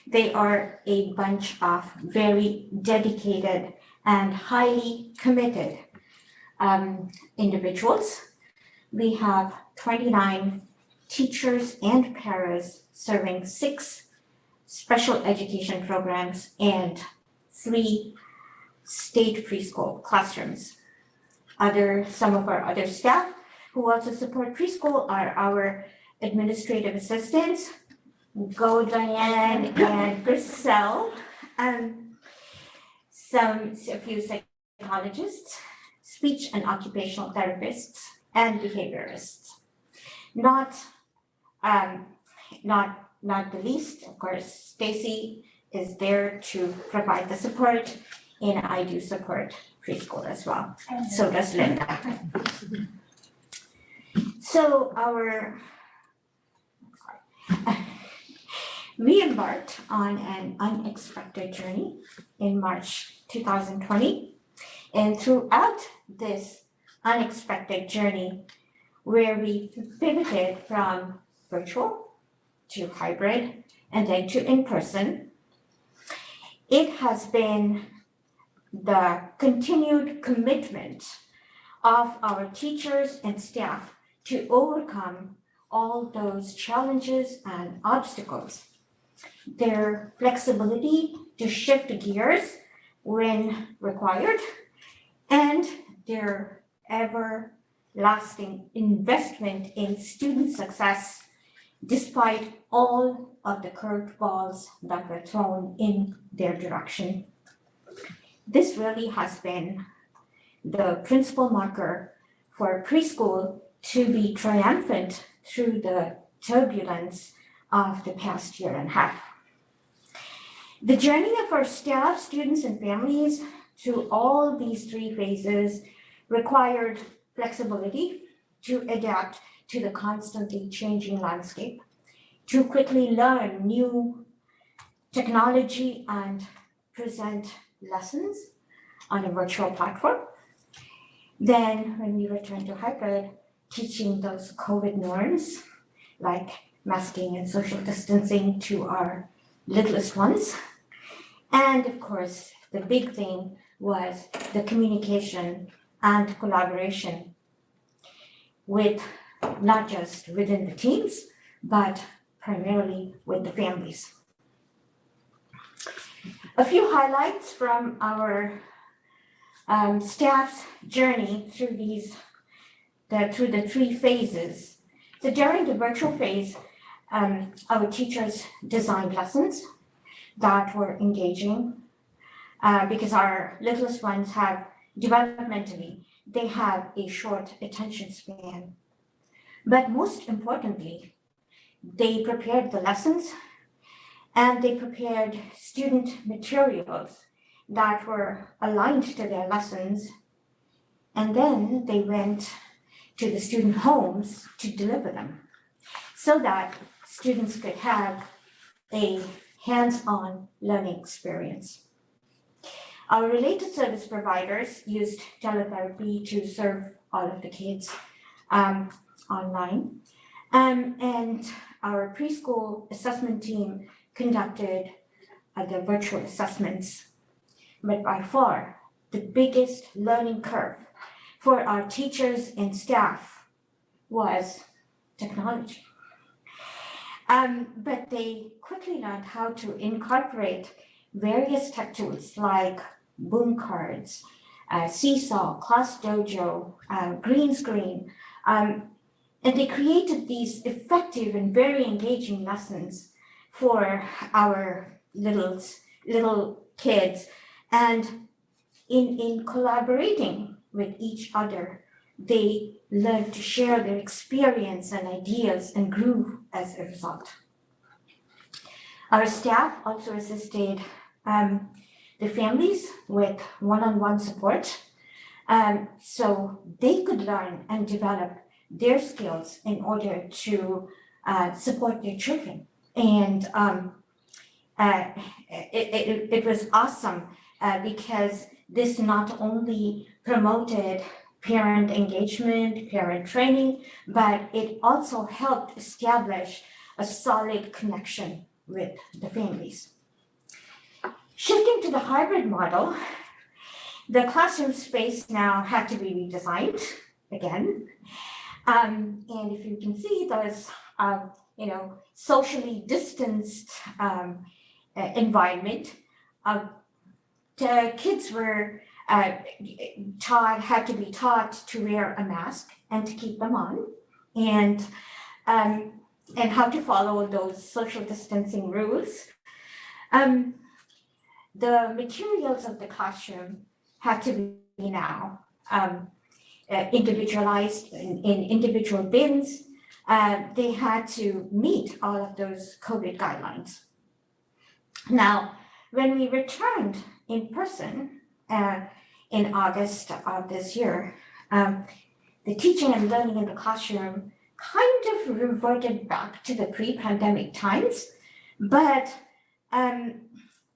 they are a bunch of very dedicated and highly committed individuals. We have 29 teachers and paras serving 6 special education programs and 3 state preschool classrooms. Some of our other staff who also support preschool are our administrative assistants, Go Diane and Griselle, a few psychologists, speech and occupational therapists, and behaviorists. Not the least, of course, Stacy is there to provide the support, and I do support preschool as well. So does Linda. So we embarked on an unexpected journey in March 2020. And throughout this unexpected journey, where we pivoted from virtual to hybrid and then to in-person, it has been the continued commitment of our teachers and staff to overcome all those challenges and obstacles. Their flexibility to shift gears when required, and their everlasting investment in student success despite all of the curveballs that were thrown in their direction. This really has been the principal marker for preschool to be triumphant through the turbulence of the past year and a half. The journey of our staff, students, and families through all these 3 phases required flexibility to adapt to the constantly changing landscape, to quickly learn new technology and present lessons on a virtual platform. Then when we returned to hybrid, teaching those COVID norms like masking and social distancing to our littlest ones. And of course, the big thing was the communication and collaboration with not just within the teams, but primarily with the families. A few highlights from our staff's journey through the 3 phases. So during the virtual phase, our teachers designed lessons that were engaging because our littlest ones have developmentally, they have a short attention span. But most importantly, they prepared the lessons and they prepared student materials that were aligned to their lessons. And then they went to the student homes to deliver them so that students could have a hands-on learning experience. Our related service providers used teletherapy to serve all of the kids online. And our preschool assessment team conducted the virtual assessments. But by far, the biggest learning curve for our teachers and staff was technology. But they quickly learned how to incorporate various tech tools like Boom Cards, Seesaw, Class Dojo, Green Screen, and they created these effective and very engaging lessons for our little kids. And in collaborating with each other, they learned to share their experience and ideas and grew as a result. Our staff also assisted the families with one-on-one support so they could learn and develop their skills in order to support their children. And it was awesome because this not only promoted parent engagement, parent training, but it also helped establish a solid connection with the families. Shifting to the hybrid model, the classroom space now had to be redesigned again. And if you can see, there's socially distanced environment. The kids were had to be taught to wear a mask and to keep them on, and how to follow those social distancing rules. The materials of the classroom had to be now individualized in individual bins. They had to meet all of those COVID guidelines. Now, when we returned in person in August of this year, the teaching and learning in the classroom kind of reverted back to the pre-pandemic times, but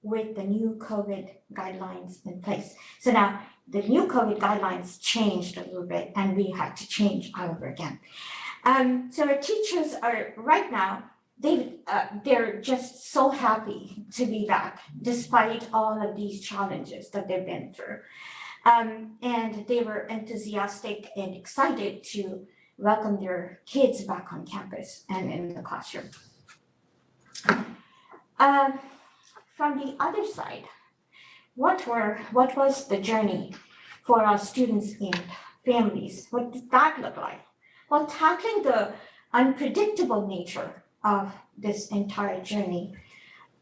with the new COVID guidelines in place. So now the new COVID guidelines changed a little bit and we had to change all over again. So our teachers are right now, they're just so happy to be back despite all of these challenges that they've been through. And they were enthusiastic and excited to welcome their kids back on campus and in the classroom. From the other side, what was the journey for our students and families? What did that look like? Well, tackling the unpredictable nature of this entire journey,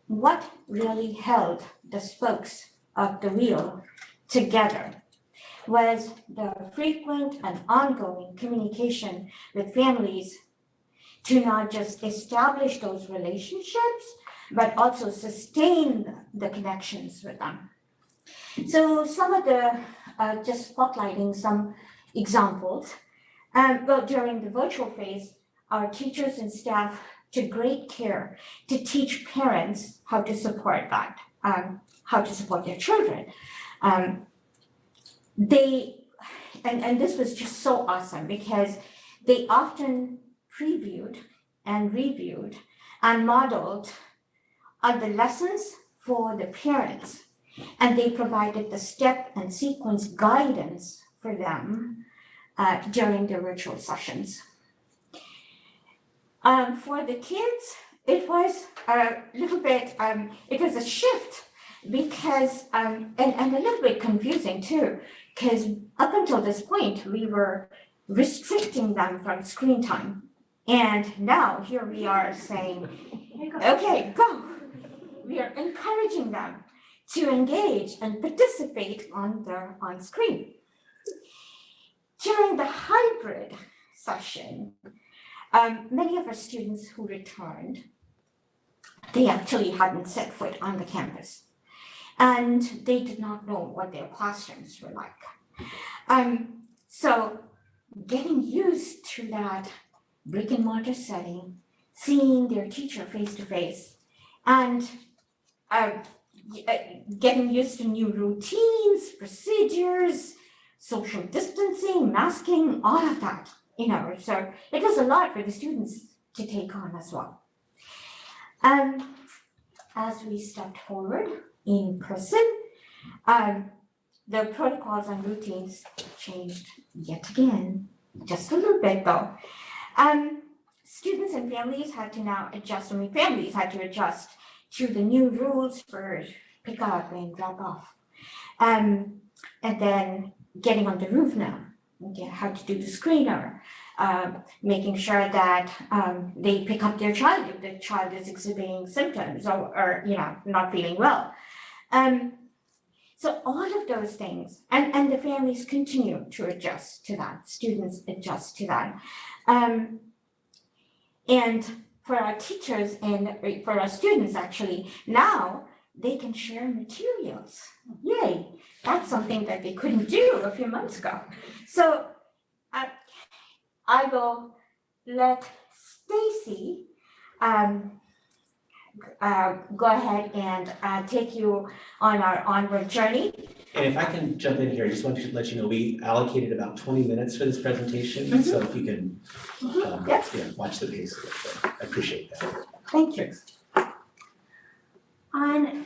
what really held the spokes of the wheel together was the frequent and ongoing communication with families to not just establish those relationships, but also sustain the connections with them. So some of the, just spotlighting some examples. Well, during the virtual phase, our teachers and staff took great care to teach parents how to support that, how to support their children. And this was just so awesome because they often previewed and reviewed and modeled the lessons for the parents, and they provided the step and sequence guidance for them during the virtual sessions. For the kids, it was a little bit, it was a shift because, and a little bit confusing too, because up until this point, we were restricting them from screen time. And now here we are saying, okay, go. We are encouraging them to engage and participate on screen. During the hybrid session, many of our students who returned, they actually hadn't set foot on the campus and they did not know what their classrooms were like. So getting used to that brick and mortar setting, seeing their teacher face to face, and getting used to new routines, procedures, social distancing, masking, all of that, so it was a lot for the students to take on as well. As we stepped forward in person, the protocols and routines changed yet again, just a little bit though. Students and families had to now adjust, families had to adjust to the new rules for pick up and drop off. And then getting on the roof now, how to do the screener, making sure that they pick up their child if the child is exhibiting symptoms or not feeling well. So all of those things, and the families continue to adjust to that, students adjust to that. And for our teachers and for our students actually, now they can share materials. Yay, that's something that they couldn't do a few months ago. So I will let Stacy go ahead and take you on our onward journey.
And if I can jump in here, I just want to let you know, we allocated about 20 minutes for this presentation, so if you can
Yes.
yeah, watch the pace of it, so I appreciate that.
Thank you.
Thanks.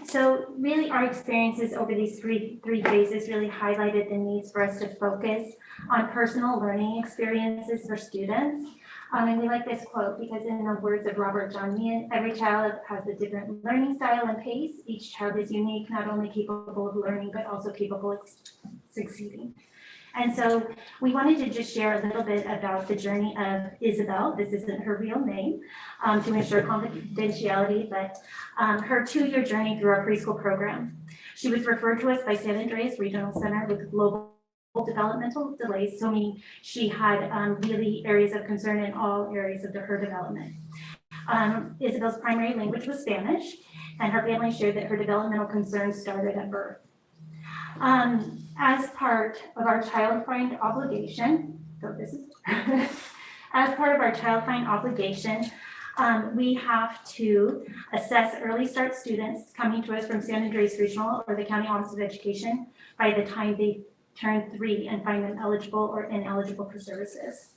So really our experiences over these three phases really highlighted the needs for us to focus on personal learning experiences for students. And we like this quote because in the words of Robert John Meehan, every child has a different learning style and pace. Each child is unique, not only capable of learning, but also capable of succeeding. And so we wanted to just share a little bit about the journey of Isabel. This isn't her real name, to ensure confidentiality, but her 2-year journey through our preschool program. She was referred to us by San Andreas Regional Center with global developmental delays, so meaning she had really areas of concern in all areas of her development. Isabel's primary language was Spanish, and her family shared that her developmental concerns started at birth. As part of our Child Find obligation, as part of our Child Find obligation, we have to assess early start students coming to us from San Andreas Regional or the County Office of Education by the time they turn 3 and find them eligible or ineligible for services.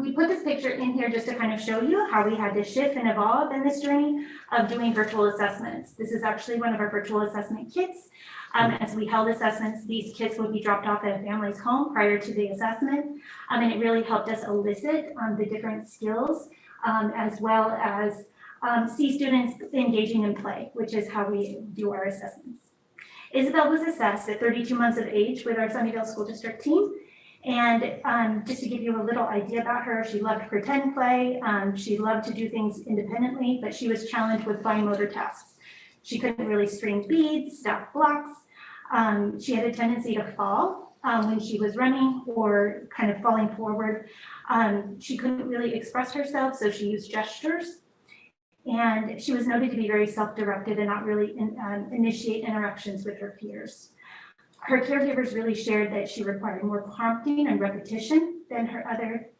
We put this picture in here just to kind of show you how we had to shift and evolve in this journey of doing virtual assessments. This is actually one of our virtual assessment kits. As we held assessments, these kits would be dropped off at a family's home prior to the assessment. And it really helped us elicit the different skills as well as see students engaging in play, which is how we do our assessments. Isabel was assessed at 32 months of age with our Sunnyvale School District team. And just to give you a little idea about her, she loved pretend play. She loved to do things independently, but she was challenged with fine motor tasks. She couldn't really string beads, stack blocks. She had a tendency to fall when she was running or kind of falling forward. She couldn't really express herself, so she used gestures. And she was noted to be very self-directed and not really initiate interactions with her peers. Her caregivers really shared that she required more prompting and repetition than her other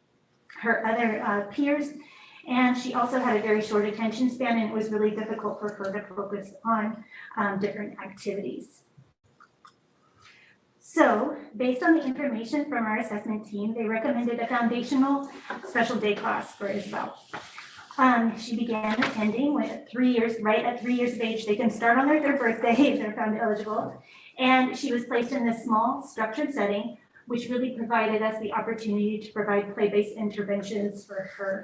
peers. And she also had a very short attention span, and it was really difficult for her to focus on different activities. So based on the information from our assessment team, they recommended a foundational special day class for Isabel. She began attending with 3 years, right at 3 years of age. They can start on their 3rd birthday if they're found eligible. And she was placed in this small structured setting, which really provided us the opportunity to provide play-based interventions for her.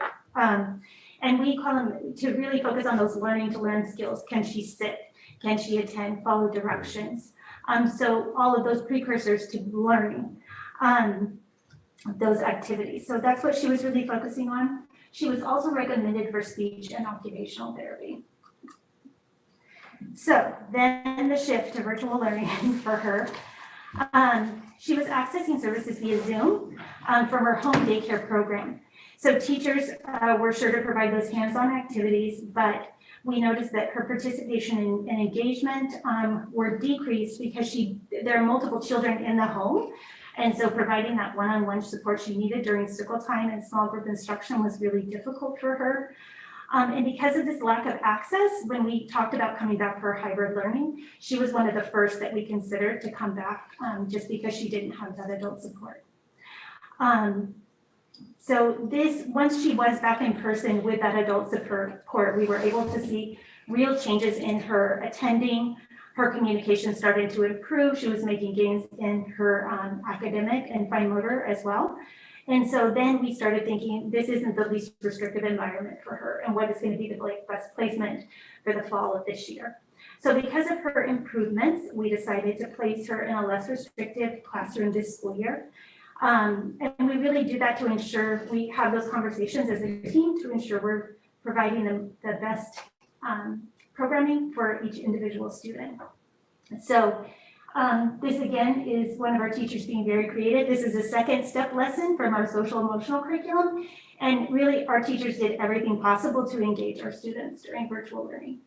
And we call them to really focus on those learning to learn skills. Can she sit? Can she attend? Follow directions? So all of those precursors to learning those activities. So that's what she was really focusing on. She was also recommended for speech and occupational therapy. So then the shift to virtual learning for her. She was accessing services via Zoom from her home daycare program. So teachers were sure to provide those hands-on activities, but we noticed that her participation and engagement were decreased because there are multiple children in the home. And so providing that one-on-one support she needed during circle time and small group instruction was really difficult for her. And because of this lack of access, when we talked about coming back for hybrid learning, she was one of the first that we considered to come back just because she didn't have that adult support. So once she was back in person with that adult support, we were able to see real changes in her attending. Her communication started to improve. She was making gains in her academic and fine motor as well. And so then we started thinking, this isn't the least restrictive environment for her, and what is going to be the best placement for the fall of this year. So because of her improvements, we decided to place her in a less restrictive classroom this school year. And we really do that to ensure we have those conversations as a team to ensure we're providing them the best programming for each individual student. So this again is one of our teachers being very creative. This is a second step lesson from our social emotional curriculum. And really our teachers did everything possible to engage our students during virtual learning.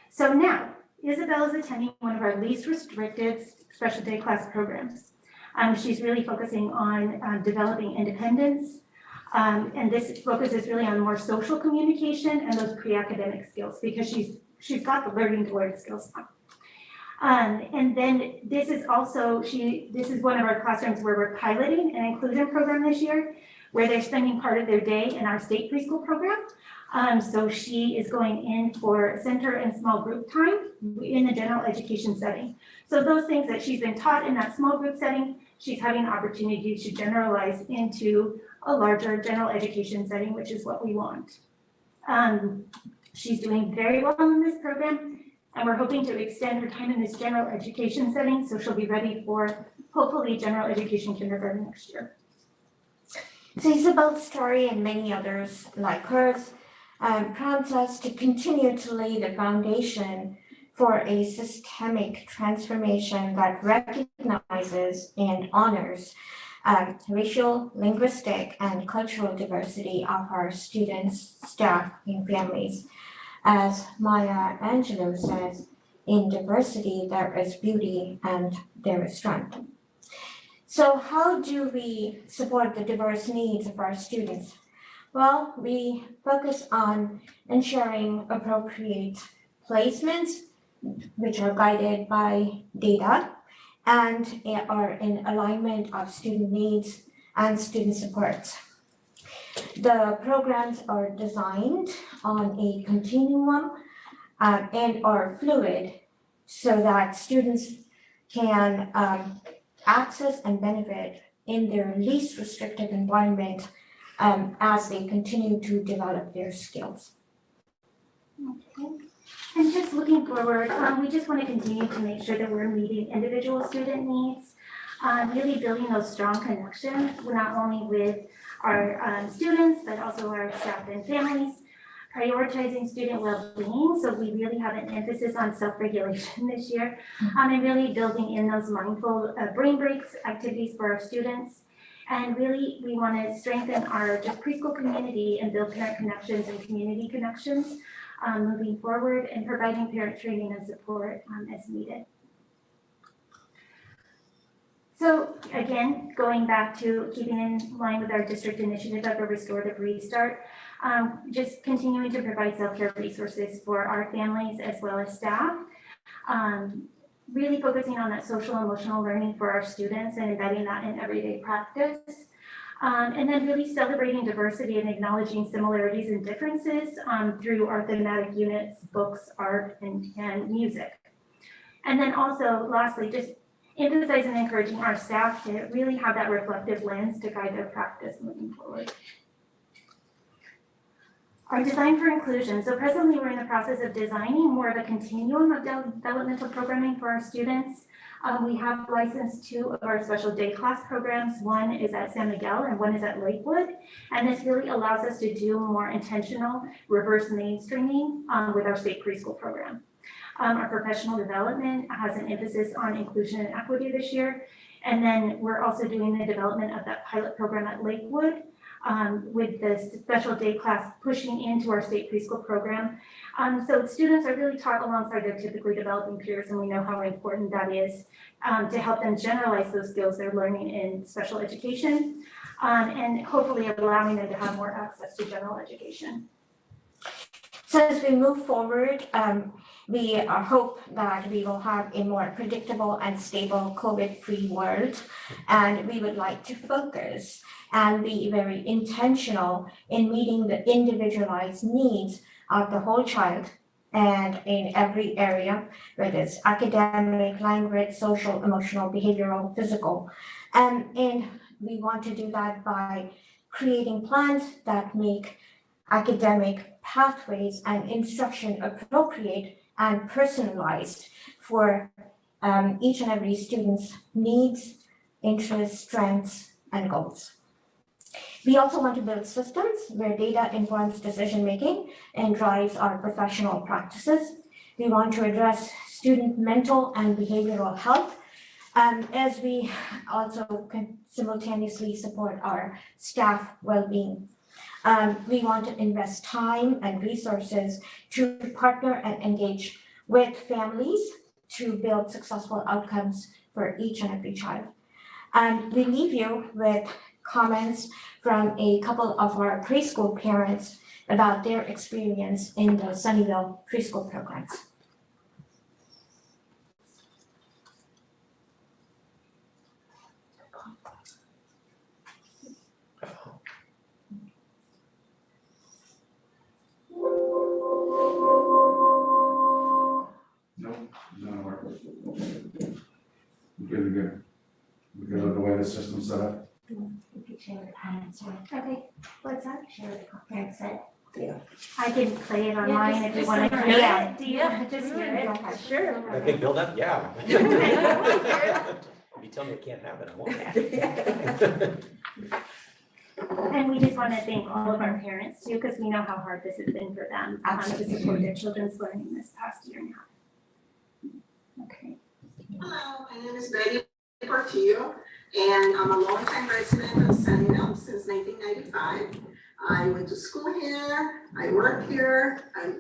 So now, Isabel is attending one of our least restricted special day class programs. She's really focusing on developing independence. And this focus is really on more social communication and those pre-academic skills because she's got the learning to learn skills now. And then this is also, this is one of our classrooms where we're piloting an inclusion program this year, where they're spending part of their day in our state preschool program. So she is going in for center and small group time in the general education setting. So those things that she's been taught in that small group setting, she's having an opportunity to generalize into a larger general education setting, which is what we want. She's doing very well in this program, and we're hoping to extend her time in this general education setting, so she'll be ready for hopefully general education kindergarten next year.
So Isabel's story and many others like hers prompts us to continue to lay the foundation for a systemic transformation that recognizes and honors racial, linguistic, and cultural diversity of our students, staff, and families. As Maya Angelou says, in diversity there is beauty and there is strength. So how do we support the diverse needs of our students? Well, we focus on ensuring appropriate placements, which are guided by data and are in alignment of student needs and student support. The programs are designed on a continuum and are fluid so that students can access and benefit in their least restrictive environment as they continue to develop their skills.
Okay. And just looking forward, we just want to continue to make sure that we're meeting individual student needs, really building those strong connections, not only with our students, but also our staff and families, prioritizing student well-being. So we really have an emphasis on self-regulation this year, and really building in those mindful brain breaks activities for our students. And really, we want to strengthen our just preschool community and build parent connections and community connections moving forward, and providing parent training and support as needed. So again, going back to keeping in line with our district initiative of a restorative restart, just continuing to provide self-care resources for our families as well as staff. Really focusing on that social emotional learning for our students and embedding that in everyday practice. And then really celebrating diversity and acknowledging similarities and differences through our thematic units, books, art, and music. And then also, lastly, just emphasizing and encouraging our staff to really have that reflective lens to guide their practice moving forward. Our design for inclusion. So presently we're in the process of designing more of a continuum of developmental programming for our students. We have licensed 2 of our special day class programs. One is at San Miguel and one is at Lakewood. And this really allows us to do more intentional reverse mainstreaming with our state preschool program. Our professional development has an emphasis on inclusion and equity this year. And then we're also doing the development of that pilot program at Lakewood with the special day class pushing into our state preschool program. So students are really taught alongside their typically developing peers, and we know how important that is to help them generalize those skills they're learning in special education, and hopefully allowing them to have more access to general education.
So as we move forward, we hope that we will have a more predictable and stable COVID-free world, and we would like to focus and be very intentional in meeting the individualized needs of the whole child and in every area, whether it's academic, language, social, emotional, behavioral, physical. And we want to do that by creating plans that make academic pathways and instruction appropriate and personalized for each and every student's needs, interests, strengths, and goals. We also want to build systems where data informs decision-making and drives our professional practices. We want to address student mental and behavioral health, as we also can simultaneously support our staff well-being. We want to invest time and resources to partner and engage with families to build successful outcomes for each and every child. And we leave you with comments from a couple of our preschool parents about their experience in the Sunnyvale preschool programs.
Nope, not work. Good. Because of the way the system's set up.
You could share the parents, right? Okay, what's that? Share the parents said.
Yeah.
I can play it on
Yeah,
mine if you
just
want to
hear
hear
it.
it. Do you want to just hear it?
Sure.
That big build-up, yeah. If you tell me I can't have it, I won't.
And we just want to thank all of our parents too, because we know how hard this has been for them to support their children's learning this past year and a half. Okay.
Hello, my name is Betty Portillo, and I'm a longtime resident of Sunnyvale since 1995. I went to school here, I work here, I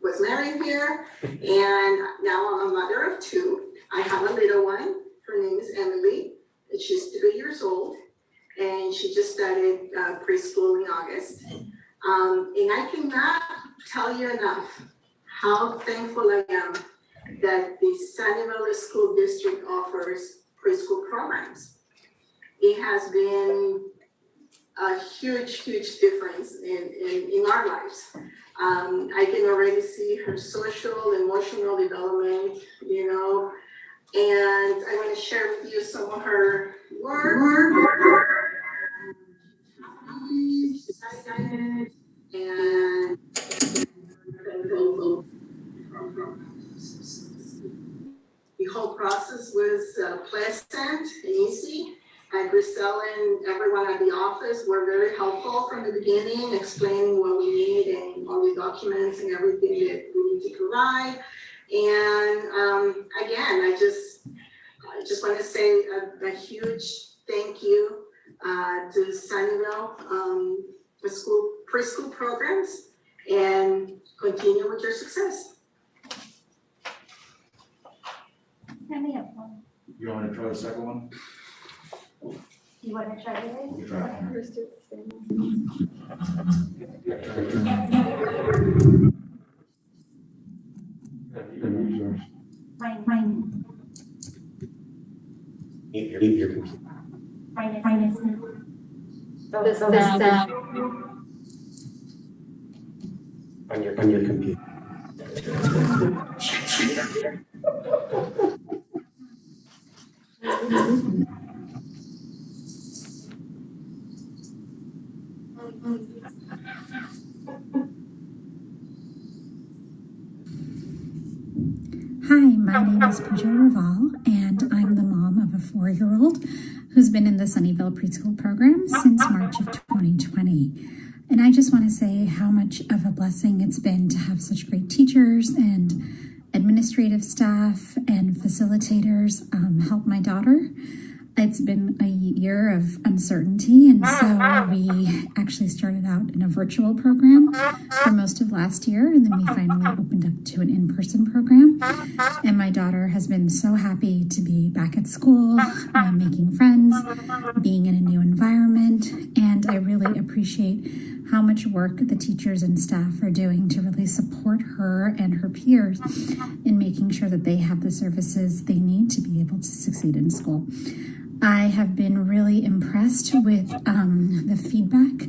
was married here, and now I'm a mother of two. I have a little one, her name is Emily, and she's 3 years old, and she just started preschool in August. And I cannot tell you enough how thankful I am that the Sunnyvale School District offers preschool programs. It has been a huge difference in our lives. I can already see her social, emotional development, you know, and I want to share with you some of her work. She's excited and the whole process was pleasant and easy. And Griselle and everyone at the office were very helpful from the beginning, explaining what we need and all the documents and everything that we need to provide. And again, I just want to say a huge thank you to Sunnyvale preschool programs, and continue with your success.
And we have one.
You want to try the second one?
Do you want to try it?
We'll try it.
Let's do it the same
Mine. Mine is.
On your computer.
Hi, my name is Pooja Raval, and I'm the mom of a 4-year-old who's been in the Sunnyvale preschool program since March of 2020. And I just want to say how much of a blessing it's been to have such great teachers and administrative staff and facilitators help my daughter. It's been a year of uncertainty, and so we actually started out in a virtual program for most of last year, and then we finally opened up to an in-person program. And my daughter has been so happy to be back at school, making friends, being in a new environment, and I really appreciate how much work the teachers and staff are doing to really support her and her peers in making sure that they have the services they need to be able to succeed in school. I have been really impressed with the feedback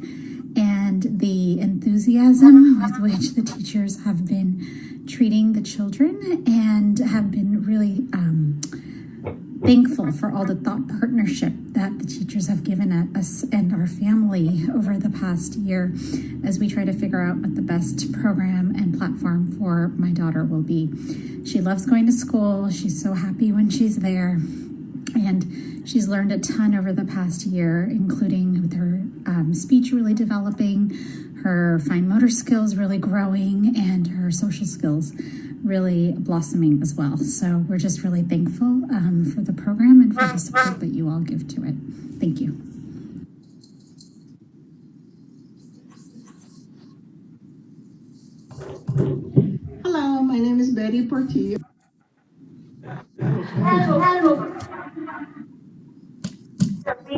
and the enthusiasm with which the teachers have been treating the children, and have been really thankful for all the thought partnership that the teachers have given us and our family over the past year as we try to figure out what the best program and platform for my daughter will be. She loves going to school. She's so happy when she's there. And she's learned a ton over the past year, including with her speech really developing, her fine motor skills really growing, and her social skills really blossoming as well. So we're just really thankful for the program and for the support that you all give to it. Thank you.
Hello, my name is Betty. Betty Portillo.
So we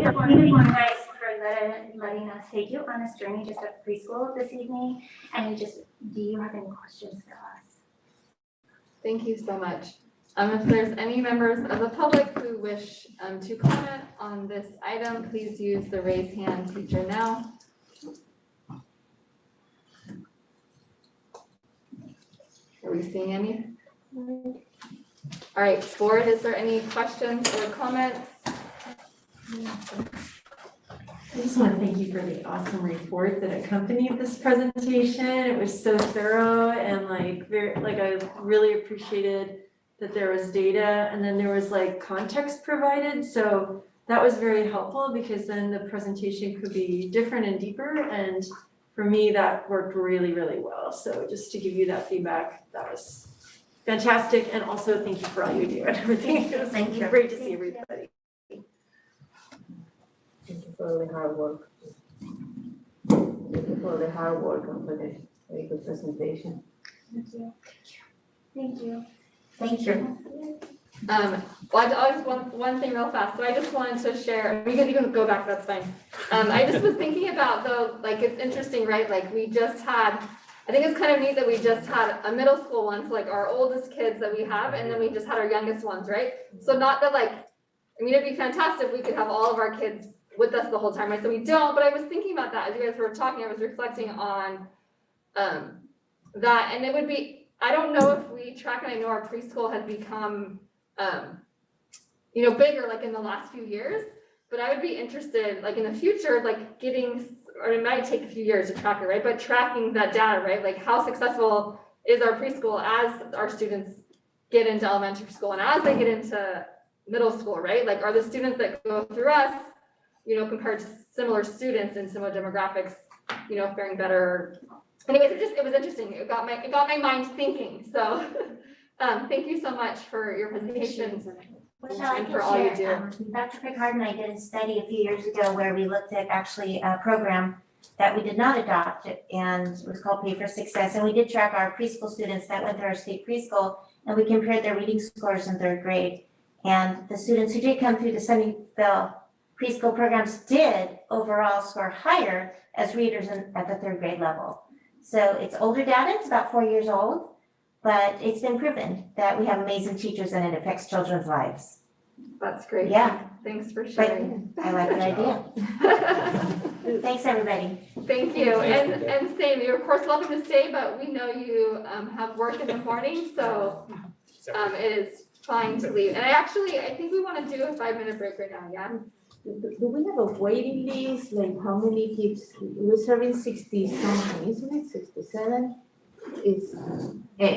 just want to thank you guys for letting us take you on this journey just at preschool this evening. And do you have any questions for us?
Thank you so much. If there's any members of the public who wish to comment on this item, please use the raise hand feature now. Are we seeing any? All right, board, is there any questions or comments?
I just want to thank you for the awesome report that accompanied this presentation. It was so thorough and I really appreciated that there was data and then there was like context provided. So that was very helpful because then the presentation could be different and deeper. And for me, that worked really, really well. So just to give you that feedback, that was fantastic. And also thank you for all you do and everything. It was great to see everybody.
Thank you for the hard work. Thank you for the hard work and for the very good presentation.
Thank you. Thank you.
Thank you.
Well, I just one thing real fast. So I just wanted to share, you can go back, that's fine. I just was thinking about though, like it's interesting, right? Like we just had, I think it's kind of neat that we just had a middle school one, so like our oldest kids that we have, and then we just had our youngest ones, right? So not that like, I mean, it'd be fantastic if we could have all of our kids with us the whole time, right? So we don't, but I was thinking about that as you guys were talking, I was reflecting on that, and it would be, I don't know if we track, and I know our preschool has become, bigger like in the last few years, but I would be interested, like in the future, like getting, or it might take a few years to track it, right? But tracking that data, right? Like how successful is our preschool as our students get into elementary school and as they get into middle school, right? Like are the students that go through us, compared to similar students in similar demographics, faring better. Anyways, it was interesting. It got my mind thinking. So thank you so much for your presentation and for all you do.
Dr. Picard and I did a study a few years ago where we looked at actually a program that we did not adopt, and it was called Pay for Success. And we did track our preschool students that went through our state preschool, and we compared their reading scores in third grade. And the students who did come through the Sunnyvale preschool programs did overall score higher as readers at the third grade level. So it's older data, it's about 4 years old, but it's been proven that we have amazing teachers and it affects children's lives.
That's great.
Yeah.
Thanks for sharing.
I like the idea. Thanks, everybody.
Thank you. And same, you're of course welcome to stay, but we know you have work in the morning, so it is fine to leave. And I think we want to do a 5-minute break right now, yeah?
Do we have a waiting list, like how many kids, we're serving 60 something, isn't it, 67? Is,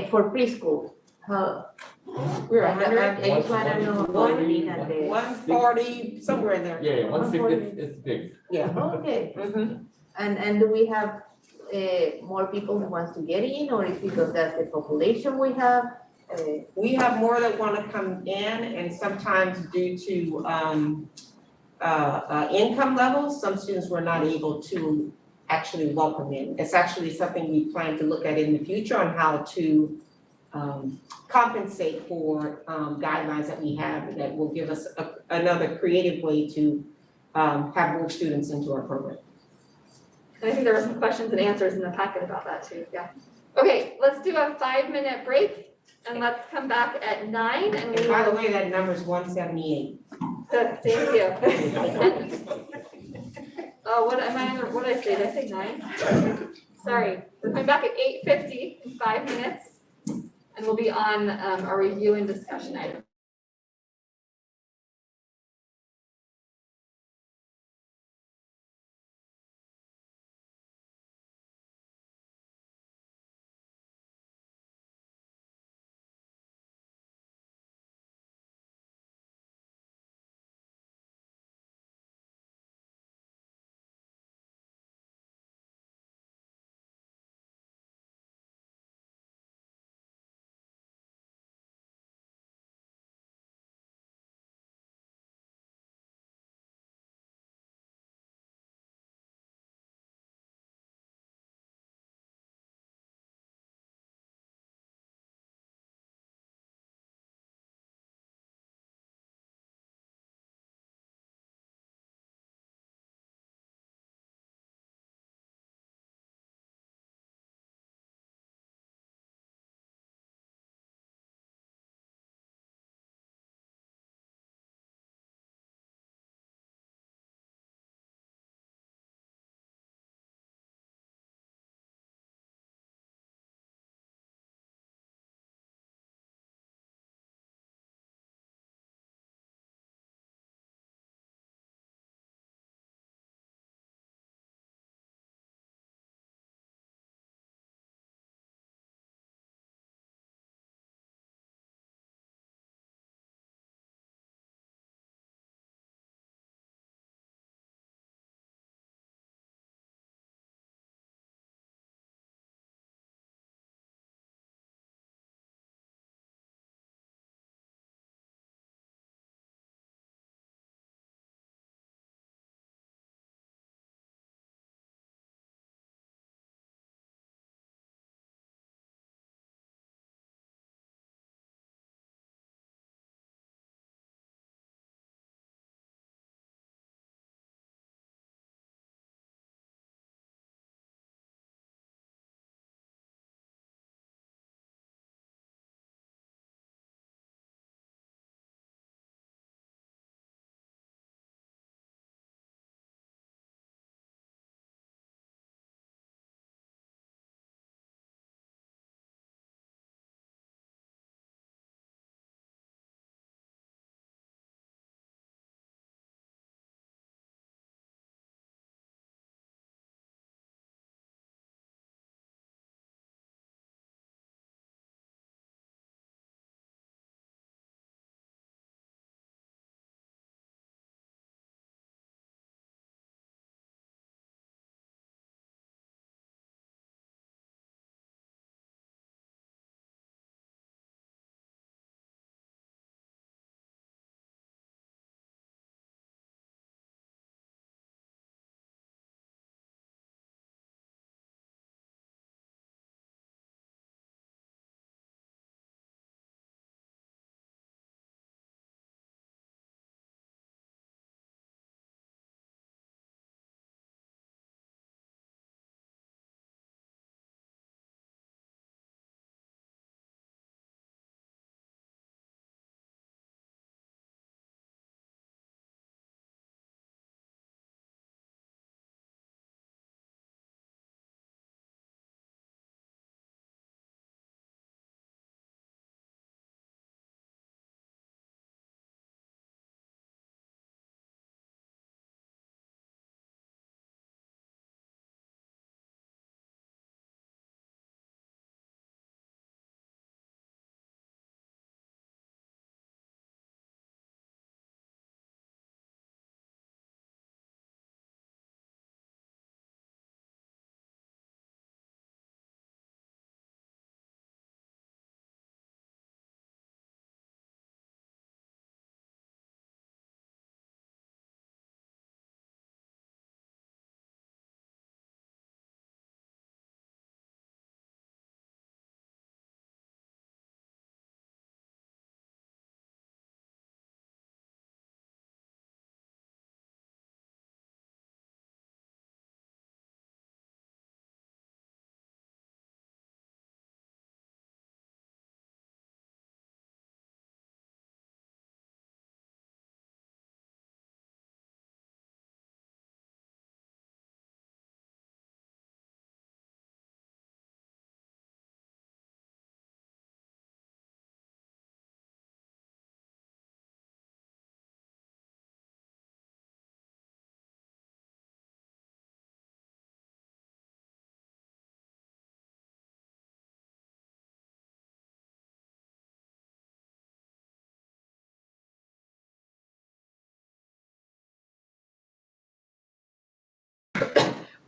for preschool, we're 100, I just wanna know about the need and the.
140, somewhere in there.
Yeah, 160, it's big.
Yeah.
Okay. And do we have, more people who wants to get in, or is because that's the population we have?
We have more that wanna come in, and sometimes due to, income levels, some students were not able to actually welcome in. It's actually something we plan to look at in the future on how to compensate for guidelines that we have that will give us another creative way to have more students into our program.
And I think there were some questions and answers in the packet about that too, yeah. Okay, let's do a 5-minute break and let's come back at 9 and we.
And by the way, that number is 178.
Good, thank you. Oh, what did I say? Did I say 9? Sorry, we're coming back at 8:50 in 5 minutes. And we'll be on our review and discussion item.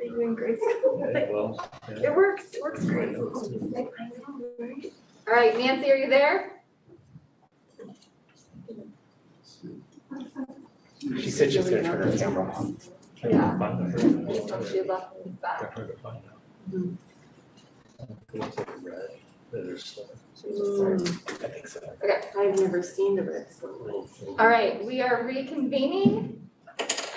that you in grade school.
Okay, well, yeah.
It works great.
All right, Nancy, are you there?
She said she's gonna turn her camera off.
Yeah.
Find
So she left me back.
I think so.
Okay.
I've never seen the red.
All right, we are reconvening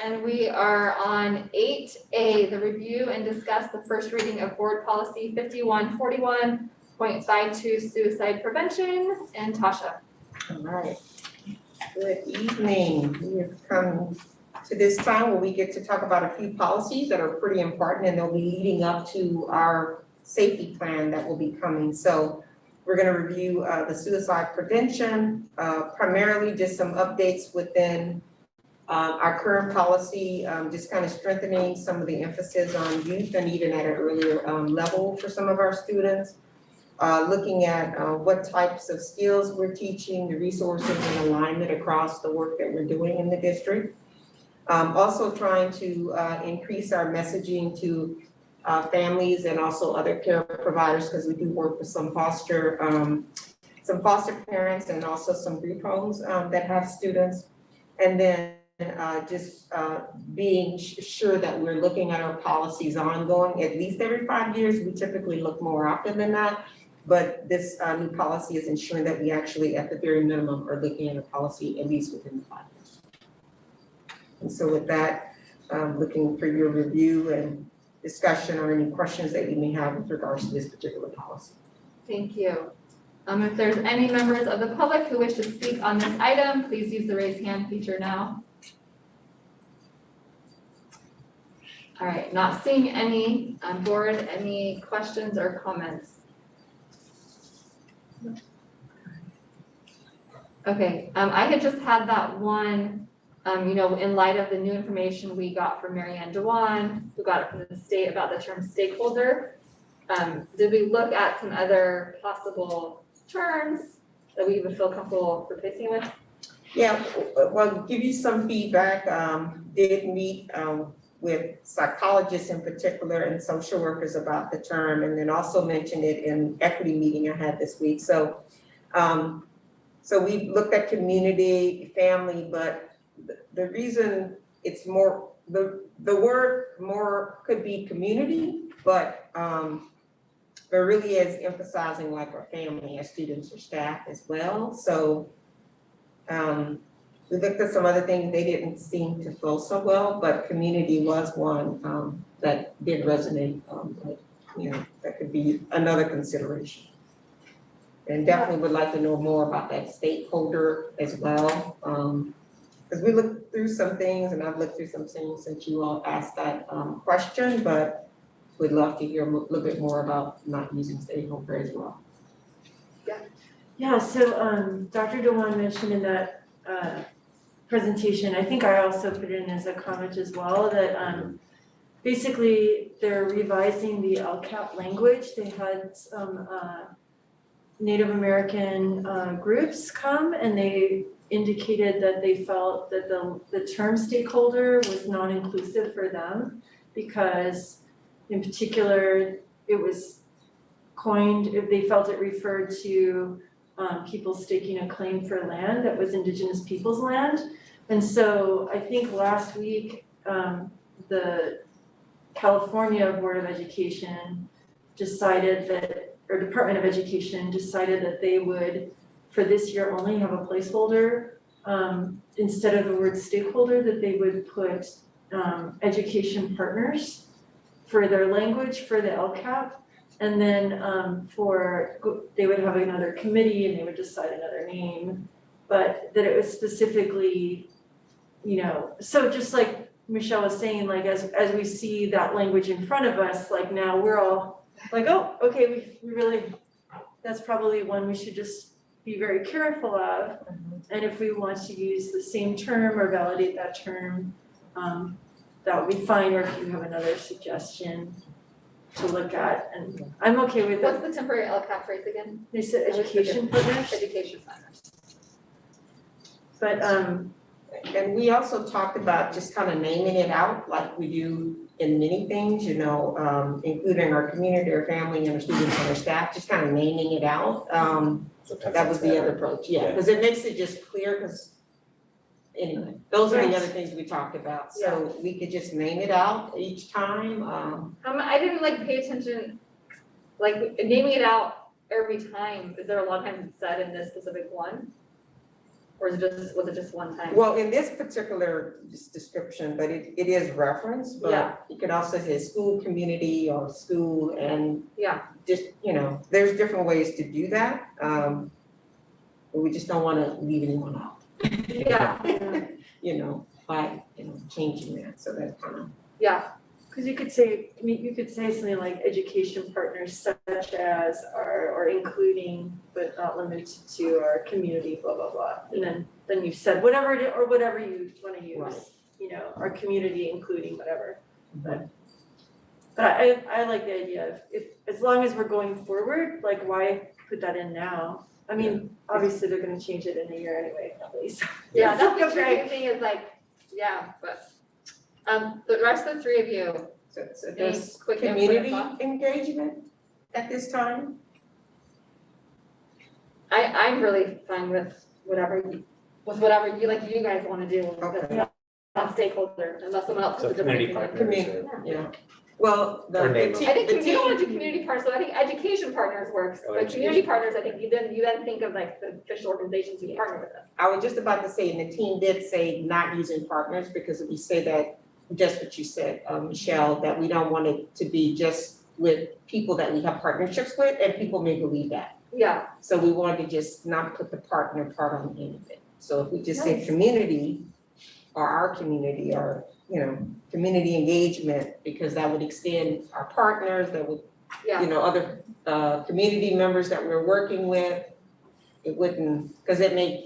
and we are on 8A, the review and discuss the first reading of board policy 5141.52 suicide prevention. And Tasha.
All right. Good evening. We have come to this time where we get to talk about a few policies that are pretty important and they'll be leading up to our safety plan that will be coming. So we're going to review the suicide prevention, primarily just some updates within our current policy, just kind of strengthening some of the emphasis on youth and even at an earlier level for some of our students. Looking at what types of skills we're teaching, the resources and alignment across the work that we're doing in the district. Also trying to increase our messaging to families and also other care providers, because we do work with some foster parents and also some group homes that have students. And then just being sure that we're looking at our policies ongoing, at least every 5 years. We typically look more often than that. But this new policy is ensuring that we actually, at the very minimum, are looking at a policy at least within the 5 years. And so with that, looking for your review and discussion or any questions that you may have with regards to this particular policy.
Thank you. If there's any members of the public who wish to speak on this item, please use the raise hand feature now. All right, not seeing any on board. Any questions or comments? Okay, I had just had that one, in light of the new information we got from Marianne Dewan, who got it from the state about the term stakeholder. Did we look at some other possible terms that we would feel comfortable replacing with?
Yeah, well, give you some feedback. Did meet with psychologists in particular and social workers about the term, and then also mentioned it in equity meeting I had this week. So we looked at community, family, but the reason it's more, the word more could be community, but really is emphasizing like our family, as students or staff as well. So we looked at some other things, they didn't seem to flow so well, but community was one that did resonate, but, that could be another consideration. And definitely would like to know more about that stakeholder as well. Because we looked through some things and I've looked through some things since you all asked that question, but would love to hear a little bit more about not using stakeholder as well.
Yeah, so Dr. Dewan mentioned in that presentation, I think I also put in as a comment as well, that basically they're revising the LCAP language. They had some Native American groups come and they indicated that they felt that the term stakeholder was not inclusive for them because in particular it was coined, they felt it referred to people staking a claim for land that was Indigenous people's land. And so I think last week the California Board of Education decided that, or Department of Education decided that they would, for this year only, have a placeholder, instead of the word stakeholder, that they would put education partners for their language for the LCAP. And then they would have another committee and they would decide another name, but that it was specifically, so just like Michelle was saying, like as we see that language in front of us, like now we're all like, oh, okay, we really, that's probably one we should just be very careful of. And if we want to use the same term or validate that term, that would be fine, or if you have another suggestion to look at, and I'm okay with
What's
it.
the temporary LCAP phrase again?
They said education partners.
Education partners.
But
And we also talked about just kind of naming it out like we do in many things, you know, including our community, our family, and our students and our staff, just kind of naming it out. That was the other approach, yeah, because it makes it just clear, because anyway, those are the other things we talked about. So we could just name it out each time.
I didn't like pay attention, like naming it out every time. Is there a lot of times it's said in this specific one? Or was it just one time?
Well, in this particular description, but it is referenced, but you could also say school, community, or school, and just, you know, there's different ways to do that. But we just don't want to leave anyone out. You know, by, you know, changing that, so that kind of.
Because you could say, I mean, you could say something like education partners such as or including but not limited to our community, blah, blah, blah. And then you've said whatever it is, or whatever you want to use, you know, our community including whatever. But I like the idea of if, as long as we're going forward, like why put that in now? I mean, obviously they're gonna change it in a year anyway, probably, so.
That's the tricky thing is like, but the rest of the three of you,
So
any
there's
quick
community
input?
engagement at this time?
I'm really fine with whatever you like, you guys want to do.
Okay.
Not stakeholder, unless someone else
So
has a different
community
opinion.
partners.
Yeah. Well,
Or name
the
them.
I think
the
you don't want to do
team,
community partners, so I think education partners works,
Oh,
but community
education.
partners, I think you then think of like the official organizations who partner with us.
I was just about to say, and the team did say not using partners, because we say that, just what you said, Michelle, that we don't want it to be just with people that we have partnerships with, and people may believe that.
Yeah,
So we wanted to just not put the partner part on the end of it. So if we just say
Nice.
community, or our community, or, you know, community engagement, because that would extend our partners, that would,
yeah,
you know, other community members that we're working with. It wouldn't, because it may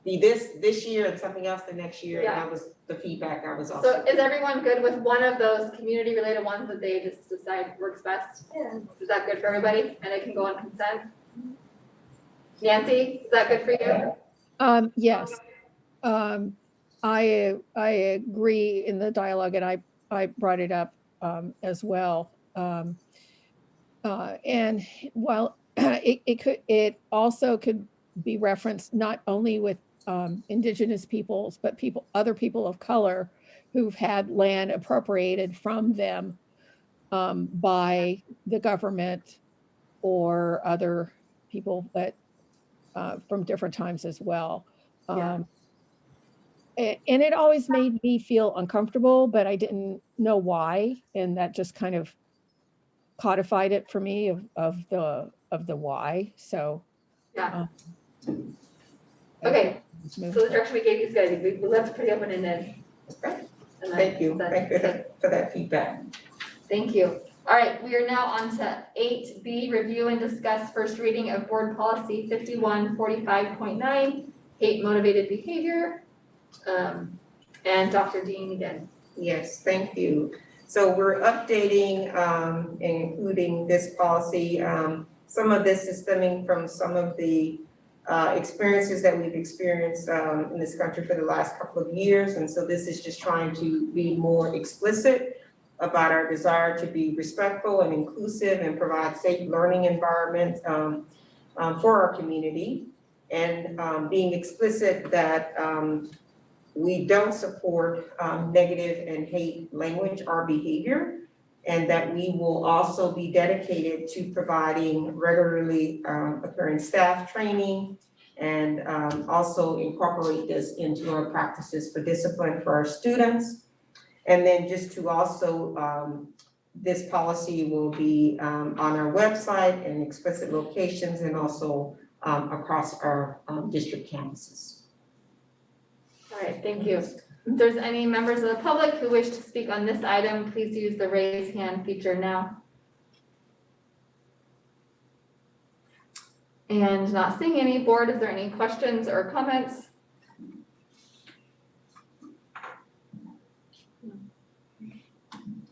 be this year and something else the next year, and
Yeah.
that was the feedback I was
so
also.
is everyone good with one of those community related ones that they just decide works best?
Yeah.
Is that good for everybody, and it can go on consent? Nancy, is that good for you?
Yes. I agree in the dialogue, and I brought it up as well. And while it also could be referenced not only with indigenous peoples, but other people of color who've had land appropriated from them by the government or other people that from different times as well. And it always made me feel uncomfortable, but I didn't know why, and that just kind of codified it for me of the why. So
Yeah. Okay,
let's
so
move
the
forward.
direction we gave you is good, we left pretty open ended.
Thank you for that feedback.
Thank you. All right, we are now on to 8B, review and discuss first reading of board policy 5145.9, hate motivated behavior. And Dr. Dean again.
Yes, thank you. So we're updating, including this policy. Some of this is stemming from some of the experiences that we've experienced in this country for the last couple of years. And so this is just trying to be more explicit about our desire to be respectful and inclusive and provide safe learning environment for our community. And being explicit that we don't support negative and hate language or behavior, and that we will also be dedicated to providing regularly occurring staff training and also incorporate this into our practices for discipline for our students. And then just to also, this policy will be on our website and explicit locations, and also across our district campuses.
All right, thank you. If there's any members of the public who wish to speak on this item, please use the raise hand feature now. And not seeing any. Board, is there any questions or comments?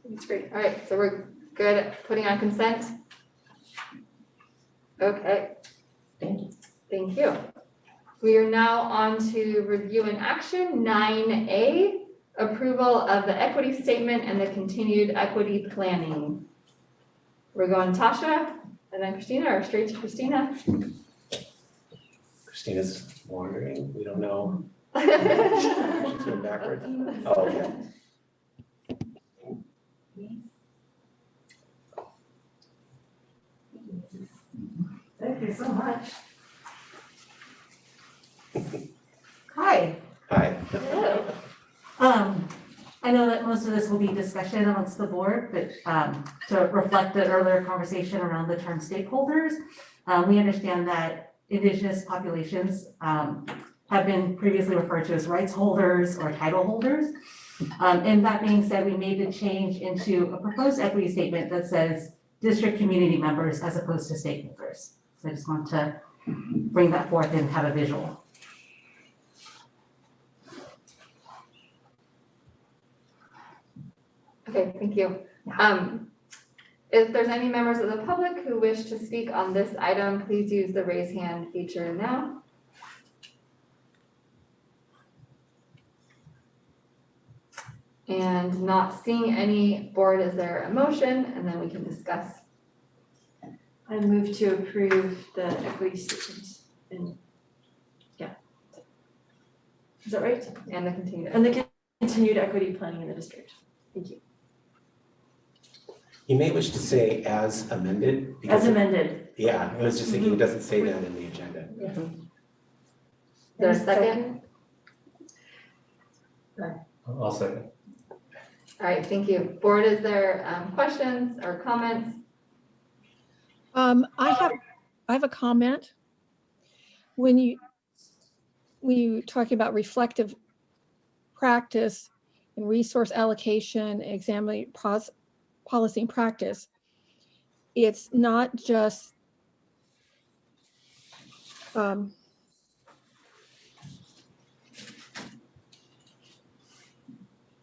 That's great. All right, so we're good at putting on consent? Okay.
Thank you.
Thank you. We are now on to review and action, 9A, approval of the equity statement and the continued equity planning. We're going Tasha and then Christina, or straight to Christina.
Christina's wandering, we don't know. She's going backwards. Oh, yeah.
Thank you so much.
Hi.
Hi.
I know that most of this will be discussion amongst the board, but to reflect the earlier conversation around the term stakeholders, we understand that Indigenous populations have been previously referred to as rights holders or title holders. And that being said, we made the change into a proposed equity statement that says district community members as opposed to stakeholders. So I just want to bring that forth and have a visual.
Okay, thank you. If there's any members of the public who wish to speak on this item, please use the raise hand feature now. And not seeing any, board, is there a motion? And then we can discuss.
I move to approve the equity statement and, yeah. Is that right?
And the continued.
And the continued equity planning in the district. Thank you.
You may wish to say as amended.
As amended.
Yeah, I was just thinking it doesn't say that in the agenda.
Yes. There's a second?
I'll second.
All right, thank you. Board, is there questions or comments?
I have a comment. When you talk about reflective practice and resource allocation, examining policy and practice, it's not just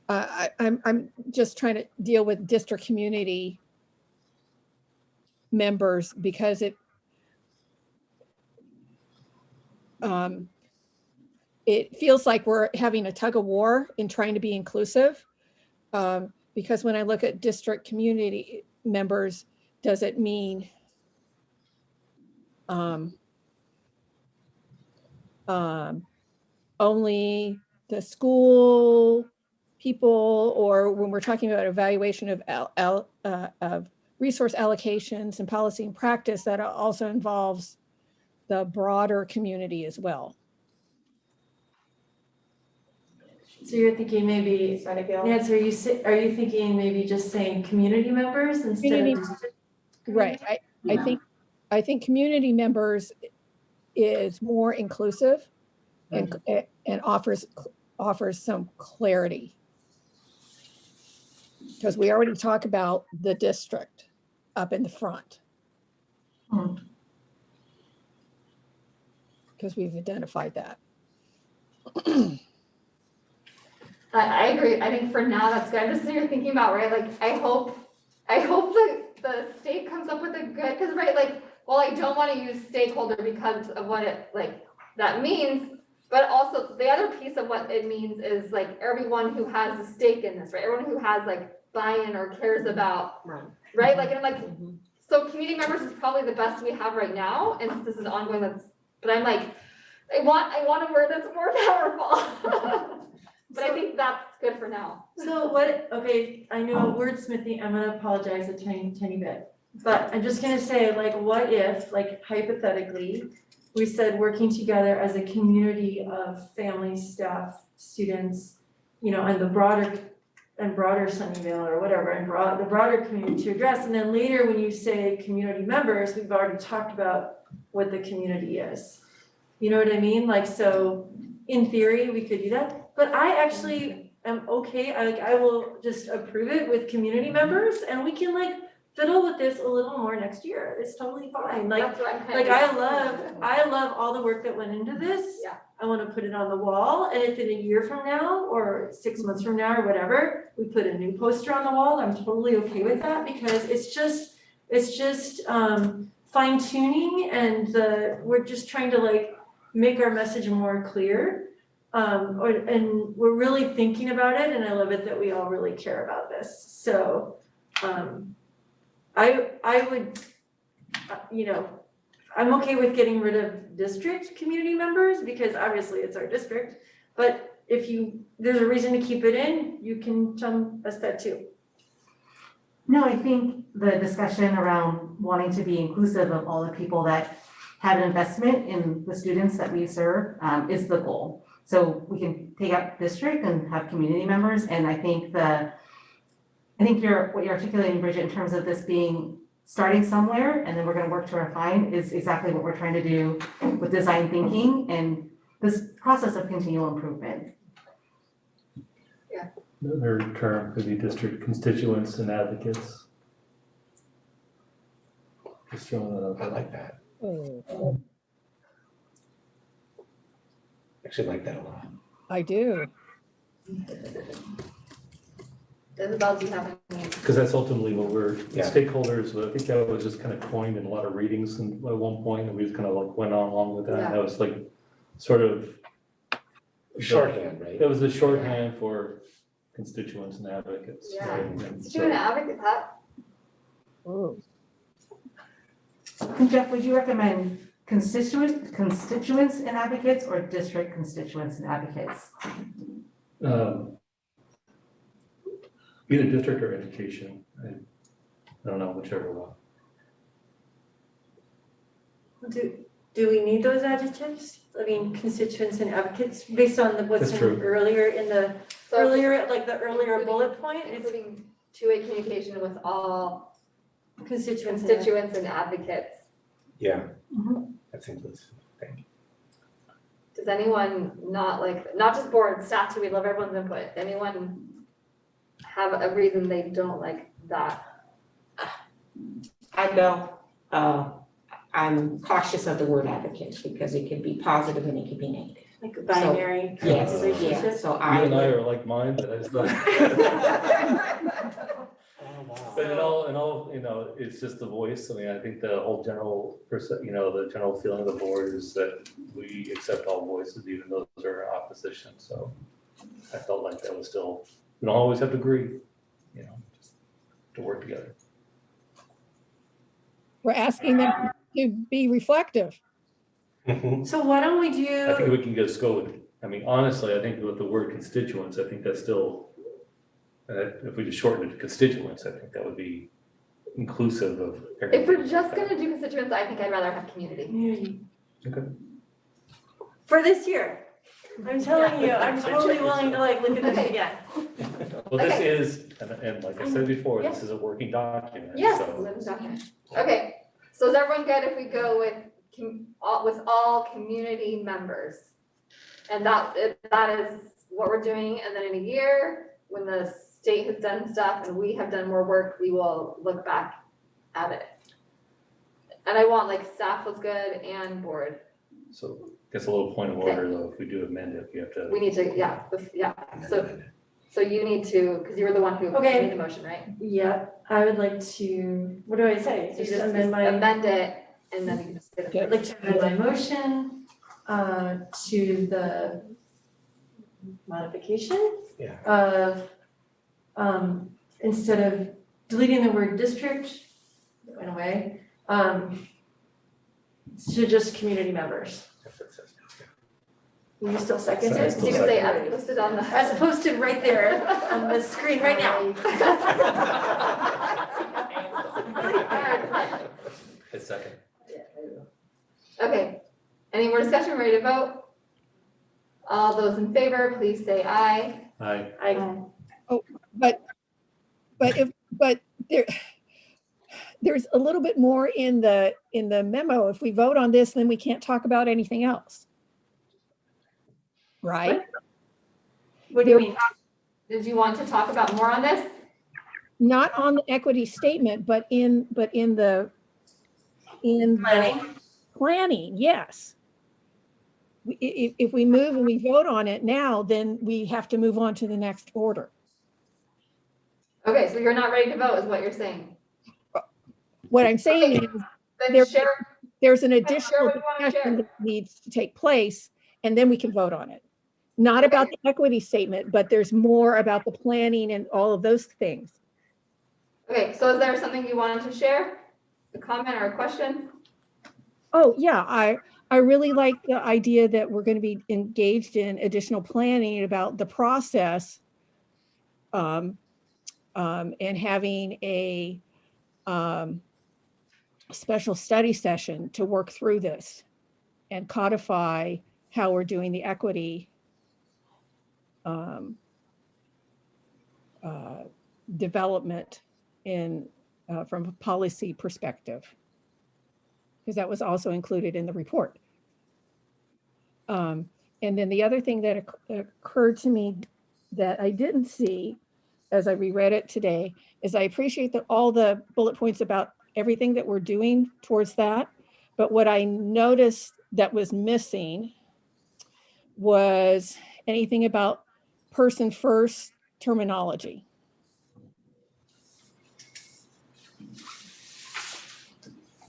I'm just trying to deal with district community members because it feels like we're having a tug of war in trying to be inclusive. Because when I look at district community members, does it mean only the school people, or when we're talking about evaluation of resource allocations and policy and practice, that also involves the broader community as well?
So you're thinking maybe, Nancy, are you thinking maybe just saying community members instead of?
Right, I think community members is more inclusive and offers some clarity. Because we already talk about the district up in the front. Because we've identified that.
I agree. I think for now, that's good. I'm just sitting here thinking about, right, like, I hope the state comes up with a good, because, right, like, well, I don't want to use stakeholder because of what it, like, that means, but also the other piece of what it means is, like, everyone who has a stake in this, right? Everyone who has, like, buy-in or cares about, right? Like, and like, so community members is probably the best we have right now, and this is ongoing, but I'm like, I want a word that's more powerful. But I think that's good for now.
So okay, I know wordsmithing, I'm gonna apologize a tiny bit. But I'm just gonna say, like, what if, like, hypothetically, we said working together as a community of families, staff, students, you know, and the broader Sunnyvale or whatever, and the broader community to address. And then later when you say community members, we've already talked about what the community is. You know what I mean? Like, so in theory, we could do that. But I actually am okay, I will just approve it with community members, and we can, like, fiddle with this a little more next year. It's totally fine. Like I love all the work that went into this.
Yeah.
I want to put it on the wall, and if in a year from now or 6 months from now or whatever, we put a new poster on the wall, I'm totally okay with that, because it's just fine tuning, and we're just trying to, like, make our message more clear. And we're really thinking about it, and I love it that we all really care about this. So, I would, I'm okay with getting rid of district community members because obviously it's our district. But if there's a reason to keep it in, you can tell us that too.
No, I think the discussion around wanting to be inclusive of all the people that have an investment in the students that we serve is the goal. So we can take out district and have community members, and I think what you're articulating, Bridget, in terms of this being starting somewhere and then we're gonna work to refine is exactly what we're trying to do with design thinking and this process of continual improvement.
Another term could be district constituents and advocates. Just throwing that out.
I like that. Actually like that a lot.
I do.
Isabel, do you have any?
Because that's ultimately what we're,
Yeah.
stakeholders, I think that was just kind of coined in a lot of readings at one point, and we just kind of like went on along with that.
Yeah.
That was like sort of.
Shorthand, right?
That was the shorthand for constituents and advocates.
Yeah.
right? And
Did you an advocate, Pat?
And Jeff, would you recommend constituents and advocates or district constituents and advocates?
Either district or education, I don't know, whichever one.
Do we need those adjectives? I mean, constituents and advocates, based on what's
That's true.
earlier in the,
So
earlier bullet point, it's
including two-way communication with all
constituents.
constituents and advocates.
Yeah,
Mhm.
that's inclusive. Thank you.
Does anyone not just board, staff too, we love everyone's input. Anyone have a reason they don't like that?
I don't, I'm cautious of the word advocate because it could be positive and it could be negative.
Like a binary.
Yes,
relationship.
yeah, so
You
I
and I
would,
are like minded, I just thought. But in all, it's just the voice. I mean, I think the whole general the general feeling of the board is that we accept all voices, even though those are opposition. So I felt like that was still, we don't always have to agree, just to work together.
We're asking them to be reflective.
So why don't we
I think
do,
we can just go with, I mean, honestly, I think with the word constituents, I think that's still, if we just shorten it to constituents, I think that would be inclusive of everything.
If we're just gonna do constituents, I think I'd rather have community.
Okay.
for this year? I'm telling you, I'm totally willing to look at this
Okay.
again.
Well, this
Okay.
is, and like I said before, this is a working document,
Yes,
so.
living document. Okay, so is everyone good if we go with all community members? And that is what we're doing, and then in a year, when the state has done stuff and we have done more work, we will look back at it. And I want staff was good and board.
So I guess a little point of order though, if we do amend it, we have to.
We need to, yeah, so you need to, because you were the one who
Okay.
made the motion, right?
Yeah, I would like to, what do I say?
So
Just
just
amend
it, and then you can just say the.
I'd like to amend my motion to the modification
Yeah.
of, instead of deleting the word district, that went away, to just community members. Will you still second it?
You can say as posted on the.
As posted right there on the screen right now.
A second.
Okay, any more discussion, ready to vote? All those in favor, please say aye.
Aye.
But there's a little bit more in the memo. If we vote on this, then we can't talk about anything else. Right?
What do you mean?
Did you want to talk about more on this?
Not on the equity statement, but in the planning, yes. If we move and we vote on it now, then we have to move on to the next order.
Okay, so you're not ready to vote is what you're saying.
What I'm saying is,
Then
there-
share,
there's an additional
we wanna share.
discussion that needs to take place, and then we can vote on it. Not about the equity statement, but there's more about the planning and all of those things.
Okay, so is there something you wanted to share? A comment or a question?
Oh, yeah, I really like the idea that we're going to be engaged in additional planning about the process, and having a special study session to work through this and codify how we're doing the equity development in from a policy perspective, because that was also included in the report. And then the other thing that occurred to me that I didn't see as I reread it today is I appreciate that all the bullet points about everything that we're doing towards that. But what I noticed that was missing was anything about person first terminology.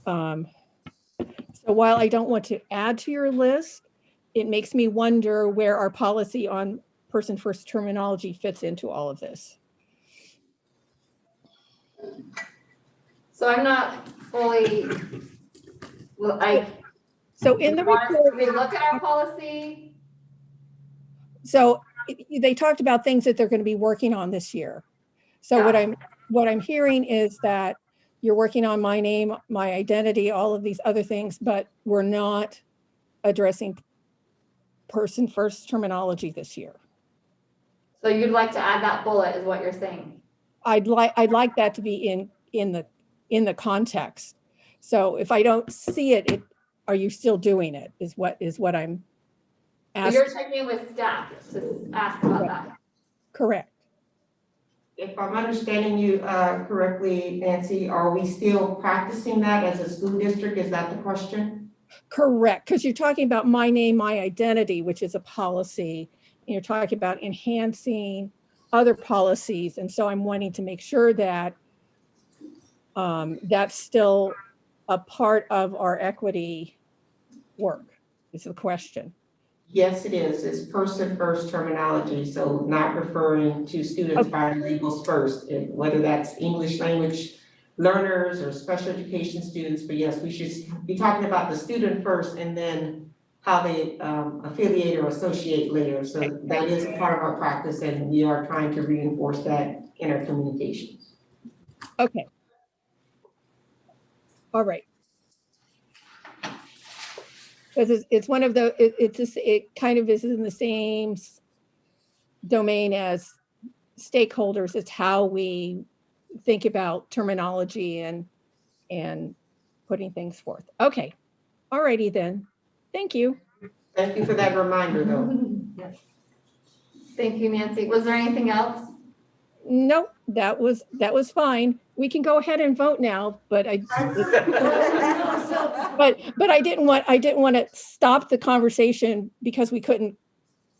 So while I don't want to add to your list, it makes me wonder where our policy on person first terminology fits into all of this.
So I'm not fully,
So in the report,
we look at our policy.
so they talked about things that they're going to be working on this year. So what I'm hearing is that you're working on my name, my identity, all of these other things, but we're not addressing person first terminology this year.
So you'd like to add that bullet is what you're saying?
I'd like that to be in the context. So if I don't see it, are you still doing it is what I'm
So
asking.
you're checking with staff to ask about that?
Correct.
If I'm understanding you correctly, Nancy, are we still practicing that as a school district? Is that the question?
Correct, because you're talking about my name, my identity, which is a policy. And you're talking about enhancing other policies. And so I'm wanting to make sure that that's still a part of our equity work, is the question.
Yes, it is. It's person first terminology, so not referring to students bilinguals first, and whether that's English language learners or special education students. But yes, we should be talking about the student first and then how they affiliate or associate later. So that is a part of our practice, and we are trying to reinforce that in our communications.
Okay. All right. Because it's one of the, it kind of is in the same domain as stakeholders. It's how we think about terminology and putting things forth. Okay. All righty then. Thank you.
Thank you for that reminder, though.
Yes. Thank you, Nancy. Was there anything else?
Nope, that was fine. We can go ahead and vote now, but I didn't want to stop the conversation because we couldn't.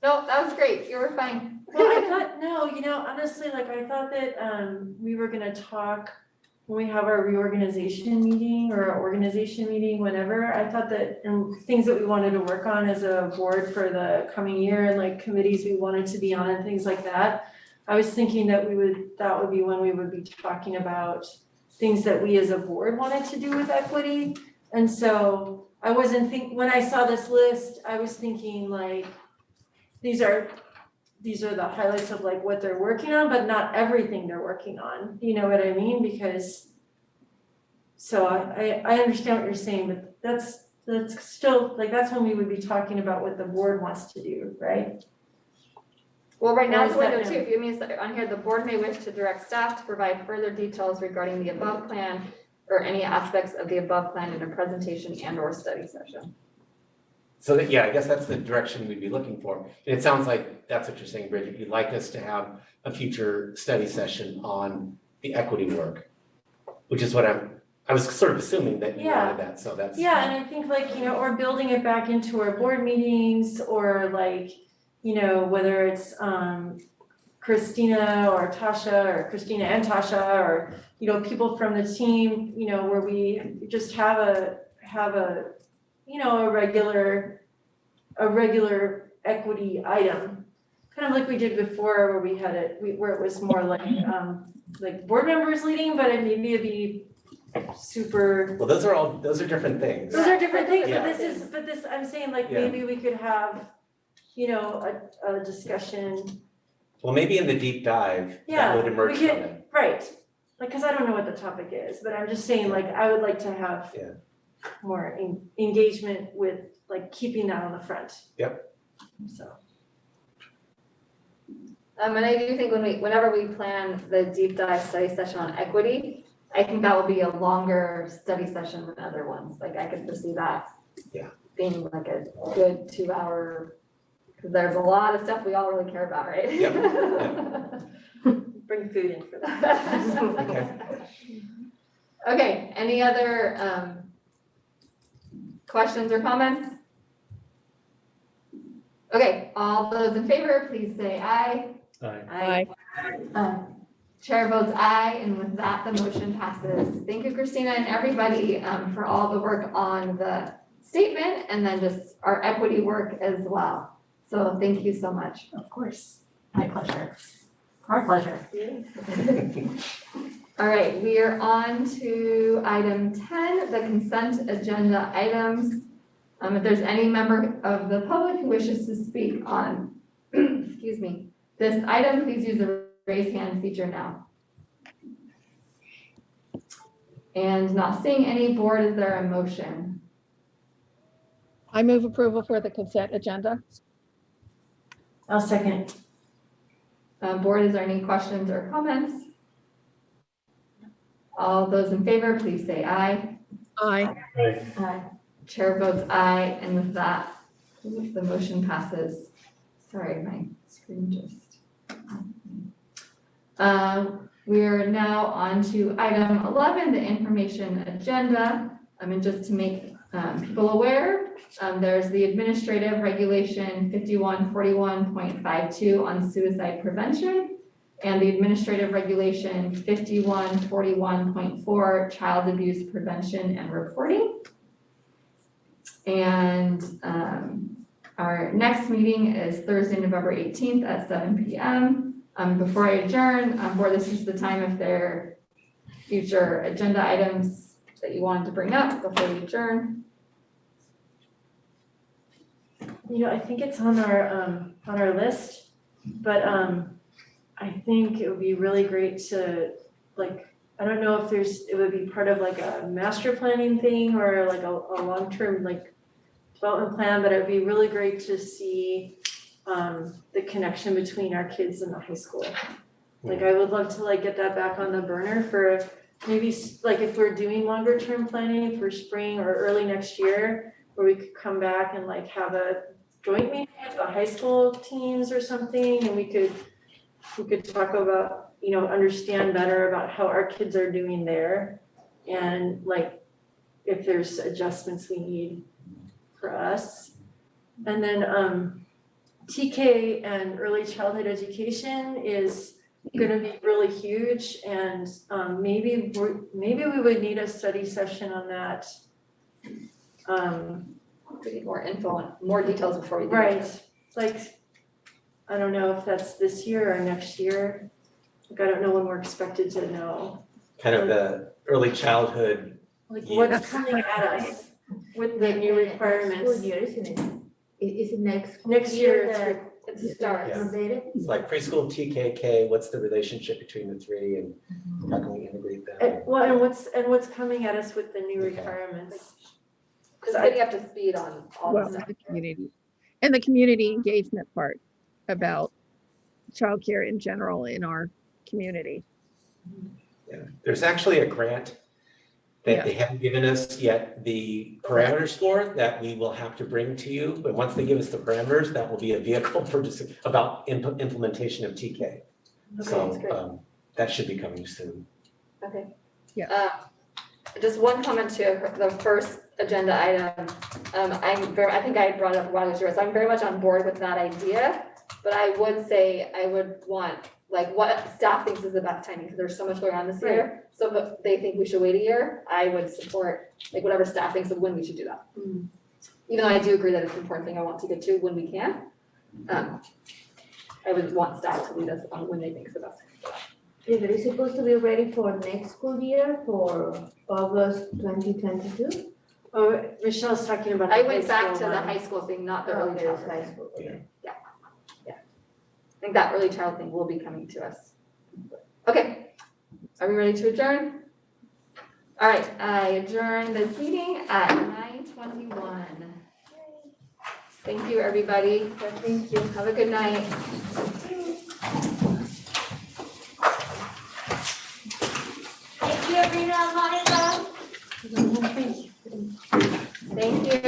No, that was great. You were fine.
Well, I thought, no, honestly, I thought that we were gonna talk when we have our reorganization meeting or our organization meeting, whenever. I thought that things that we wanted to work on as a board for the coming year and committees we wanted to be on and things like that. I was thinking that would be when we would be talking about things that we as a board wanted to do with equity. And so I wasn't when I saw this list, I was thinking these are the highlights of what they're working on, but not everything they're working on. You know what I mean? Because, so I understand what you're saying, but that's still, that's when we would be talking about what the board wants to do, right?
Well, right now
Or
it's
is that
window
no?
two. It means that on here, the board may wish to direct staff to provide further details regarding the above plan or any aspects of the above plan in a presentation and or study session.
So that, yeah, I guess that's the direction we'd be looking for. And it sounds like that's what you're saying, Bridget. You'd like us to have a future study session on the equity work, which is what I was sort of assuming that you wanted that, so that's.
Yeah, and I think or building it back into our board meetings or whether it's Christina or Tasha or Christina and Tasha or, people from the team, where we just have have a, a regular equity item. Kind of like we did before where we had where it was more like board members leading, but maybe it'd be super.
Well, those are different things.
Those are different things,
Yeah.
but this, I'm saying like
Yeah.
maybe we could have, a discussion.
Well, maybe in the deep dive, that would emerge from it.
Right, like, cause I don't know what the topic is, but I'm just saying like, I would like to have
Yeah.
more engagement with like keeping that on the front.
Yep.
So.
And I do think whenever we plan the deep dive study session on equity, I think that will be a longer study session than other ones. Like I could foresee that being like a good 2 hour, because there's a lot of stuff we all really care about, right?
Bring food in for that.
Okay, any other questions or comments? Okay, all those in favor, please say aye.
Aye.
Chair votes aye, and with that, the motion passes. Thank you, Christina, and everybody for all the work on the statement and then just our equity work as well. So thank you so much.
Of course, my pleasure. Our pleasure.
All right, we are on to item 10, the consent agenda items. If there's any member of the public who wishes to speak on, excuse me, this item, please use the raise hand feature now. And not seeing any, board, is there a motion?
I move approval for the consent agenda.
I'll second.
Board, is there any questions or comments? All those in favor, please say aye.
Aye.
Aye. Chair votes aye, and with that, the motion passes. Sorry, my screen just. We are now on to item 11, the information agenda. And just to make people aware, there's the administrative regulation 5141.52 on suicide prevention and the administrative regulation 5141.4 child abuse prevention and reporting. And our next meeting is Thursday, November 18th at 7 p.m. Before I adjourn, board, this is the time if there are future agenda items that you wanted to bring up before we adjourn.
I think it's on our list, but I think it would be really great to I don't know if it would be part of like a master planning thing or like a long-term development plan, but it would be really great to see the connection between our kids and the high school. I would love to get that back on the burner for maybe if we're doing longer term planning for spring or early next year, where we could come back and have a joint meeting with the high school teams or something, and we could talk about, understand better about how our kids are doing there and if there's adjustments we need for us. And then TK and early childhood education is gonna be really huge, and maybe we would need a study session on that.
We need more info, more details before we do
Right,
that.
I don't know if that's this year or next year. I don't know when we're expected to know.
Kind of the early childhood.
What's coming at us with the new requirements.
School year, isn't it? Is it next?
Next year,
It starts.
Yeah. It's like preschool, TKK, what's the relationship between the three and how can we integrate them?
and what's coming at us with the new requirements?
Just getting up to speed on all
Well,
this stuff.
the community and the community engagement part about childcare in general in our community.
Yeah. There's actually a grant that they haven't given us yet the parameters for, that we will have to bring to you. But once they give us the parameters, that will be a vehicle for about implementation of TK.
Okay, that's
So
great.
that should be coming soon.
Okay.
Yeah.
Just one comment to the first agenda item. I think I brought it up a while ago, so I'm very much on board with that idea. But I would say I would want like what staff thinks is the best timing, because there's so much going on this year. So if they think we should wait a year, I would support like whatever staff thinks of when we should do that. Even though I do agree that it's an important thing I want to get to when we can. I would want staff to lead us on when they think is the best.
Yeah, but it's supposed to be ready for next school year, for August 2022?
Oh, Michelle's talking about.
I
the
went
high
back to
school
the
one.
high school thing, not the
Oh,
early
there's
childhood.
high school, okay.
I think that early child thing will be coming to us. Okay, are we ready to adjourn? All right, I adjourn this meeting at 9:21. Thank you, everybody. Thank you. Have a good night.
Thank you, everyone, Monica.
Thank you.